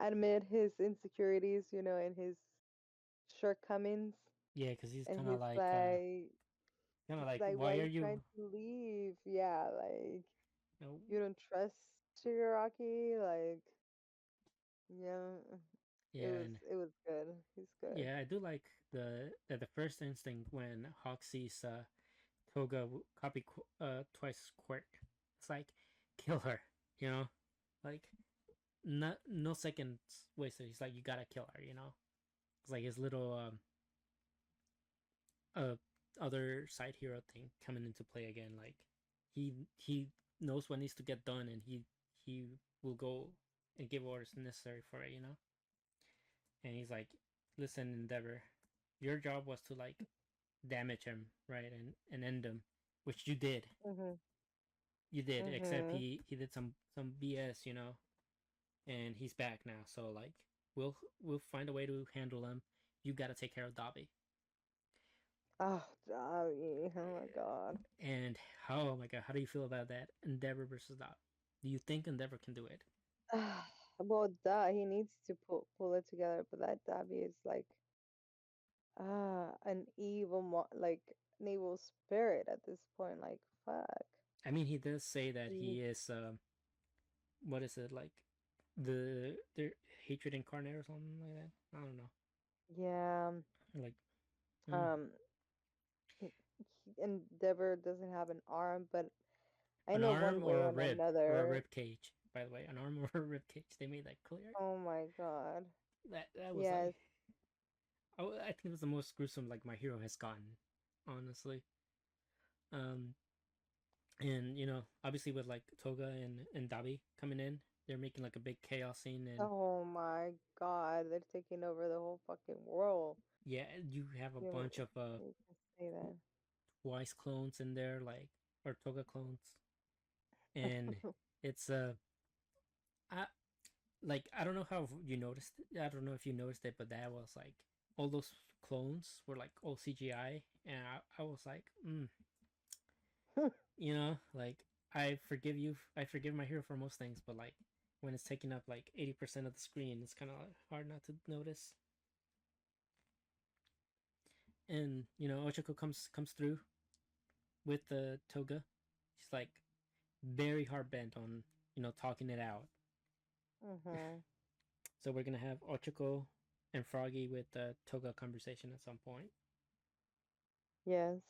admit his insecurities, and his shortcomings, yeah, because he's and he's like, like, why why are are you you, trying to leave? Yeah, like you know, you don't trust Shigaraki, like yeah, it yeah, was and it was good. He's good. yeah, I do like the first instinct when Hawk sees Toga copy twice quirk. It's like kill her, you know, like no seconds wasted. He's like you gotta kill her, you know. It's like his little uh other side hero thing coming into play again. Like he knows what needs to get done, and he will go and give orders necessary for it, you know. And he's like, listen, Endeavor, your job was to like damage him, right, and end him, which you did. Mhm. You did, except Mhm. he did some BS, you know, and he's back now. So like we'll find a way to handle him. You got to take care of Dobby. Oh, Dobby. Oh my God. And how, oh my god, how do you feel about that? Endeavor versus Dobby. Do you think Endeavor can do it? Well, duh, he needs to pull it together, but that Dobby is like an like an evil spirit at this point. Like, fuck. I mean, he does say that He, he is what is it like the hatred incarnate or something like that. I don't know. yeah. Like mm, Um, Endeavor doesn't have an arm, but I an know arm one way or a or rib or a another. rib cage. By the way, an arm or a rib cage. They made that clear. Oh my God. That was like Yes. I think it was the most gruesome like my hero has gotten, honestly. Um, and you know, obviously with like Toga and Dabi coming in, they're making like a big chaos scene, and Oh my God. They're taking over the whole fucking world. yeah, you have a You, bunch of you can say Twice clones in there, like or Toga clones, and that. it's I like I don't know how you noticed. I don't know if you noticed it, but that was like all those clones were like all CGI, and I was like, you know, like I forgive you, I forgive my hero for most things, but like when it's taking up like 80% of the screen, it's kind of like hard not to notice. And you know, Ochako comes through with the Toga. She's like very hard bent on talking it out. Mhm. So we're gonna have Ochako and Froggy with the Toga conversation at some point, Yes.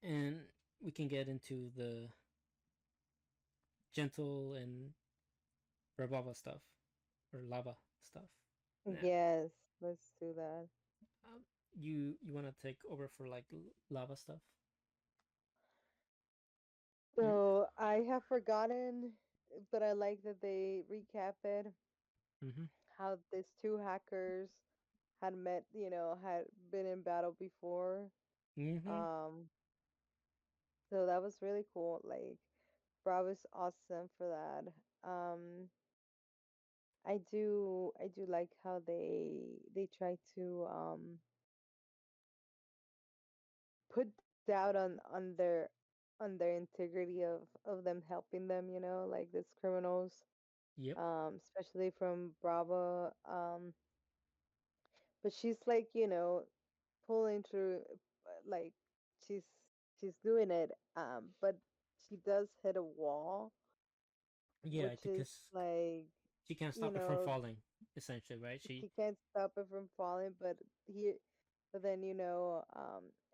and we can get into the gentle and Rababa stuff or lava stuff. Now, Yes. Let's do that. um, you want to take over for like lava stuff? You So I have forgotten, but I like that they recap it mm-hmm how these two hackers had met, had been in battle before. mm-hmm Um, so that was really cool. Like, Bravo's awesome for that. I do like how they try to put doubt on their integrity of them helping them, like these criminals, yep especially from Bravo. But she's like, pulling through, like she's she's doing it, but she does hit a wall, yeah which is because like, she can't you stop it from know, falling essentially, right? She she can't stop it from falling, but then,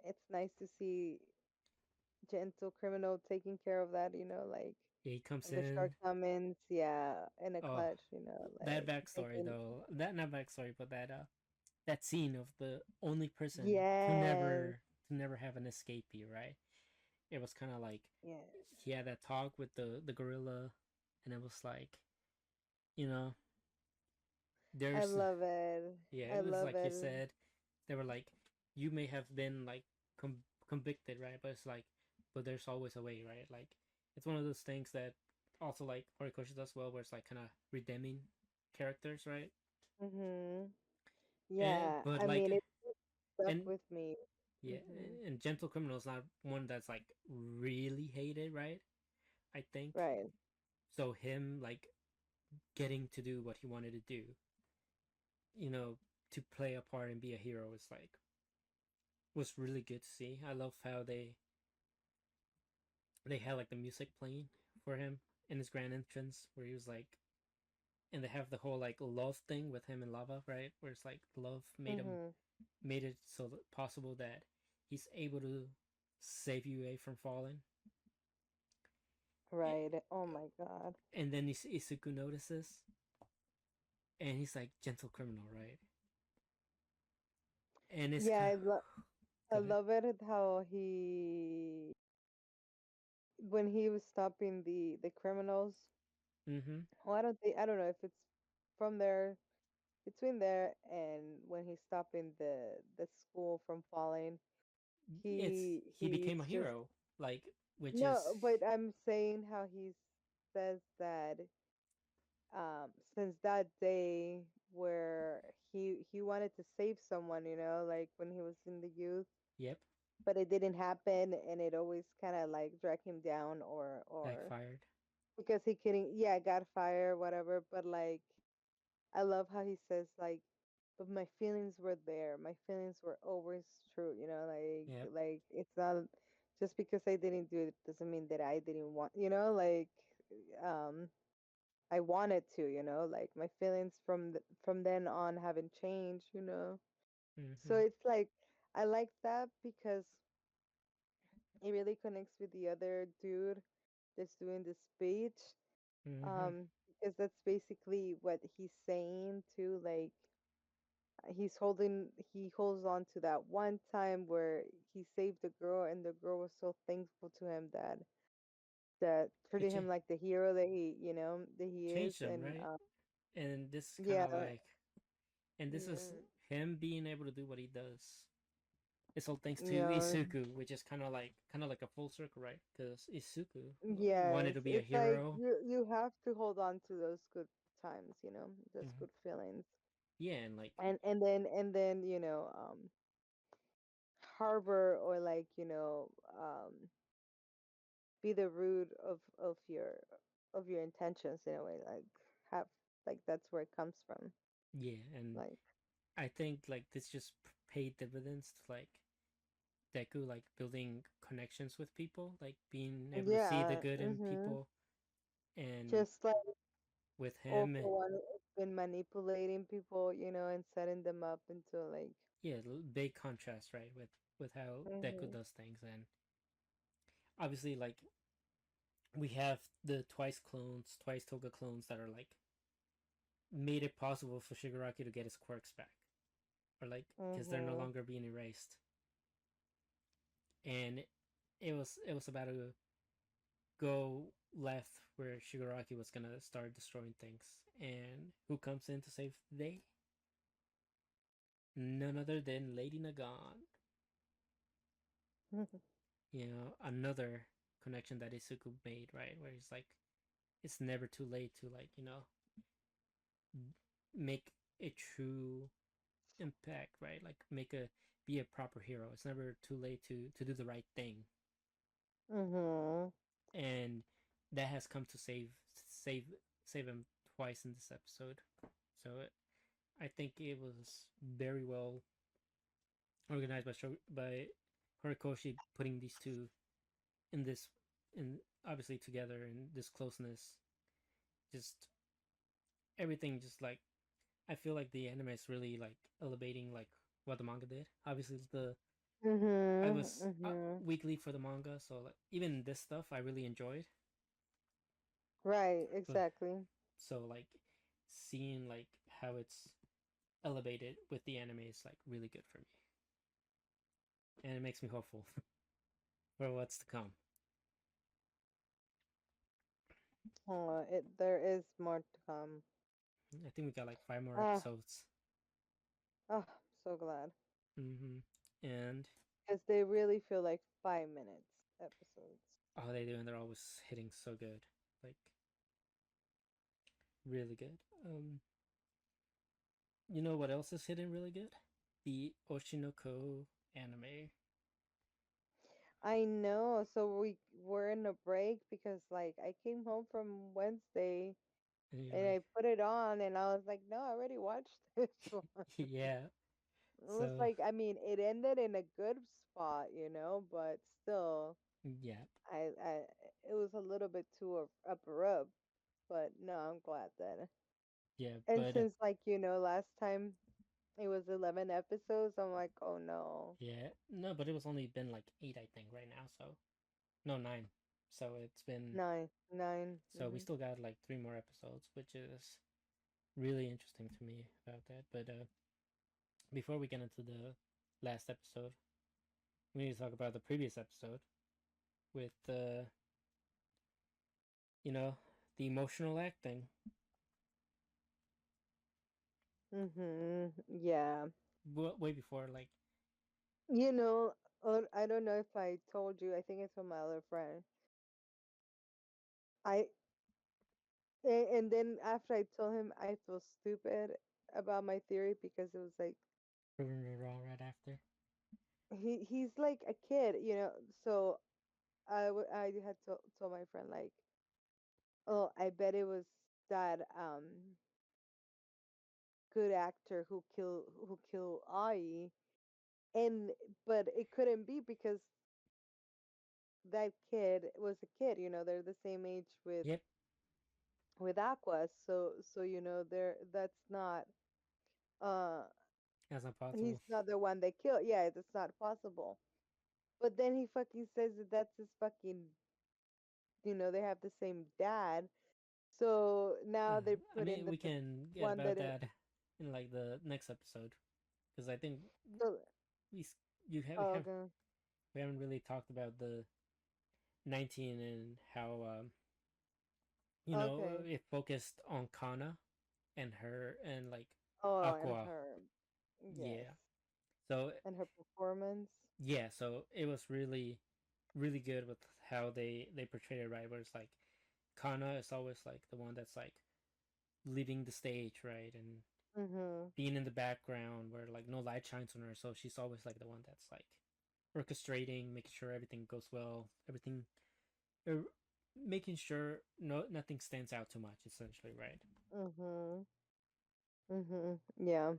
it's nice to see gentle criminal taking care of that, like. Yeah, he comes The in. shortcomings, yeah, in a Oh, clutch, that like backstory making. though. That not backstory, but that scene of the only person Yes, to never have an escapee, right? It was kind of like yes, he had that talk with the gorilla, and it was like, you know, I there's love it. yeah, I it was love like he it. said, they were like, you may have been like convicted, right? But it's like, but there's always a way, right? Like, it's one of those things that also like Horikoshi does well, where it's like kind of redeeming characters, right? Mhm. And Yeah, but I like, mean it stuck and with me. yeah, Mhm. and Gentle Criminal is not one that's like really hated, right? I think Right. so. Him like getting to do what he wanted to do, you know, to play a part and be a hero is like was really good to see. I love how they had like the music playing for him in his grand entrance where he was like, and they have the whole like love thing with him and Lava, right? Where it's like love Mhm. made it so possible that he's able to save UA from falling. Right. Oh my God. And then Isuku notices, and he's like gentle criminal, right? And it's Yeah, kind I go ahead. love it how he when he was stopping the criminals. Mm-hmm. Well, I don't know if it's from there between there and when he's stopping the school from falling. It's he He's became a just hero, like which is no, but I'm saying how he says that since that day where he wanted to save someone, like when he was in the youth, yep, but it didn't happen, and it always kind of like drag him down, or backfired. because he couldn't, yeah, got fired, whatever. But like, I love how he says like, but my feelings were there. My feelings were always true. Yep. Like it's not just because I didn't do it doesn't mean that I didn't want. Like um I wanted to. Like my feelings from then on haven't changed. So Mm-hmm. it's like I like that because it really connects with the other dude that's doing the speech. Mm-hmm. Um, because that's basically what he's saying too. Like he holds on to that one time where he saved the girl, and the girl was so thankful to him that It treated him like the hero that he is. changed him, And right? And this is kind yeah, of like, and this is yeah, him being able to do what he does. It's all thanks to yeah. Isuku, which is kind of like a full circle, right? Because Isuku wanted Yes, to be a it's like hero. you have to hold on to those good times, those Mm-hmm. good feelings, Yeah, and like and then harbor, or like be the root of your intentions in a way, like have, like that's where it comes from, yeah, and like I think like this just paid dividends to like Deku like building connections with people, like being able to see the yeah. good in people, and Just like with all him, for one has been manipulating people, and setting them up into like yeah, big contrast, right, with how Deku hmm does things, and obviously like we have the twice clones, twice Toga clones that are like made it possible for Shigaraki to get his quirks back, or like because they're no hmm longer being erased, and it was about to go left where Shigaraki was gonna start destroying things, and who comes in to save the day? None other than Lady Nagan. Another connection that Isuku made, right? Where he's like, it's never too late to like, make a true impact, right? Like make a be a proper hero. It's never too late to do the right thing, hmm and that has come to save save him twice in this episode. So I think it was very well organized by Horikoshi putting these two in this in obviously together in this closeness. Just everything, just like I feel like the anime is really like elevating like what the manga did. Obviously, the I hmm was hmm weekly for the manga, so like even this stuff I really enjoyed. Right, But exactly. so like seeing like how it's elevated with the anime is like really good for me, and it makes me hopeful for what's to come. There is more to come. I think we got like 5 more Ah, episodes. oh, so glad. And Because they really feel like 5 minutes episodes. all they do, and they're always hitting so good, like really good. You know what else is hitting really good? The Oshi No Ko anime. I know. So we were in a break because like I came home from Wednesday And you're and like, I put it on and I was like, no, I already watched this one. yeah. It was So like, I mean, it ended in a good spot, but still, yeah, I it was a little bit too abrupt. But no, I'm glad that. yeah, And but since like last time it was 11 episodes, I'm like, oh no, yeah, no, but it was only been like 8, I think, right now. So no, 9. So it's been, 9, 9. so we still got like 3 more episodes, which is really interesting to me about that. But before we get into the last episode, we need to talk about the previous episode with you know, the emotional acting. Yeah. Way before, like, You know, I don't know if I told you. I think it's from my other friend. I and then after I told him, I feel stupid about my theory because it was like proving me wrong right after. he's like a kid, So I had told my friend like, oh, I bet it was that good actor who killed Ai, and but it couldn't be because that kid was a kid. They're the same age with Yep, Aqua, so there that's not uh that's not he's possible. not the one that killed. Yeah, that's not possible. But then he fucking says that that's his fucking, they have the same dad. So now they I put in mean, the we can get one about that that in like the next episode because I think so, we you have oh, okay. we haven't really talked about the 19 and how Okay. it focused on Kana and her and like Oh, and Aqua. her, yes, Yeah. So and her performance. yeah, so it was really good with how they portray it, right? Where it's like Kana is always like the one that's like leading the stage, right? And Mhm. being in the background where like no light shines on her, so she's always like the one that's like orchestrating, making sure everything goes well, everything, er, making sure nothing stands out too much, essentially, right? Mhm. Yeah.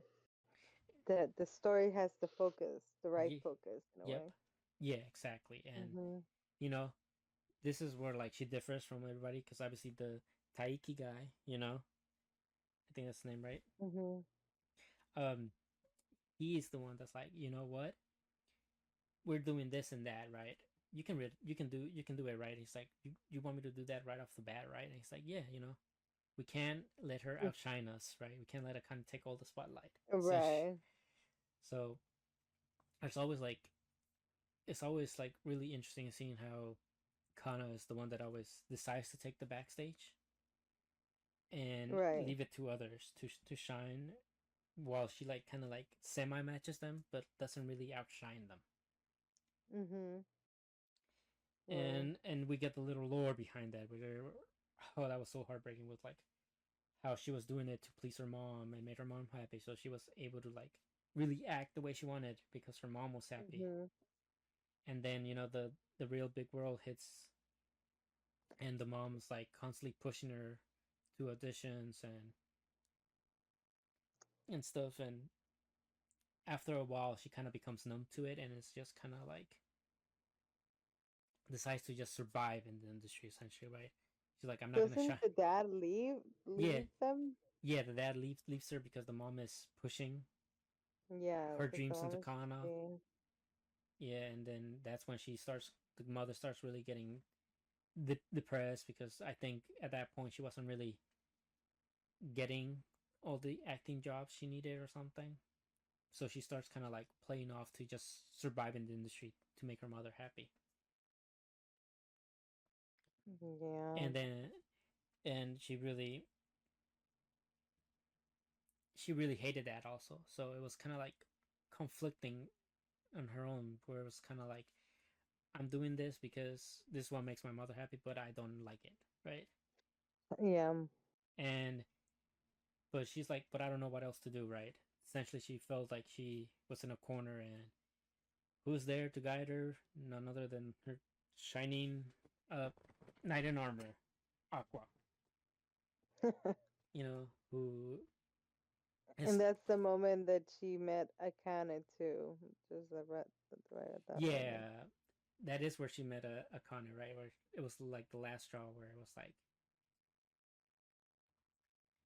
The story has the focus, the right Ye- focus in a yep, way. yeah, exactly. And Mhm. you know, this is where like she differs from everybody because obviously the Taiki guy, I think that's the name, right? Mhm. Um, he is the one that's like, you know what, we're doing this and that, right? You can do it, right? He's like, you want me to do that right off the bat, right? And he's like, yeah, we can't let her outshine us, right? We can't let her kind of take all the spotlight. So Right. so it's always like really interesting seeing how Kana is the one that always decides to take the backstage and Right. leave it to others to shine, while she like kind of like semi matches them, but doesn't really outshine them. Mhm. Right. And we get the little lore behind that, where oh, that was so heartbreaking with like how she was doing it to please her mom and made her mom happy, so she was able to like really act the way she wanted because her mom was happy. Mhm. And then the real big world hits, and the mom's like constantly pushing her to auditions and stuff, and after a while she kind of becomes numb to it, and it's just kind of like decides to just survive in the industry, essentially, right? She's like, I'm not gonna Doesn't shine. the dad leave Yeah, leave them? yeah. The dad leaves her because the mom is pushing Yeah, her because the dreams mom into is Kana. being. Yeah, and then that's when the mother starts really getting depressed because I think at that point she wasn't really getting all the acting jobs she needed or something. So she starts kind of like playing off to just survive in the industry to make her mother happy. Yeah. And then and she really hated that also. So it was kind of like conflicting on her own, where it was kind of like, I'm doing this because this is what makes my mother happy, but I don't like it, right? Yeah. And but she's like, but I don't know what else to do, right? Essentially, she felt like she was in a corner, and who's there to guide her? None other than her shining uh, knight in armor, Aqua. You know, who is And that's the moment that she met Akane too, just right at that moment. yeah, that is where she met a Akane, right? Where it was like the last straw, where it was like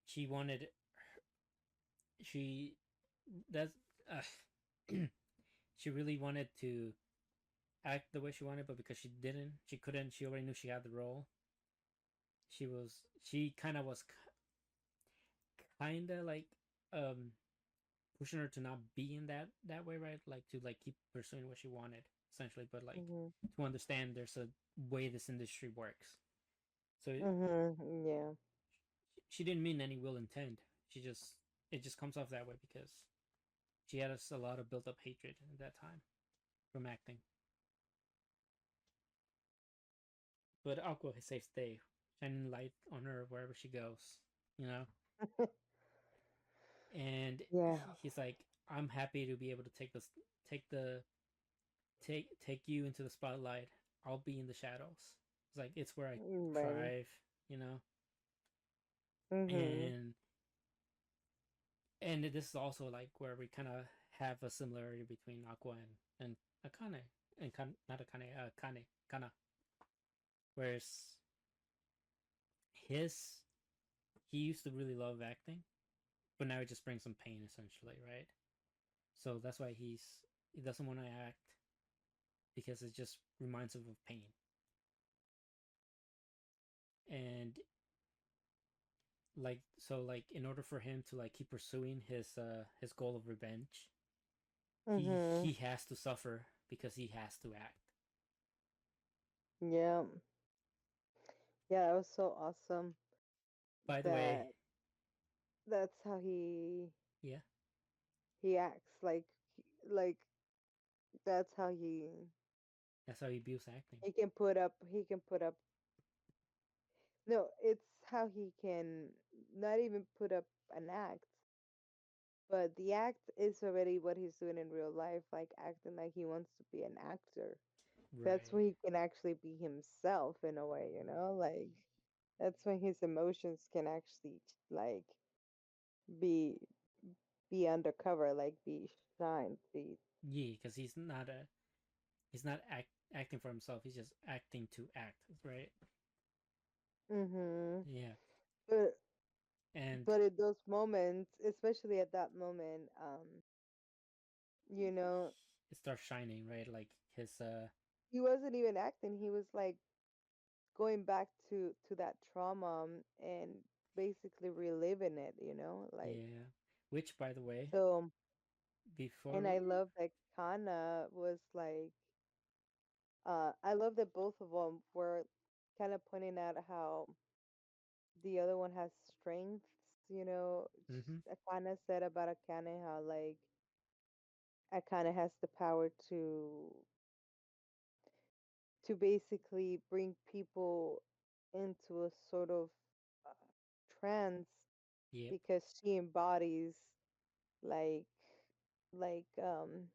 she wanted she that's she really wanted to act the way she wanted, but because she couldn't. She already knew she had the role. She kind of was kind of like um pushing her to not be in that way, right? Like to like keep pursuing what she wanted, essentially, but like Mhm. to understand there's a way this industry works. So Mhm. Yeah. she didn't mean any will intent. She just it just comes off that way because she had a lot of built up hatred at that time from acting. But Aqua saves the day, shining light on her wherever she goes, you know. And Yeah. he's like, I'm happy to be able to take the take you into the spotlight. I'll be in the shadows. It's like it's where I Right. thrive, you know. Mhm. And this is also like where we kind of have a similarity between Aqua and Akane and not Akane, Kane Kana. Whereas his he used to really love acting, but now it just brings him pain essentially, right? So that's why he doesn't want to act because it just reminds him of pain. And like so like in order for him to like keep pursuing his goal of revenge, he Mhm. has to suffer because he has to act. Yeah. Yeah, it was so awesome By the way, that that's how yeah, he acts like that's how that's how he views acting. he can put up no, it's how he can not even put up an act, but the act is already what he's doing in real life, like acting like he wants to be an actor. That's Right. when he can actually be himself in a way, you know? Like that's when his emotions can actually like be be undercover, like be shine, be Yeah, because he's not acting for himself. He's just acting to act. Right. mhm. Yeah. But And in those moments, especially at that moment, you know, it starts shining. Right. Like his he wasn't even acting. He was like going back to that trauma and basically reliving it, you know? Like yeah. Which, by the way, so before and I love that Kana was like I love that both of them were kind of pointing out how the other one has strengths, you know. mm-hmm. Akana said about Akane how like Akane has the power to basically bring people into a sort of uh, trance Yep. because she embodies like like um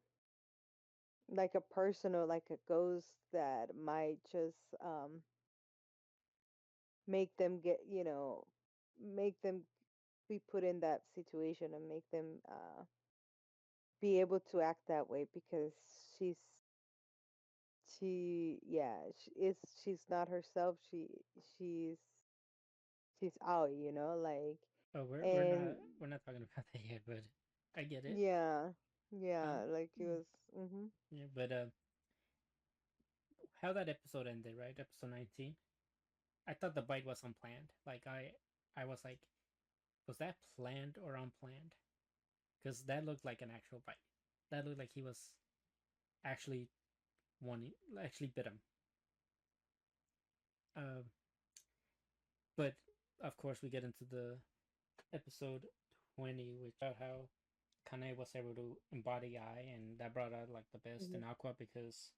like a person or like a ghost that might just make them get make them be put in that situation and make them be able to act that way because she's she's not herself. She's she's Aoi, you know, like Oh, and we're not talking about that yet, but I get it. yeah, Um, yeah, like it yeah, was. yeah, but how that episode ended, right? Episode 19. I thought the bite was unplanned. Like I was like, was that planned or unplanned? Because that looked like an actual bite. That looked like he was actually wanting, actually bit him. Um, but of course, we get into the episode 20, which about how Kane was able to embody I, and that brought out like the best Mhm. in Aqua because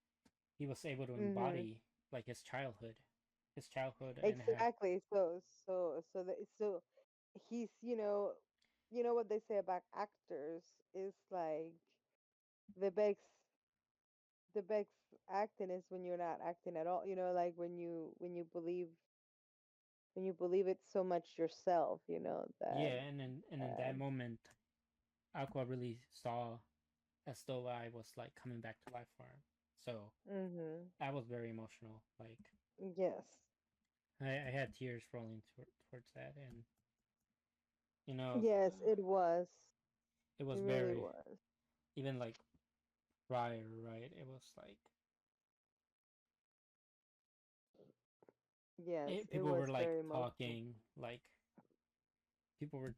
he was able to Mhm. embody like his childhood, and how Exactly. So he's, you know what they say about actors is like the best the best acting is when you're not acting at all. You know, like when you believe it so much yourself. You know that. yeah, and in Uh, that moment, Aqua really saw as though I was like coming back to life for him. So mhm. that was very emotional. Like Yes. I had tears rolling towards that, and you know, Yes, it was. it It was really very was. even like prior, right? It was like Yes, it people was were like very emotional. talking, like people were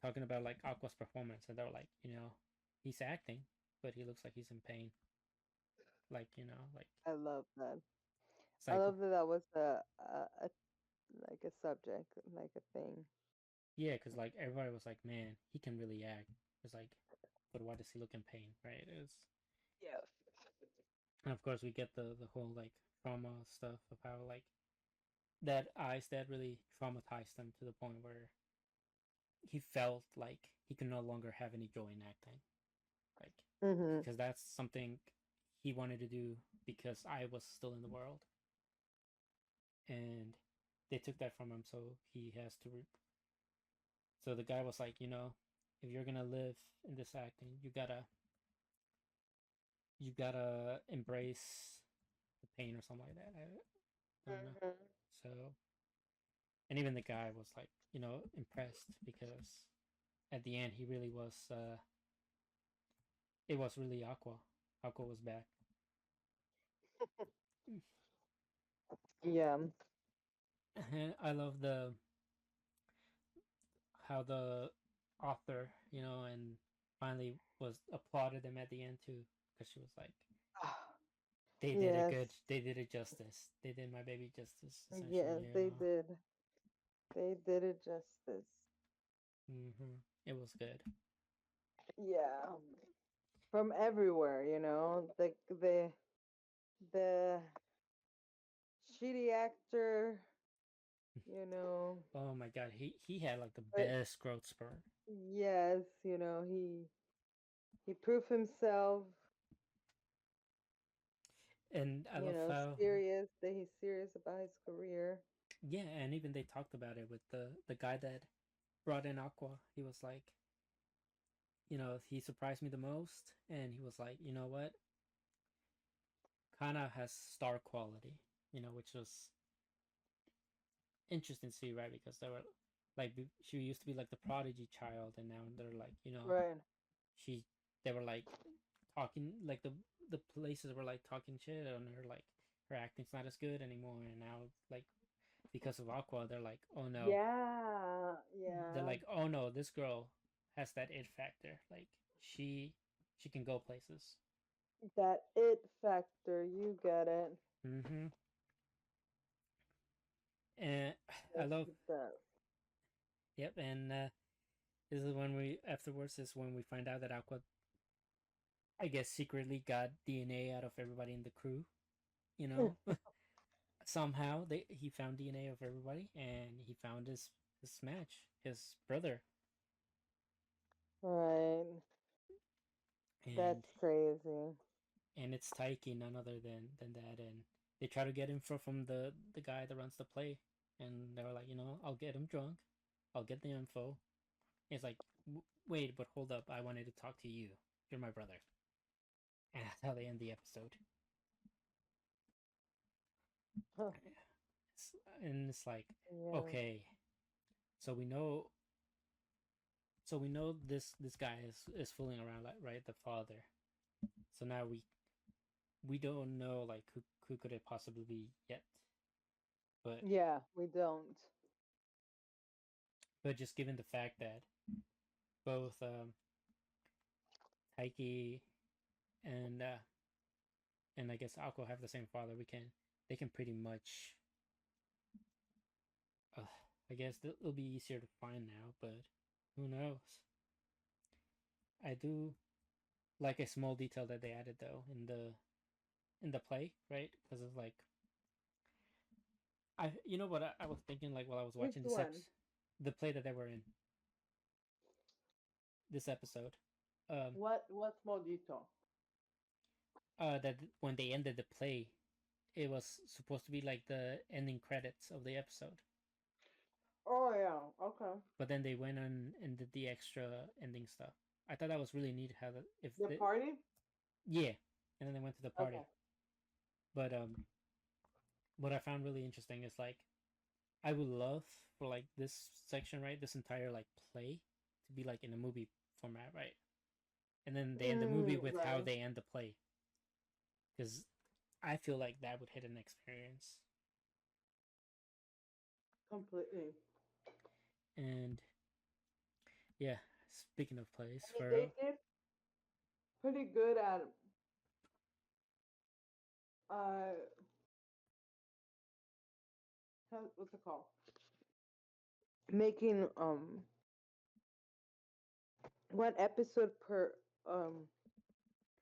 talking about like Aqua's performance, and they were like, he's acting, but he looks like he's in pain. Like like I love that. it's I like love that that was a like a subject, like a thing. yeah, because like everybody was like, man, he can really act. It's like, but why does he look in pain, right? It's Yeah. and of course we get the whole like trauma stuff of how like that eyes that really traumatized him to the point where he felt like he could no longer have any joy in acting, like Mhm. because that's something he wanted to do because I was still in the world, and they took that from him, so he has to. So the guy was like, if you're gonna live in this acting, you gotta embrace the pain or something like that. I don't know. Mhm. So, and even the guy was like, impressed because at the end he really was. It was really Aqua. Aqua was back. Yeah. I love the how the author, and finally was applauded him at the end too, because she was like, they did a Yes. good, they did it justice. They did my baby justice, essentially. Yes, they did. They did it justice. It was good. Yeah. From everywhere, the shitty actor, you know. Oh my god, he had like the But best growth spurt, yes, he proved himself, and I love how serious, that he's serious about his career. yeah, and even they talked about it with the guy that brought in Aqua. He was like, he surprised me the most, and he was like, you know what, Kana has star quality, which was interesting to see, right? Because they were like she used to be like the prodigy child, and now they're like, Right. she they were like talking like the places were like talking shit on her, like her acting's not as good anymore, and now like because of Aqua, they're like, oh no, Yeah, they're yeah. like, oh no, this girl has that it factor, like she she can go places. That it factor, you get it. Mm-hmm. And I Yes, love, it does. yep, and this is when we afterwards is when we find out that Aqua, I guess, secretly got DNA out of everybody in the crew. You know, somehow he found DNA of everybody, and he found his match, his brother, Right. and That's crazy. it's Taiki, none other than that. And they try to get info from the guy that runs the play, and they were like, I'll get him drunk, I'll get the info. It's like, wait, but hold up, I wanted to talk to you. You're my brother, and that's how they end the episode. Huh. And it's like, Yeah. okay, so we know this guy is fooling around, like, right, the father. So now we don't know like who could it possibly be yet. But Yeah, we don't. just given the fact that both Taiki and I guess Akko have the same father, they can pretty much. Uh, I guess it'll be easier to find now, but who knows? I do like a small detail that they added though in the play, right? Because of like you know what I was thinking like while I was Which watching one? the play that they were in this episode, um, What small detail? that when they ended the play, it was supposed to be like the ending credits of the episode, Oh yeah, okay. but then they went on and did the extra ending stuff. I thought that was really neat how the if The the party? yeah, and then they went to the party. Okay. But what I found really interesting is like I would love for like this section, right, this entire like play to be like in a movie format, right? And then they end the movie with how Right. they end the play, because I feel like that would hit an experience. Completely. And yeah, speaking of plays, I mean, for they did pretty good at uh, what's it called? Making one episode um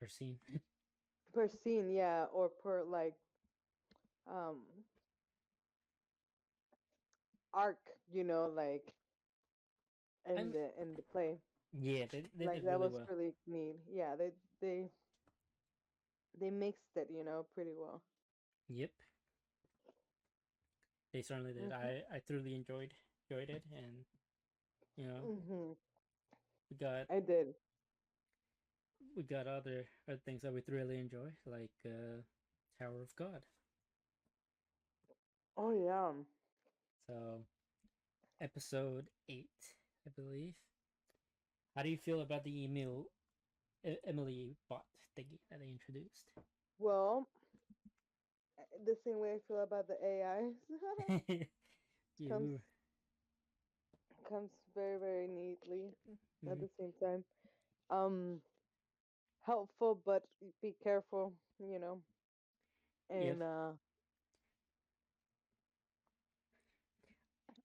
per scene, per scene, yeah, or per like um arc, like and in the play. yeah, they Like did that really was well. really neat. Yeah, they mixed it, pretty well. Yep, they certainly did. Mhm. I thoroughly enjoyed it, and you know Mhm. we got I did. other things that we really enjoy, like Tower of God. Oh yeah. So episode 8, I believe. How do you feel about the Emily bot thingy that they introduced? Well, the same way I feel about the AIs. Yeah, comes comes very very neatly at mm-hmm. the same time. Um, helpful, but be careful, Yep,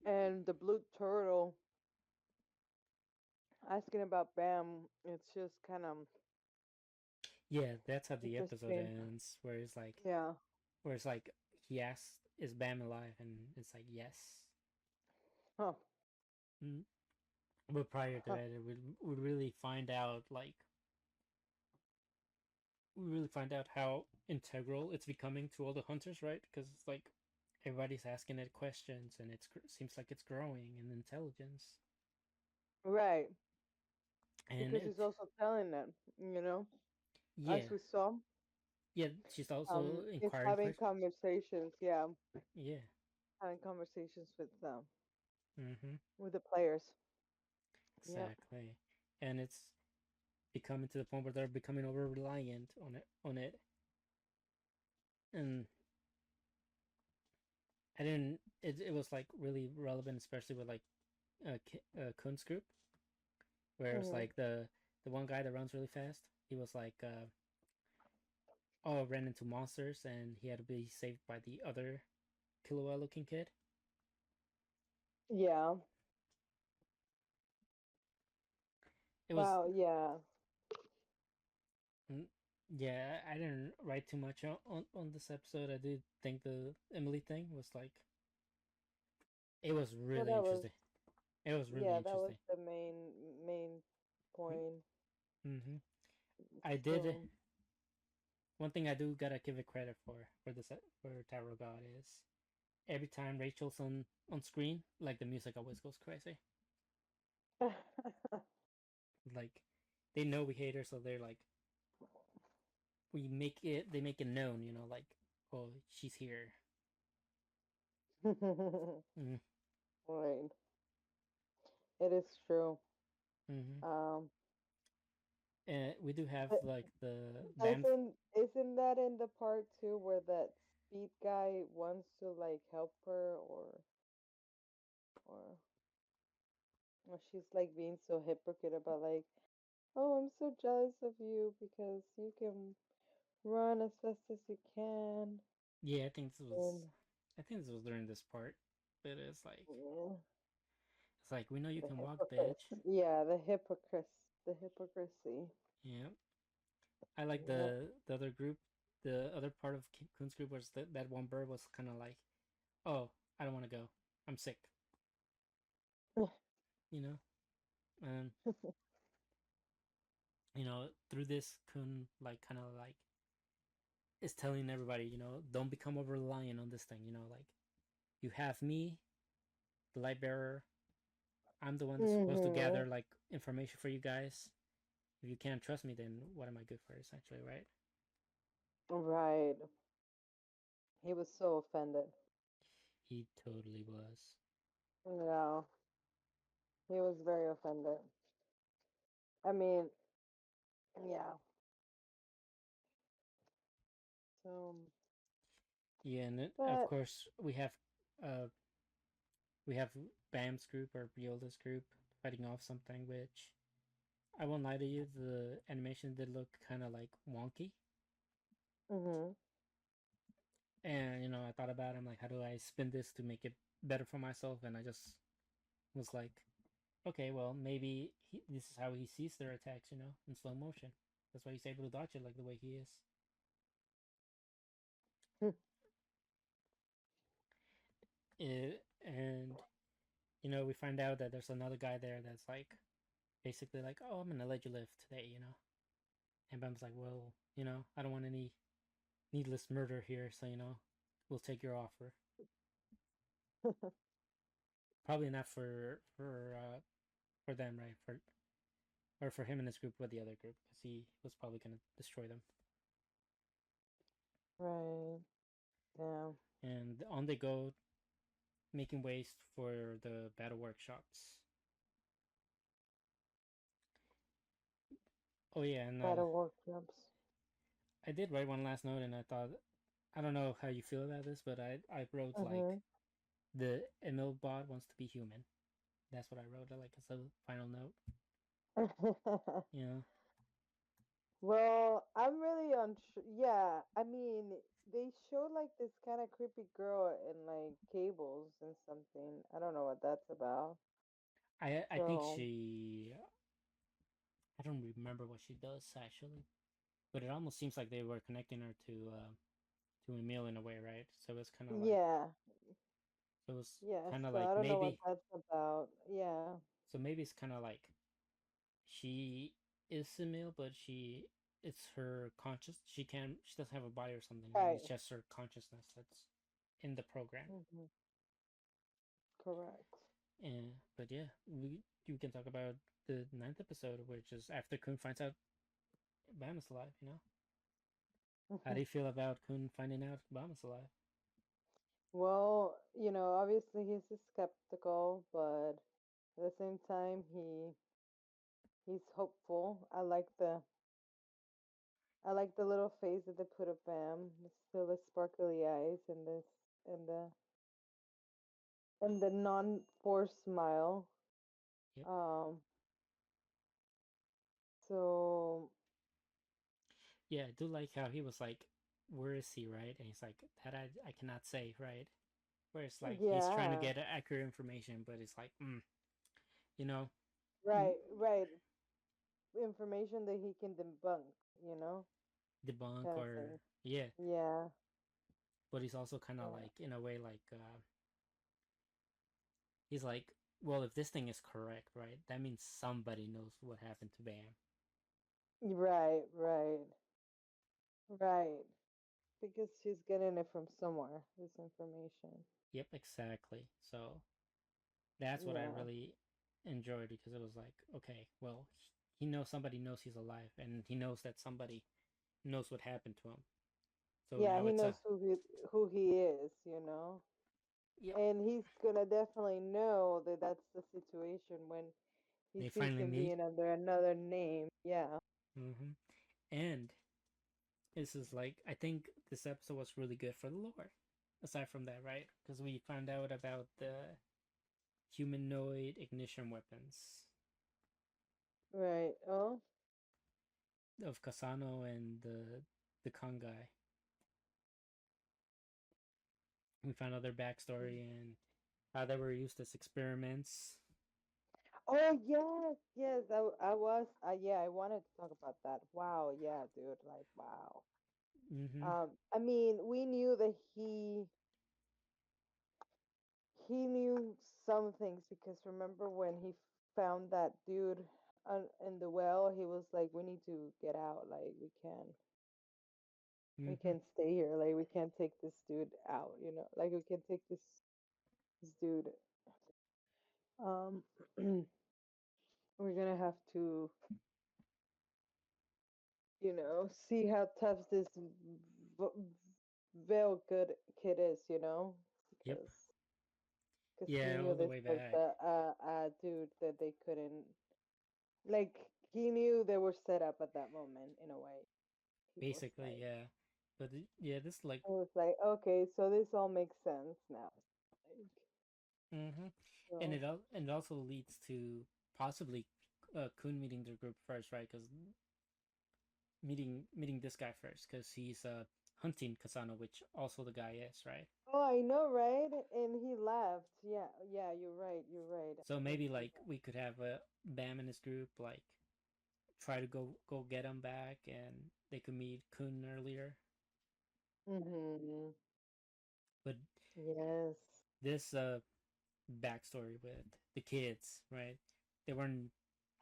and the blue turtle asking about Bam. It's just kind of yeah, that's how the episode interesting. ends, Yeah. where it's like he asks, "Is Bam alive?" and it's like yes. Huh. Mm. But prior to Huh. that, would really find out like we really find out how integral it's becoming to all the hunters, right? Because it's like everybody's asking it questions, and it seems like it's growing in intelligence, Right. and Because it he's also telling them, as yeah we saw, yeah she's also is inquiring having questions. conversations. Yeah, Yeah. having conversations Mm-hmm. with the players. Yep. Exactly. And it's becoming to the point where they're becoming over reliant on it. And I didn't it was like really relevant, especially with like Kun's group, where it's Mhm. like the one guy that runs really fast, he was like oh, ran into monsters and he had to be saved by the other Killua looking kid. Yeah. It was Wow. Yeah. mm, yeah, I didn't write too much on this episode. I did think the Emily thing was like it was Well, really that was interesting. It was really yeah, that was interesting. the main point. Mm-hmm. I did So one thing I do gotta give it credit for this for Tower of God is every time Rachel's on screen, like the music always goes crazy. Like they know we hate her, so they're like they make it known, like oh she's here. Mm-hmm. right. It is true. Mm-hmm. Um, We do have But like the band. isn't that in the part too where that speed guy wants to like help her or or she's like being so hypocrite about like, oh, I'm so jealous of you because you can run as fast as you can. Yeah, I think this was. And I think this was during this part, but yeah, it's like we know you the can walk, hypocrite. bitch. Yeah, the hypocrisy. Yeah, I like Yep. the other group. The other part of Kun's group was that one bird was kind of like, oh, I don't want to go. I'm sick. You know, and through this Kun like kind of like is telling everybody, don't become over reliant on this thing. Like you have me, the light bearer. I'm the one that's supposed to Mhm. gather like information for you guys. If you can't trust me, then what am I good for? Essentially, right? Right. He was so offended. He totally was. Yeah, he was very offended. I mean, yeah. So, Yeah, and then, of but course uh we have Bam's group or Riola's group fighting off something, which I won't lie to you, the animation did look kind of like wonky. mhm. And I thought about it. I'm like, how do I spin this to make it better for myself? And I just was like, okay, well, maybe this is how he sees their attacks, in slow motion. That's why he's able to dodge it like the way he is. And we find out that there's another guy there that's like basically like, oh, I'm gonna let you live today. And Bam's like, well, I don't want any needless murder here, so we'll take your offer. Probably not for them, right? Or for him and his group, but the other group, because he was probably gonna destroy them. Right. Yeah. And on they go, making waste for the battle workshops. Oh yeah, and Battle workshops. I did write one last note, and I thought, I don't know how you feel about this, but I wrote like Mhm. the Emil bot wants to be human. That's what I wrote, like as a final note. You know, Well, I'm really unsure. Yeah, I mean, they showed like this kind of creepy girl in like cables and something. I don't know what that's about. I think So, she. I don't remember what she does actually, but it almost seems like they were connecting her to Emil in a way, right? So it's kind of like yeah. so it was Yeah, kind of so like I don't know what maybe that's about. Yeah. so maybe it's kind of like she is Emil, but it's her conscious. She doesn't have a body or something, right? Right. It's just her consciousness that's in the program. Hmm. Correct. And but yeah, we can talk about the ninth episode, which is after Kun finds out Bam is alive. How do you feel about Kun finding out Bam is alive? Well, obviously he's skeptical, but at the same time he's hopeful. I like the little face that they put up Bam. Still the sparkly eyes and the and the non-forced smile. Yep. Um, so Yeah, I do like how he was like, "Where is he?" Right, and he's like, "That I cannot say." Right, where it's like he's trying to yeah, get accurate information, but it's like, you know, right, right. Information that he can debunk, you know, debunk kind of or thing. yeah, Yeah, but he's also kind of yeah. like in a way like he's like, well, if this thing is correct, right, that means somebody knows what happened to Bam. Right, right, right. Because she's getting it from somewhere, this information. Yep, exactly. So that's what I Yeah. really enjoyed because it was like, okay, well, he knows somebody knows he's alive, and he knows that somebody knows what happened to him. So Yeah, now he it's a knows who he is. yep. And he's gonna definitely know that that's the situation when he They sees finally him meet. being under another name. Yeah. Mm-hmm. And this is like, I think this episode was really good for the lore. Aside from that, right? Because we found out about the humanoid ignition weapons Right. Oh. of Kasano and the Kong guy. We found out their backstory and how they were used as experiments. Oh yes, yes. I was. Yeah, I wanted to talk about that. Wow. Yeah, dude. Like, wow. Mm-hmm. I mean, we knew that he knew some things because remember when he found that dude in the well, he was like, "We need to get out. Like, we Mm-hmm. can't stay here. Like, we can't take this dude out. You know, like we can take this dude. Um, we're gonna have to, see how tough this v- Veil good kid is. You know, Yep. because he Yeah, knew all the this way was back. a dude that they couldn't. Like he knew they were set up at that moment in a way. He was Basically, like, yeah. But yeah, this like, I was like, okay, so this all makes sense now. Like, mm-hmm. And so, it also leads to possibly Kun meeting the group first, right? Because meeting this guy first, because he's hunting Kasano, which also the guy is, right? oh, I know, right? And he left. Yeah, yeah, you're right. You're right. So I did maybe see like we could have a Bam in his group, like try to go get him back, and they could meet Kun earlier. that. Mm-hmm. But Yes, this backstory with the kids, right? They weren't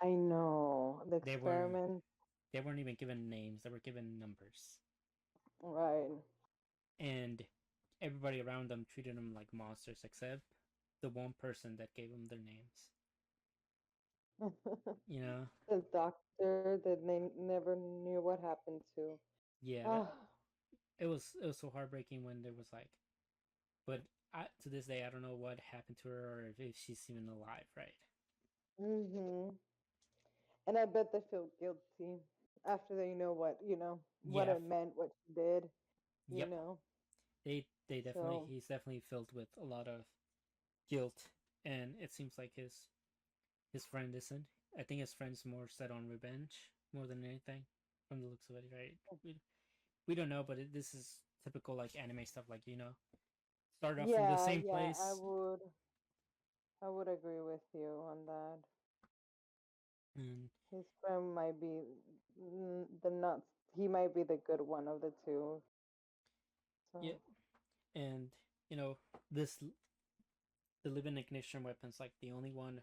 I know the they were experiment. they weren't even given names. They were given numbers, Right. and everybody around them treated them like monsters, except the one person that gave them their names. You know? The doctor that they never knew what happened to. Yeah, that Ah. it was so heartbreaking when there was like, but to this day I don't know what happened to her or if she's even alive, right? Mm-hmm. And I bet they feel guilty after they know what Yeah, it meant, what she did, you yep. know. They definitely So he's definitely filled with a lot of guilt, and it seems like his friend isn't. I think his friend's more set on revenge more than anything, from the looks of it, right? We don't know, but this is typical like anime stuff. Like start off from the yeah, same yeah, I place, would I would agree with you on that. and His friend might be the nuts. He might be the good one of the two. yeah, So and you know this the living ignition weapons, like the only one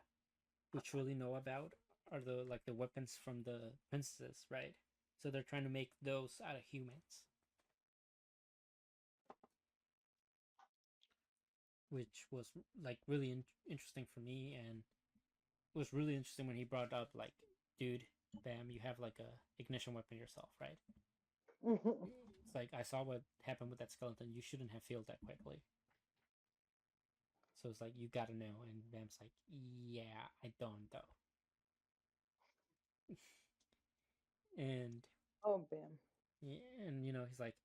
we truly know about are the weapons from the princesses, right? So they're trying to make those out of humans, which was like really interesting for me, and it was really interesting when he brought up like, dude, Bam, you have like a ignition weapon yourself, right? It's like I saw what happened with that skeleton. You shouldn't have failed that quickly. So it's like you gotta know, and Bam's like, yeah, I don't though, and oh bam. and he's like,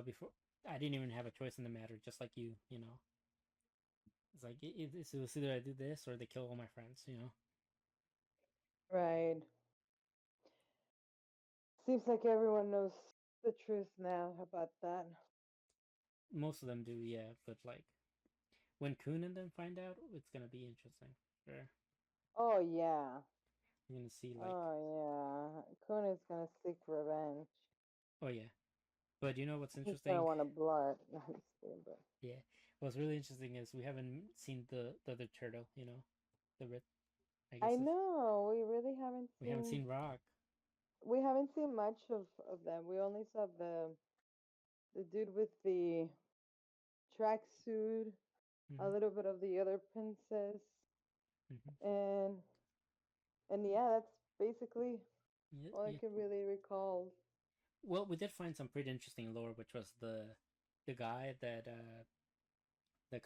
before I didn't even have a choice in the matter, just like you know. It's like it was either I do this or they kill all my friends. Right. Seems like everyone knows the truth now about that. Most of them do, yeah, but like when Kun and them find out, it's gonna be interesting. Sure, Oh yeah. you're gonna see like, Oh yeah. Kun is gonna seek revenge. oh yeah, but you know what's He's gonna interesting? want to blood. No, I'm just kidding, but Yeah, what's really interesting is we haven't seen the other turtle. The red. I guess I it's, know we really haven't we haven't seen seen Rock. much of them. We only saw the dude with the tracksuit, a Mm-hmm. little bit of the other princess, Mm-hmm. and yeah, that's basically Yeah, all I yeah. can really recall. Well, we did find some pretty interesting lore, which was the guy that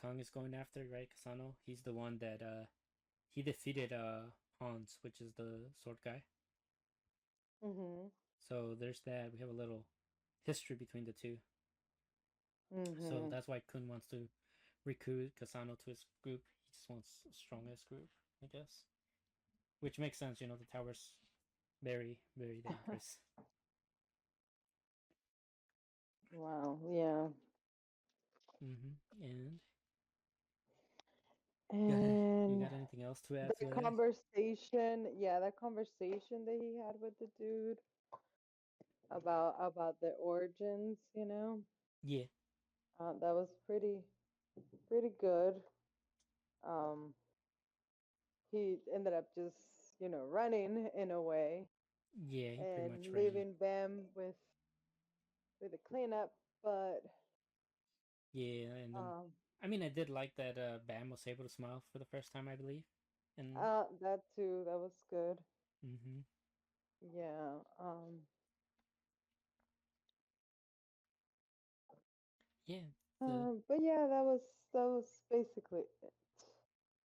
Kong is going after, right? Kasano. He's the one that he defeated Hans, which is the sword guy. Mhm. So there's that. We have a little history between the two. So Mhm. that's why Kun wants to recruit Kasano to his group. He just wants a strongest group, I guess. Which makes sense, you know, the tower's very, very dangerous. Wow. Yeah. And you And got anything else to add to the that? conversation, yeah, that conversation that he had with the dude about the origins, Yeah, that was pretty good. Um, he ended up just, running in a way yeah, he pretty and much ran. leaving them with the cleanup, but Yeah, and then um, I mean, I did like that Bam was able to smile for the first time, I believe. And that too, that was good. mm-hmm. Yeah. Yeah, the But yeah, that was basically it.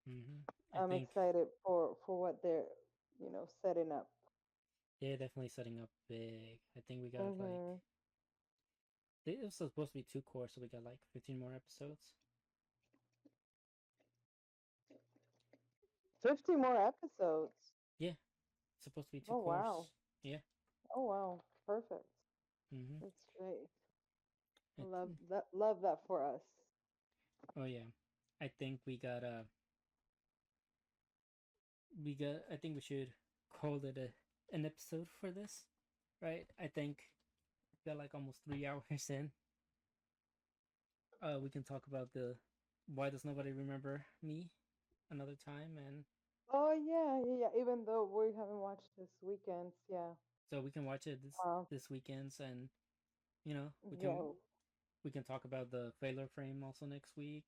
mm-hmm. I I'm think excited for what they're, setting up. they're definitely setting up big. I think we got like Mhm. it was supposed to be two cores, so we got like 15 more episodes. 50 more episodes. Yeah, it's supposed to be two Oh wow. cores. Yeah. Oh wow. Perfect. Mm-hmm. That's great. It, Love that. Love that for us. oh yeah, I think we got. I think we should call it an episode for this, right? I think we got like almost 3 hours in. We can talk about the why does nobody remember me another time, and Oh yeah, yeah, yeah. Even though we haven't watched this weekend, yeah. so we can watch it Uh, this weekends, and you know yeah. we can talk about the failure frame also next week.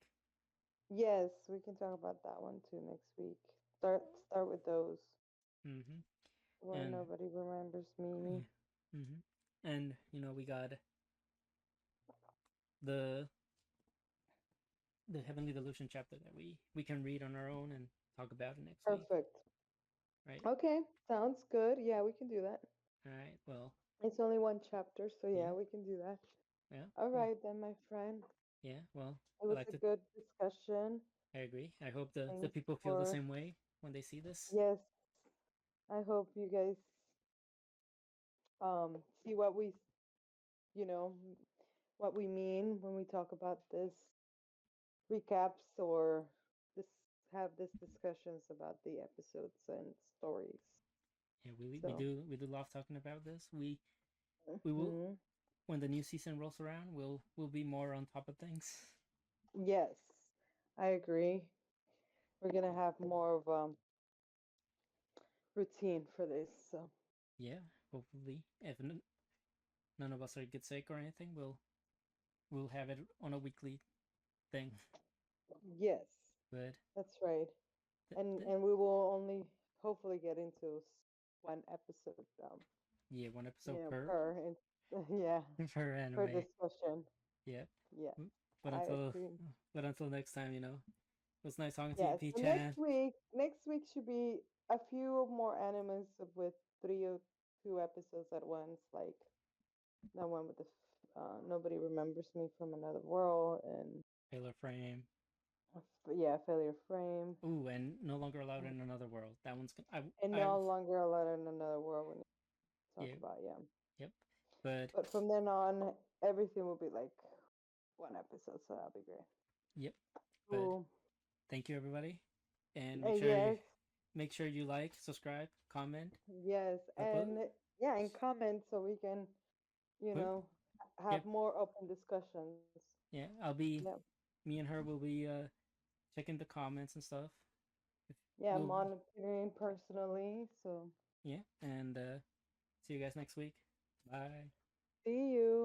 Yes, we can talk about that one too next week. Start with those. Mm-hmm. Why And nobody remembers me. yeah. Mm-hmm. And we got the the Heavenly Delusion chapter that we can read on our own and talk about it next week, Perfect. right? Okay, sounds good. Yeah, we can do that. All right. Well, It's only one chapter, so yeah, yeah, we can do that. yeah. All Well, right then, my friend. yeah. Well, It I was like a to. good discussion. I agree. I hope the Thanks people feel the for, same way when they see this. yes, I hope you guys see you know, what we mean when we talk about this recaps or this have this discussions about the episodes and stories. Yeah, we So, do love talking about this. We will mhm. when the new season rolls around, we'll be more on top of things. Yes, I agree. We're gonna have more of routine for this. So, Yeah, hopefully, if none of us are get sick or anything, we'll have it on a weekly thing. yes, But that's right. th- th- And we will only hopefully get into one episode, yeah, one episode per yeah, per per anime. discussion. Yeah. Yeah, But I until agree. next time, it was nice talking to you, Yeah, P so Chan. next week should be a few more animes with three or two episodes at once, like the one with the Nobody Remembers Me from Another World and Taylor Frame. yeah, Failure Frame, Ooh, and No Longer Allowed in Another World. That one's and I've No Longer Allowed in Another World we need to talk yeah, about, yeah. yep. But But from then on, everything will be like one episode, so that'll be great. yep. But Cool. thank you everybody, and Yes, make sure you like, subscribe, comment, yes, upload. and yeah, and comment so we can, you But, know, have yep, more open discussions. yeah. Yeah, Me and her will be checking the comments and stuff. If yeah, we'll monitoring personally. So yeah, and see you guys next week. Bye. see you.